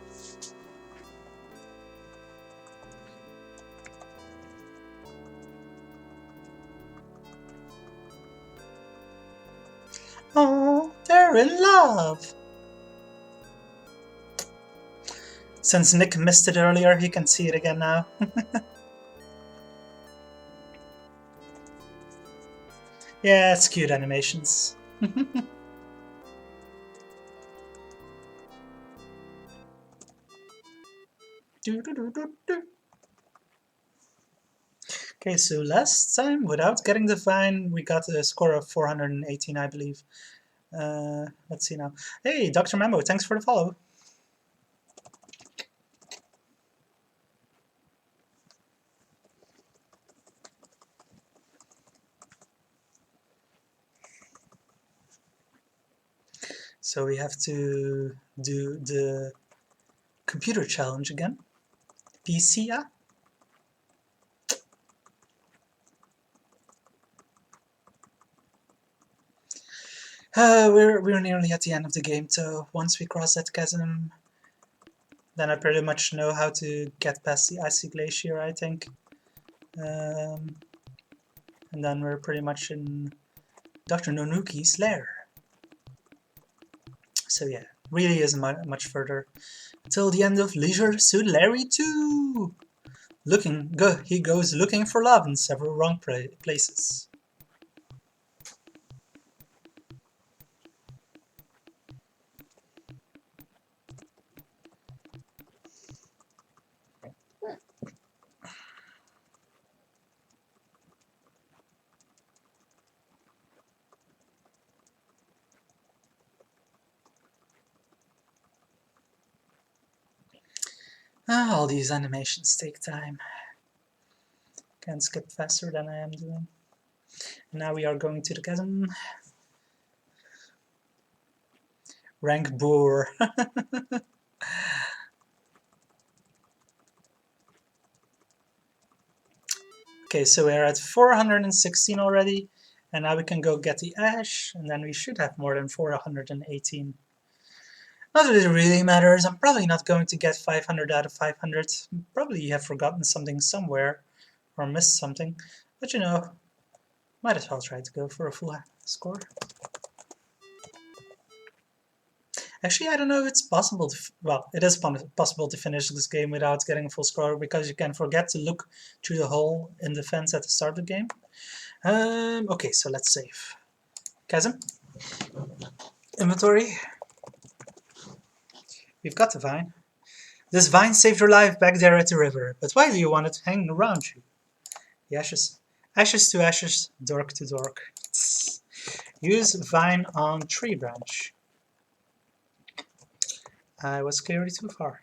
Oh, they're in love! Since Nick missed it earlier, he can see it again now. Yeah, it's cute animations. Okay, so last time, without getting the fine, we got a score of 418, I believe. Let's see now. Hey, Dr. Mambo, thanks for the follow. So we have to do the computer challenge again. PC, yeah? We're nearly at the end of the game, so once we cross that chasm, then I pretty much know how to get past the icy glacier, I think. And then we're pretty much in Dr. Nonuki's lair. So yeah, really isn't much further. Till the end of Leisure Suit Larry 2! He goes looking for love in several wrong places. All these animations take time. Can't skip faster than I am doing. And now we are going to the chasm. Rank Boar. Okay, so we're at 416 already, and now we can go get the ash, and then we should have more than 418. Not that it really matters. I'm probably not going to get 500 out of 500. Probably have forgotten something somewhere, or missed something, but you know, might as well try to go for a full score. Actually, I don't know if it's possible to... Well, it is possible to finish this game without getting a full score, because you can forget to look through the hole in the fence at the start of the game. Okay, so let's save. Chasm. Inventory. We've got the vine. This vine saved your life back there at the river, but why do you want it hanging around you? The ashes. Ashes to ashes, dork to dork. Use vine on tree branch. I was clearly too far.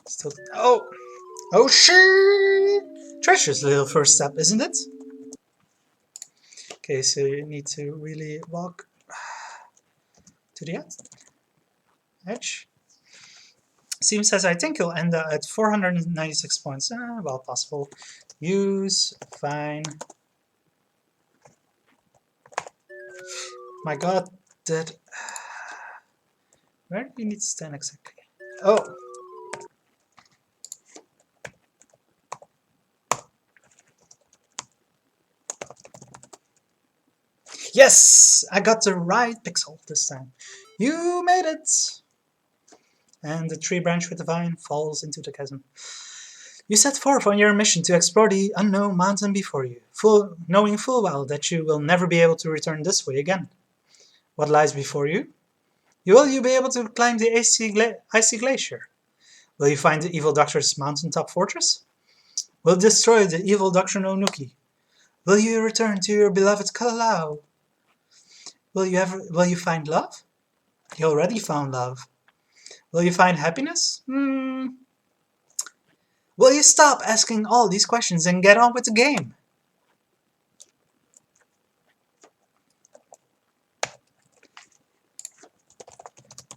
Still. Oh! Oh shit! Treacherous little first step, isn't it? Okay, so you need to really walk to the edge. Steam says, I think you'll end at 496 points. Well, possible. Use fine. My god, that. Where do we need to stand exactly? Oh! Yes! I got the right pixel this time. You made it! And the tree branch with the vine falls into the chasm. You set forth on your mission to explore the unknown mountain before you, knowing full well that you will never be able to return this way again. What lies before you? Will you be able to climb the icy glacier? Will you find the evil doctor's mountaintop fortress? Will you destroy the evil Dr. Nonuki? Will you return to your beloved Kalau? Will you find love? You already found love. Will you find happiness? Will you stop asking all these questions and get on with the game?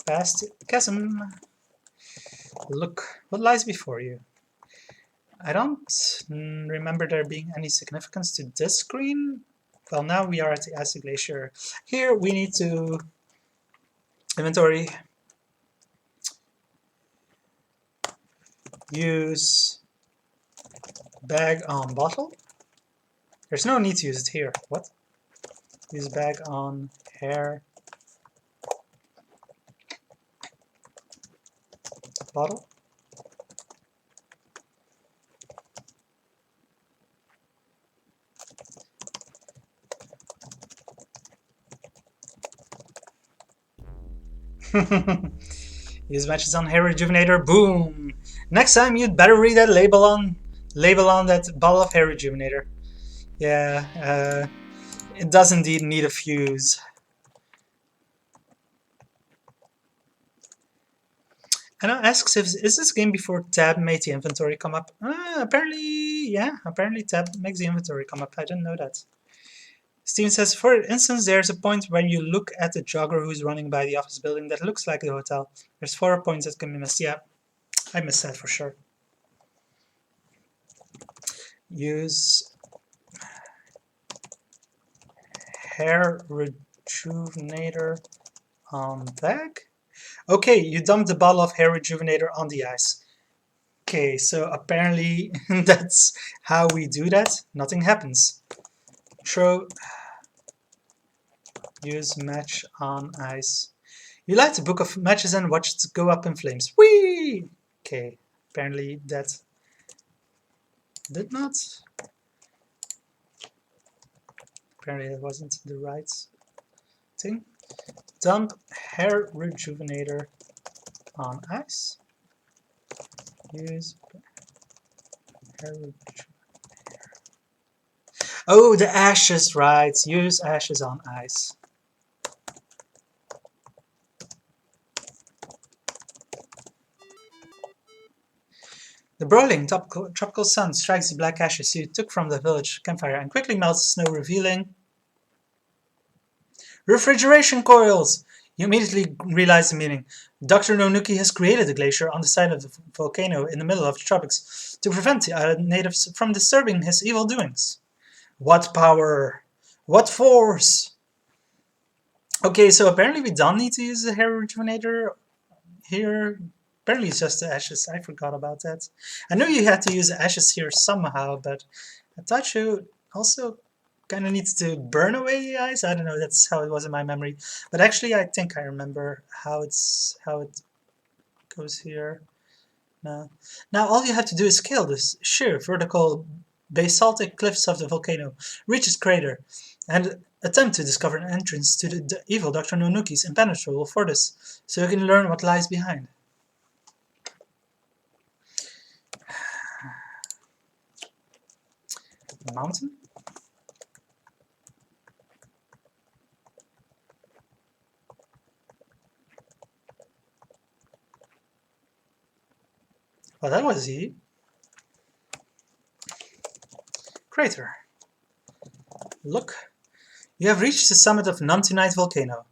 Past chasm. Look what lies before you. I don't remember there being any significance to this screen. Well, now we are at the Icy Glacier. Here we need to inventory, use bag on bottle. There's no need to use it here. What? Use bag on hair bottle. Use matches on hair rejuvenator. Boom! Next time you'd better read that label on that bottle of hair rejuvenator. Yeah, it does indeed need a fuse. And it asks if is this game before tab made the inventory come up? Apparently, yeah. Apparently tab makes the inventory come up. I didn't know that. Steven says, for instance, there's a point when you look at the jogger who's running by the office building that looks like the hotel. There's 4 points that can be missed. Yeah, I missed that for sure. Use hair rejuvenator on bag. Okay, you dumped the bottle of hair rejuvenator on the ice. Okay, so apparently that's how we do that. Nothing happens. Throw. Use match on ice. You light a book of matches and watch it go up in flames. Whee! Okay, apparently that did not. Apparently that wasn't the right thing. Dump hair rejuvenator on ice. Use hair rejuvenator. Oh, the ashes, right. Use ashes on ice. The broiling tropical sun strikes the black ashes you took from the village campfire and quickly melts the snow, revealing refrigeration coils! You immediately realize the meaning. Dr. Nonuki has created a glacier on the side of the volcano in the middle of the tropics to prevent the island natives from disturbing his evil doings. What power! What force! Okay, so apparently we don't need to use the hair rejuvenator here. Apparently it's just the ashes. I forgot about that. I knew you had to use the ashes here somehow, but I thought you also kind of needs to burn away the ice. I don't know. That's how it was in my memory. But actually, I think I remember how it goes here. Now all you have to do is scale this sheer vertical basaltic cliffs of the volcano, reach its crater, and attempt to discover an entrance to the evil Dr. Nonuki's impenetrable fortress, so you can learn what lies behind. Mountain? Oh, that was easy. Crater. Look. You have reached the summit of Nantunite volcano.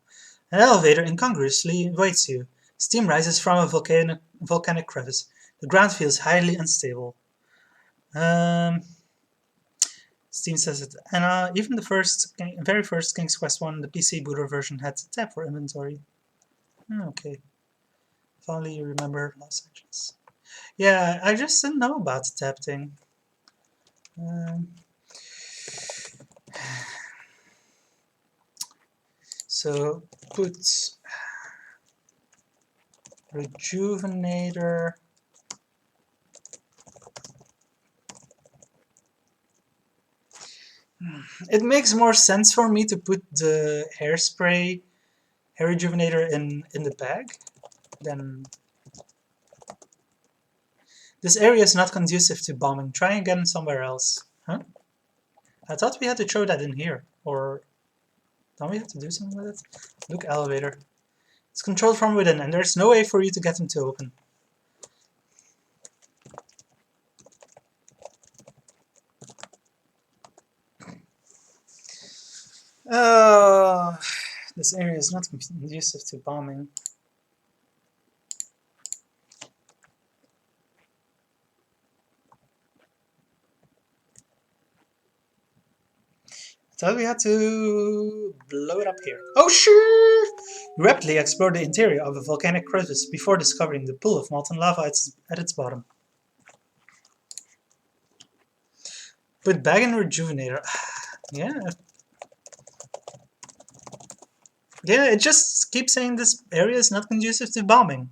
An elevator incongruously awaits you. Steam rises from a volcanic crevice. The ground feels highly unstable. Um, Steam says it. And even the very first King's Quest 1, the PC booter version, had to tab for inventory. Okay. If only you remember Los Angeles. Yeah, I just didn't know about the tab thing. So put Rejuvenator. It makes more sense for me to put the hair rejuvenator in the bag than. This area is not conducive to bombing. Try again somewhere else. Huh? I thought we had to throw that in here. Or don't we have to do something with it? Look, elevator. It's controlled from within, and there's no way for you to get them to open. This area is not conducive to bombing. So we had to blow it up here. Oh, sure! You rapidly explore the interior of a volcanic crevice before discovering the pool of molten lava at its bottom. Put bag in rejuvenator. Yeah. Yeah, it just keeps saying this area is not conducive to bombing.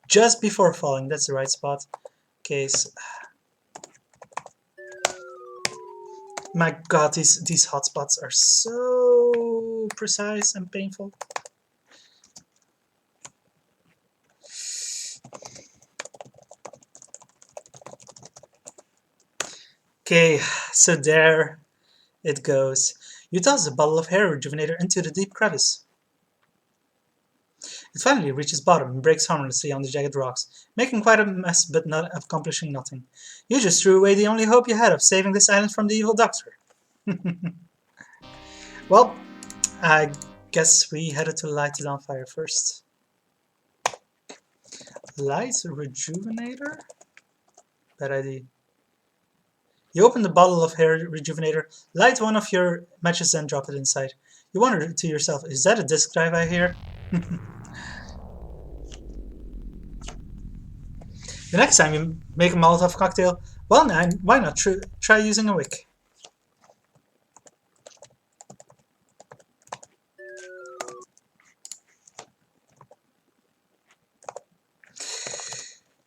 Just before falling, that's the right spot. Okay, so my god, these hotspots are so precise and painful. Okay, so there it goes. You toss a bottle of hair rejuvenator into the deep crevice. It finally reaches bottom and breaks harmlessly on the jagged rocks, making quite a mess but not accomplishing nothing. You just threw away the only hope you had of saving this island from the evil doctor. Well, I guess we headed to light it on fire first. Light rejuvenator? Bad idea. You open the bottle of hair rejuvenator, light one of your matches and drop it inside. You wonder to yourself, is that a disk drive I hear? The next time you make a Molotov cocktail, well, why not try using a wick?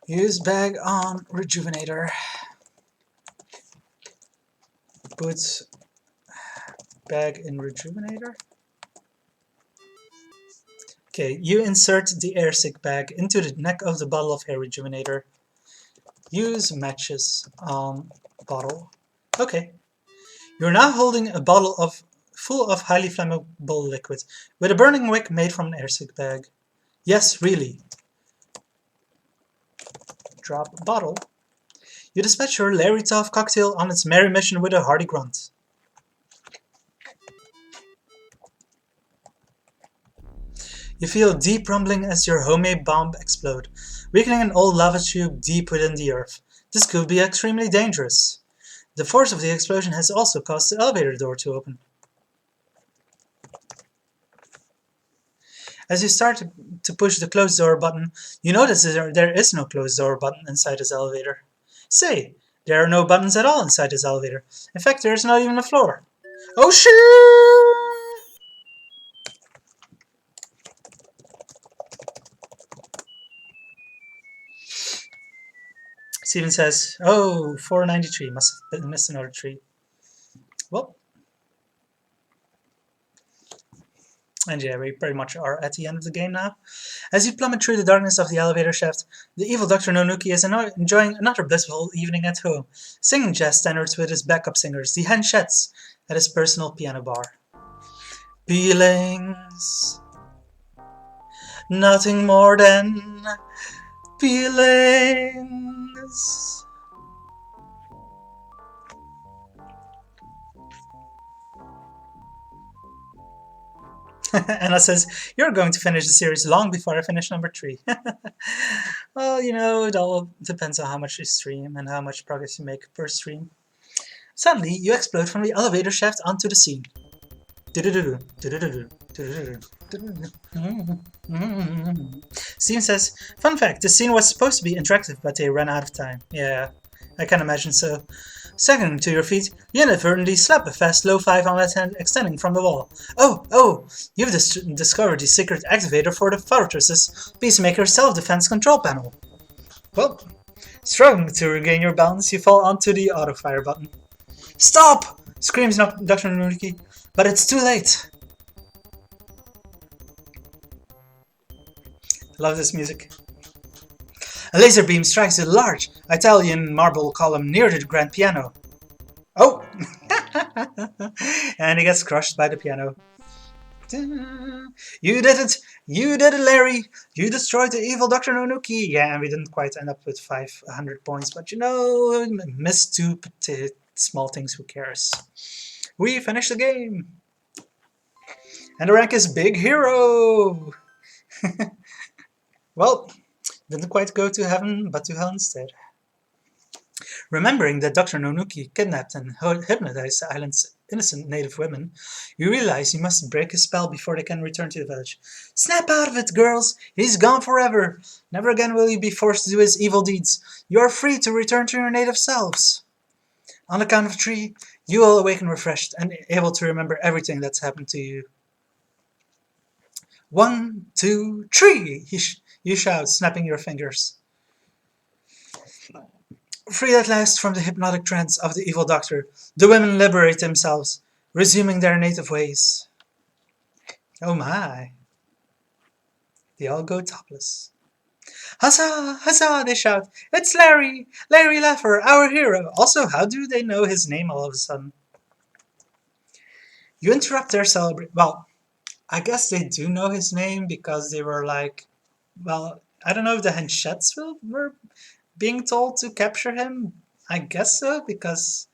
Use bag on rejuvenator. Put bag in rejuvenator. Okay, you insert the airsick bag into the neck of the bottle of hair rejuvenator. Use matches on bottle. Okay. You're now holding a bottle full of highly flammable liquid, with a burning wick made from an airsick bag. Yes, really. Drop bottle. You dispatch your Larry Tough cocktail on its merry mission with a hearty grunt. You feel a deep rumbling as your homemade bomb explodes, weakening an old lava tube deep within the earth. This could be extremely dangerous. The force of the explosion has also caused the elevator door to open. As you start to push the closed door button, you notice there is no closed door button inside this elevator. Say, there are no buttons at all inside this elevator. In fact, there is not even a floor. Oh shit! Steven says, oh, 493, must have missed another tree. Well, and yeah, we pretty much are at the end of the game now. As you plummet through the darkness of the elevator shaft, the evil Dr. Nonuki is enjoying another blissful evening at home, singing jazz standards with his backup singers, the Henchettes, at his personal piano bar. Feelings, nothing more than feelings. Anna says, you're going to finish the series long before I finish number 3. Well, it all depends on how much you stream and how much progress you make per stream. Suddenly, you explode from the elevator shaft onto the scene. Steam says, fun fact, the scene was supposed to be interactive, but they ran out of time. Yeah, I can imagine so. Staggering to your feet, you inadvertently slap a fast low 5 on that hand extending from the wall. Oh, you've discovered the secret activator for the Fortress's Peacemaker self-defense control panel. Well, struggling to regain your balance, you fall onto the auto-fire button. Stop! Screams Dr. Nunuki, but it's too late. I love this music. A laser beam strikes a large Italian marble column near the grand piano. Oh! And he gets crushed by the piano. You did it! You did it, Larry! You destroyed the evil Dr. Nonuki! Yeah, and we didn't quite end up with 500 points, but missed 2 small things, who cares? We finished the game! And the rank is Big Hero! Well, didn't quite go to heaven, but to hell instead. Remembering that Dr. Nonuki kidnapped and hypnotized the island's innocent native women, you realize you must break his spell before they can return to the village. Snap out of it, girls! He's gone forever! Never again will you be forced to do his evil deeds. You are free to return to your native selves. On the count of 3, you will awaken refreshed and able to remember everything that's happened to you. 1, 2, 3! You shout, snapping your fingers. Free at last from the hypnotic trance of the evil doctor, the women liberate themselves, resuming their native ways. Oh my. They all go topless. Huzzah! Huzzah! They shout. It's Larry! Larry Laffer, our hero! Also, how do they know his name all of a sudden? You interrupt their celebration. Well, I guess they do know his name because they were like, well, I don't know if the Henchettes were being told to capture him. I guess so, because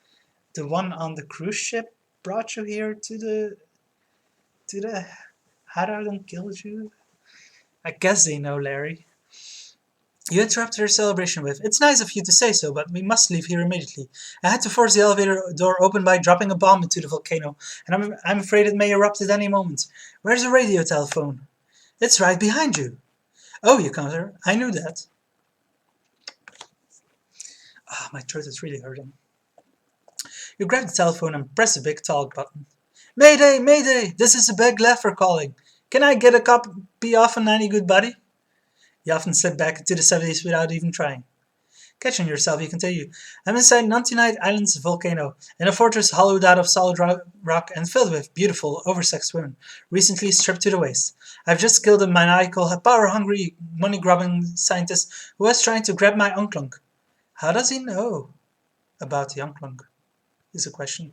the one on the cruise ship brought you here to the hideout and killed you. I guess they know Larry. You interrupt their celebration with, it's nice of you to say so, but we must leave here immediately. I had to force the elevator door open by dropping a bomb into the volcano, and I'm afraid it may erupt at any moment. Where's the radio telephone? It's right behind you. Oh, you counter, I knew that. Ah, my throat is really hurting. You grab the telephone and press the big talk button. Mayday, Mayday, this is the Big Leffer calling. Can I get a copy off a nanny good buddy? You often slip back into the 70s without even trying. Catching yourself, you continue. I'm inside Nantinite Island's volcano, in a fortress hollowed out of solid rock and filled with beautiful, oversexed women, recently stripped to the waist. I've just killed a maniacal, power-hungry, money-grubbing scientist who was trying to grab my unklunk. How does he know about the unklunk? Is a question.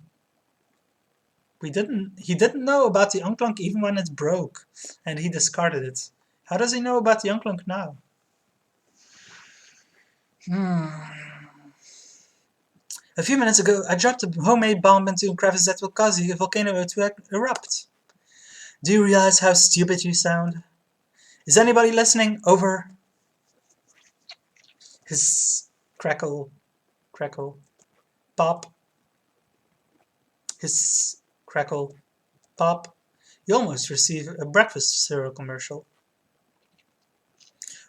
He didn't know about the unklunk even when it broke, and he discarded it. How does he know about the unklunk now? A few minutes ago, I dropped a homemade bomb into a crevice that will cause the volcano to erupt. Do you realize how stupid you sound? Is anybody listening? Over. His crackle, pop. His crackle, pop. You almost receive a breakfast cereal commercial.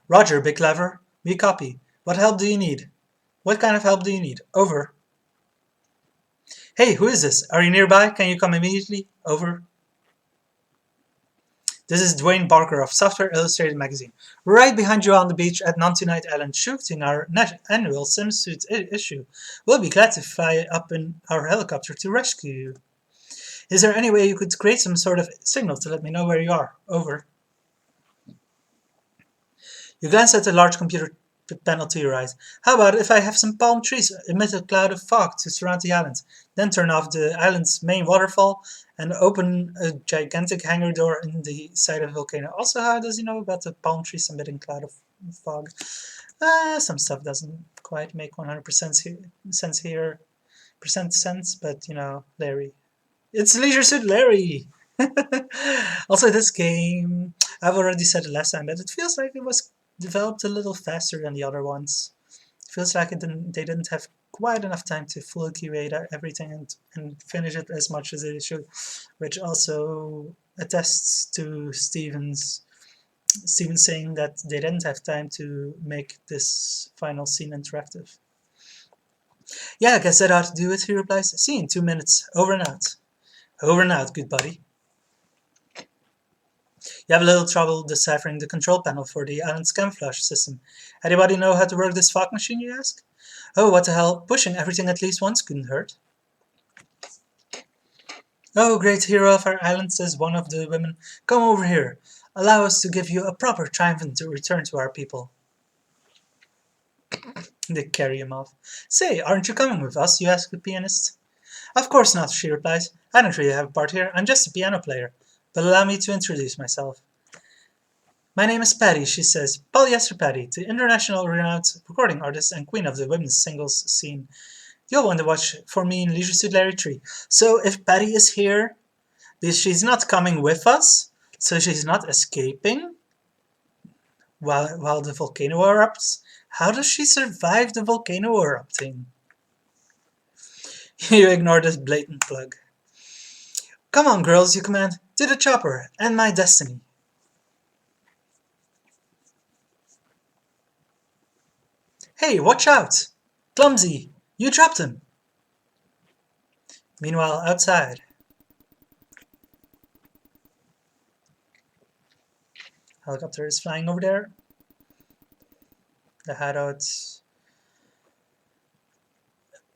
Roger, Big Clever. We copy. What help do you need? What kind of help do you need? Over. Hey, who is this? Are you nearby? Can you come immediately? Over. This is Dwayne Barker of Software Illustrated magazine. We're right behind you on the beach at Nantunite Island shooting our annual swimsuit issue. We'll be glad to fly up in our helicopter to rescue you. Is there any way you could create some sort of signal to let me know where you are? Over. You glance at the large computer panel to your right. How about if I have some palm trees emit a cloud of fog to surround the island, then turn off the island's main waterfall and open a gigantic hangar door in the side of the volcano? Also, how does he know about the palm trees emitting cloud of fog. Some stuff doesn't quite make 100% sense here, but you know, Larry. It's Leisure Suit Larry! Also, this game, I've already said it last time, but it feels like it was developed a little faster than the other ones. It feels like they didn't have quite enough time to fully curate everything and finish it as much as they should, which also attests to Steven saying that they didn't have time to make this final scene interactive. Yeah, I guess that ought to do it, he replies. See you in 2 minutes. Over and out. Over and out, good buddy. You have a little trouble deciphering the control panel for the island's camouflage system. Anybody know how to work this fog machine, you ask? Oh, what the hell, pushing everything at least once couldn't hurt. Oh, great hero of our island, says one of the women. Come over here. Allow us to give you a proper triumphant return to our people. They carry him off. Say, aren't you coming with us, you ask the pianist. Of course not, she replies. I don't really have a part here, I'm just a piano player. But allow me to introduce myself. My name is Patty, she says. Polyester Patty, the international renowned recording artist and queen of the women's singles scene. You'll want to watch for me in Leisure Suit Larry 3. So if Patty is here, she's not coming with us, so she's not escaping while the volcano erupts. How does she survive the volcano erupting? You ignore this blatant plug. Come on, girls, you command. To the chopper, and my destiny. Hey, watch out! Clumsy! You dropped him! Meanwhile, outside. Helicopter is flying over there. The hideout.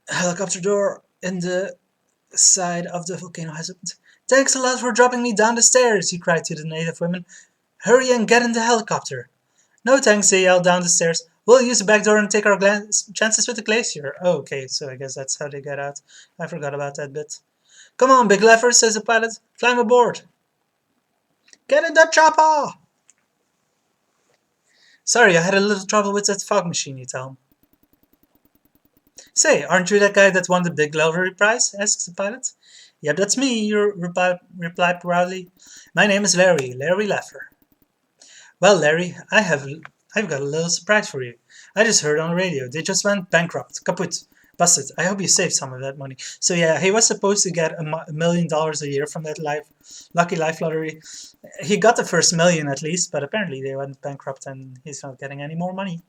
Helicopter door in the side of the volcano has opened. Thanks a lot for dropping me down the stairs, he cried to the native women. Hurry and get in the helicopter. No thanks, they yelled down the stairs. We'll use the back door and take our chances with the glacier. Oh, okay, so I guess that's how they get out. I forgot about that bit. Come on, big lever, says the pilot. Climb aboard. Get in the chopper! Sorry, I had a little trouble with that fog machine, you tell him. Say, aren't you that guy that won the big lottery prize? Asks the pilot. Yep, that's me, you reply proudly. My name is Larry Laffer. Well, Larry, I've got a little surprise for you. I just heard on the radio. They just went bankrupt. Kaput. Busted. I hope you saved some of that money. So yeah, he was supposed to get $1 million a year from that Lucky Life lottery. He got the first million at least, but apparently they went bankrupt and he's not getting any more money.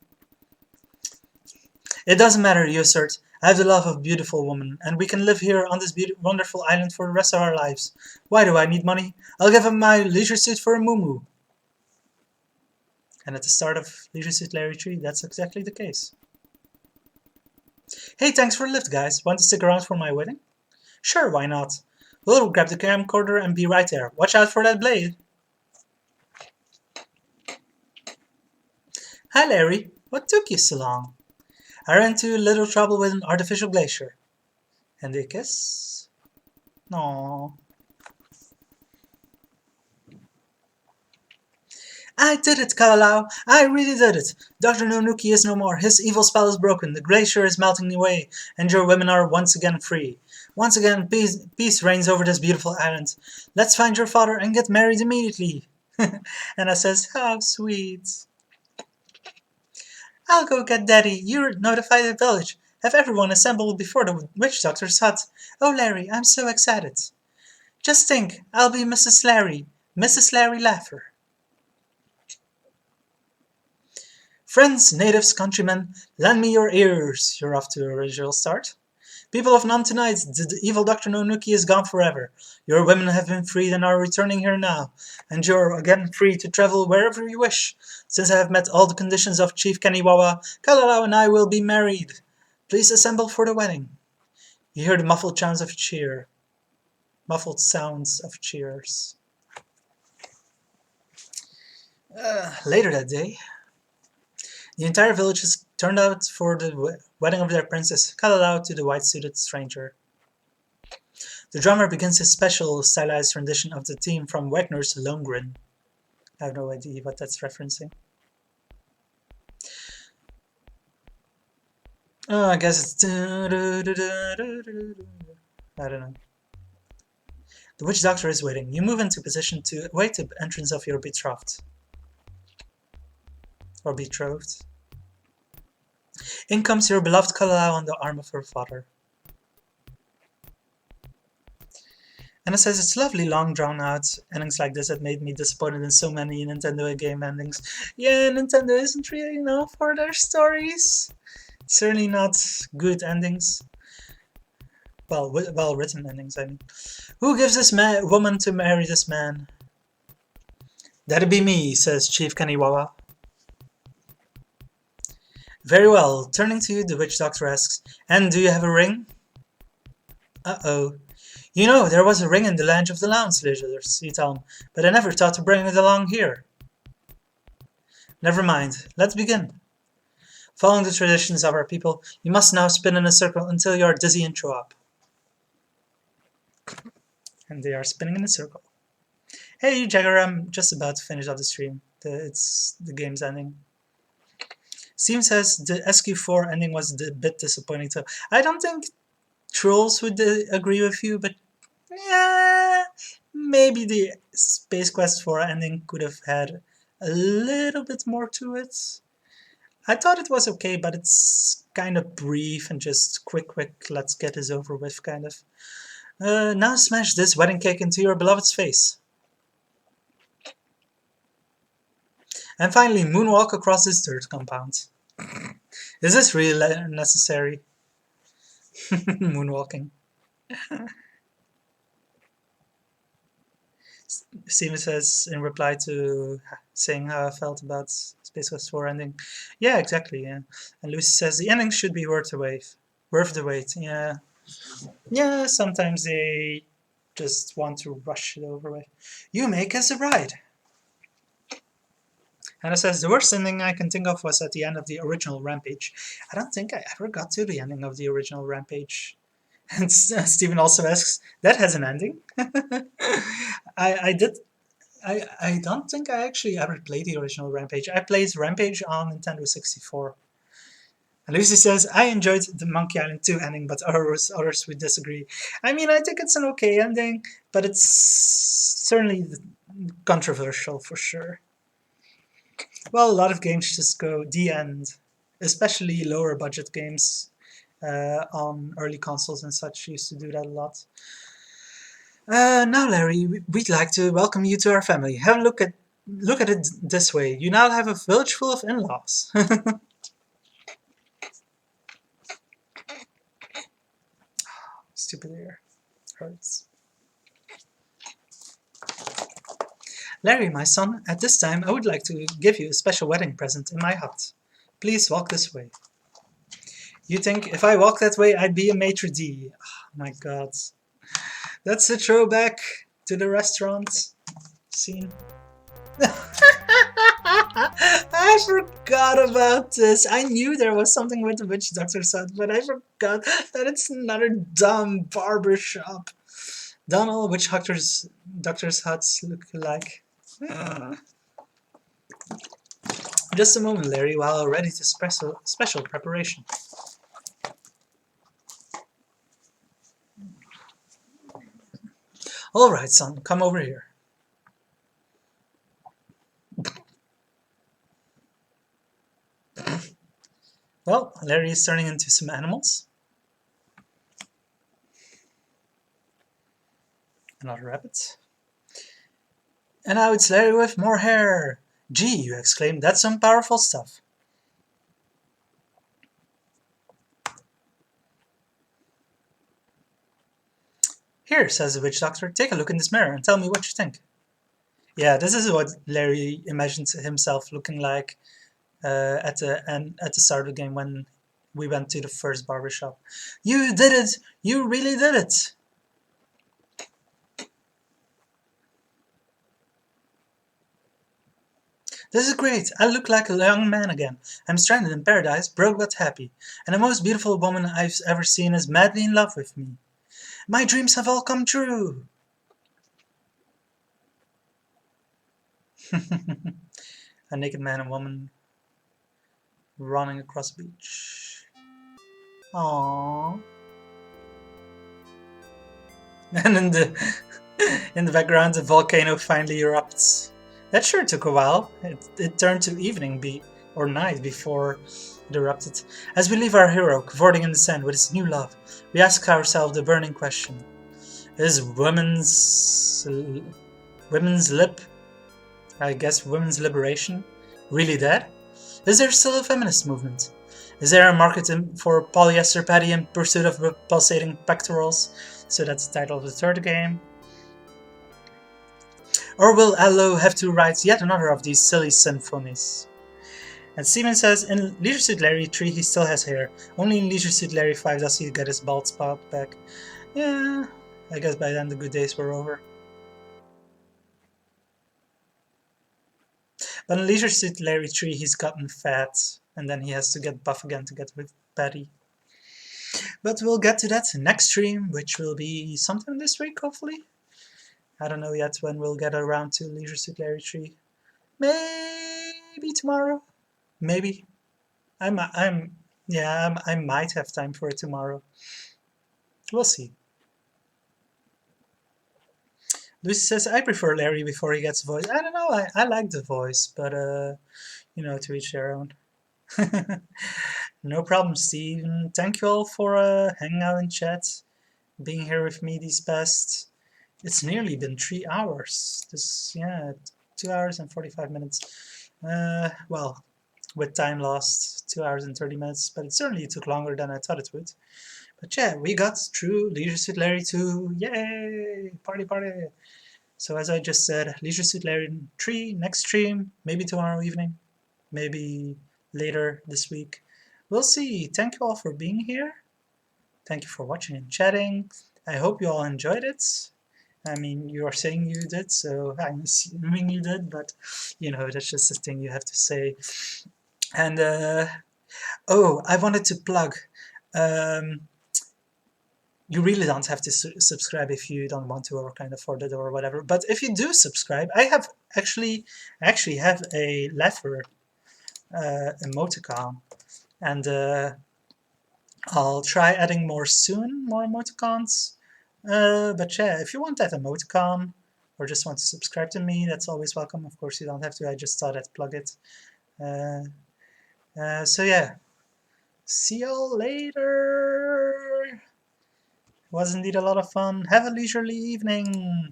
It doesn't matter, you assert. I have the love of a beautiful woman, and we can live here on this wonderful island for the rest of our lives. Why do I need money? I'll give him my leisure suit for a moo-moo. And at the start of Leisure Suit Larry 3, that's exactly the case. Hey, thanks for the lift, guys. Want to stick around for my wedding? Sure, why not? We'll grab the camcorder and be right there. Watch out for that blade. Hi, Larry. What took you so long? I ran into a little trouble with an artificial glacier. And they kiss? Aww. I did it, Kalalau! I really did it! Dr. Nonuki is no more, his evil spell is broken, the glacier is melting away, and your women are once again free. Once again, peace reigns over this beautiful island. Let's find your father and get married immediately. Anna says, how sweet. I'll go get Daddy. You notify the village. Have everyone assembled before the witch doctor's hut. Oh, Larry, I'm so excited. Just think, I'll be Mrs. Larry Laffer. Friends, natives, countrymen, lend me your ears. You're off to a original start. People of Nam tonight, the evil Dr. Nonuki is gone forever. Your women have been freed and are returning here now, and you're again free to travel wherever you wish. Since I have met all the conditions of Chief Kaniwawa, Kalalau and I will be married. Please assemble for the wedding. You hear the muffled sounds of cheers. Later that day, the entire village is turned out for the wedding of their princess, Kalalau, to the white-suited stranger. The drummer begins his special stylized rendition of the theme from Wagner's Lohengrin. I have no idea what that's referencing. Oh, I guess it's. I don't know. The witch doctor is waiting. You move into position to await the entrance of your betrothed. Or betrothed. In comes your beloved Kalao on the arm of her father. And it says it's lovely, long, drawn out endings like this that made me disappointed in so many Nintendo game endings. Yeah, Nintendo isn't really known for their stories. Certainly not good endings. Well written endings, I mean. Who gives this woman to marry this man? That'd be me, says Chief Kaniwawa. Very well. Turning to you, the witch doctor asks, and do you have a ring? Uh-oh. You know, there was a ring in the lounge of the lounge lizards, you tell him, but I never thought to bring it along here. Never mind. Let's begin. Following the traditions of our people, you must now spin in a circle until you are dizzy and throw up. And they are spinning in a circle. Hey, Jagger, I'm just about to finish off the stream. The game's ending. Steam says the SQ4 ending was a bit disappointing too. I don't think trolls would agree with you, but yeah, maybe the Space Quest 4 ending could have had a little bit more to it. I thought it was okay, but it's kind of brief and just quick, let's get this over with, kind of. Now smash this wedding cake into your beloved's face. And finally, moonwalk across this dirt compound. Is this really necessary? Moonwalking. Steven says in reply to saying how I felt about Space Quest 4 ending. Yeah, exactly, yeah. And Lucy says the ending should be worth the wait. Worth the wait, yeah. Yeah, sometimes they just want to rush it over with. You make us a bride. And it says the worst ending I can think of was at the end of the original Rampage. I don't think I ever got to the ending of the original Rampage. And Steven also asks, that has an ending? I did. I don't think I actually ever played the original Rampage. I played Rampage on Nintendo 64. And Lucy says, I enjoyed the Monkey Island 2 ending, but others would disagree. I mean, I think it's an okay ending, but it's certainly controversial for sure. Well, a lot of games just go the end, especially lower budget games on early consoles and such used to do that a lot. Now, Larry, we'd like to welcome you to our family. Have a look at it this way. You now have a village full of in-laws. Stupid ear. Hurts. Larry, my son, at this time I would like to give you a special wedding present in my hut. Please walk this way. You think if I walk that way I'd be a maitre d'? Oh, my god. That's a throwback to the restaurant scene. I forgot about this. I knew there was something with the witch doctor's hut, but I forgot that it's another dumb barber shop. Don't all witch doctor's huts look alike? Just a moment, Larry, while I'm ready to special preparation. All right, son, come over here. Well, Larry is turning into some animals. Another rabbit. And now it's Larry with more hair. Gee, you exclaim, that's some powerful stuff. Here, says the witch doctor, take a look in this mirror and tell me what you think. Yeah, this is what Larry imagines himself looking like at the start of the game when we went to the first barbershop. You did it! You really did it! This is great! I look like a young man again. I'm stranded in paradise, broke but happy, and the most beautiful woman I've ever seen is madly in love with me. My dreams have all come true! A naked man and woman running across the beach. Aww. And in the background, the volcano finally erupts. That sure took a while. It turned to evening or night before it erupted. As we leave our hero cavorting in the sand with his new love, we ask ourselves the burning question: Is women's lib, I guess women's liberation, really dead? Is there still a feminist movement? Is there a market for polyester patty in pursuit of pulsating pectorals? So that's the title of the third game. Or will Allo have to write yet another of these silly symphonies? And Steven says, in Leisure Suit Larry 3 he still has hair. Only in Leisure Suit Larry 5 does he get his bald spot back. Yeah, I guess by then the good days were over. But in Leisure Suit Larry 3 he's gotten fat, and then he has to get buff again to get with Patty. But we'll get to that next stream, which will be sometime this week, hopefully. I don't know yet when we'll get around to Leisure Suit Larry 3. Maybe tomorrow. Maybe. I might have time for it tomorrow. We'll see. Lucy says, I prefer Larry before he gets a voice. I don't know, I like the voice, but, to each their own. No problem, Steven. Thank you all for hanging out in chat, being here with me these past... It's nearly been 3 hours. 2 hours and 45 minutes. Well, with time lost, 2 hours and 30 minutes, but it certainly took longer than I thought it would. But yeah, we got through Leisure Suit Larry 2. Yay! Party, party! So as I just said, Leisure Suit Larry 3, next stream, maybe tomorrow evening, maybe later this week. We'll see. Thank you all for being here. Thank you for watching and chatting. I hope you all enjoyed it. I mean, you are saying you did, so I'm assuming you did, but that's just a thing you have to say. And oh, I wanted to plug. You really don't have to subscribe if you don't want to or can't afford it or whatever. But if you do subscribe, I actually have a lever emoticon, and I'll try adding more soon, more emoticons. But yeah, if you want that emoticon or just want to subscribe to me, that's always welcome. Of course, you don't have to. I just thought I'd plug it. So yeah, see y'all later. Was indeed a lot of fun. Have a leisurely evening.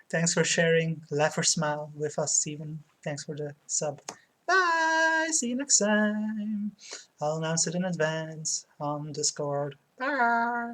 Thanks for sharing Laugh or Smile with us, Steven. Thanks for the sub. Bye! See you next time. I'll announce it in advance on Discord. Bye!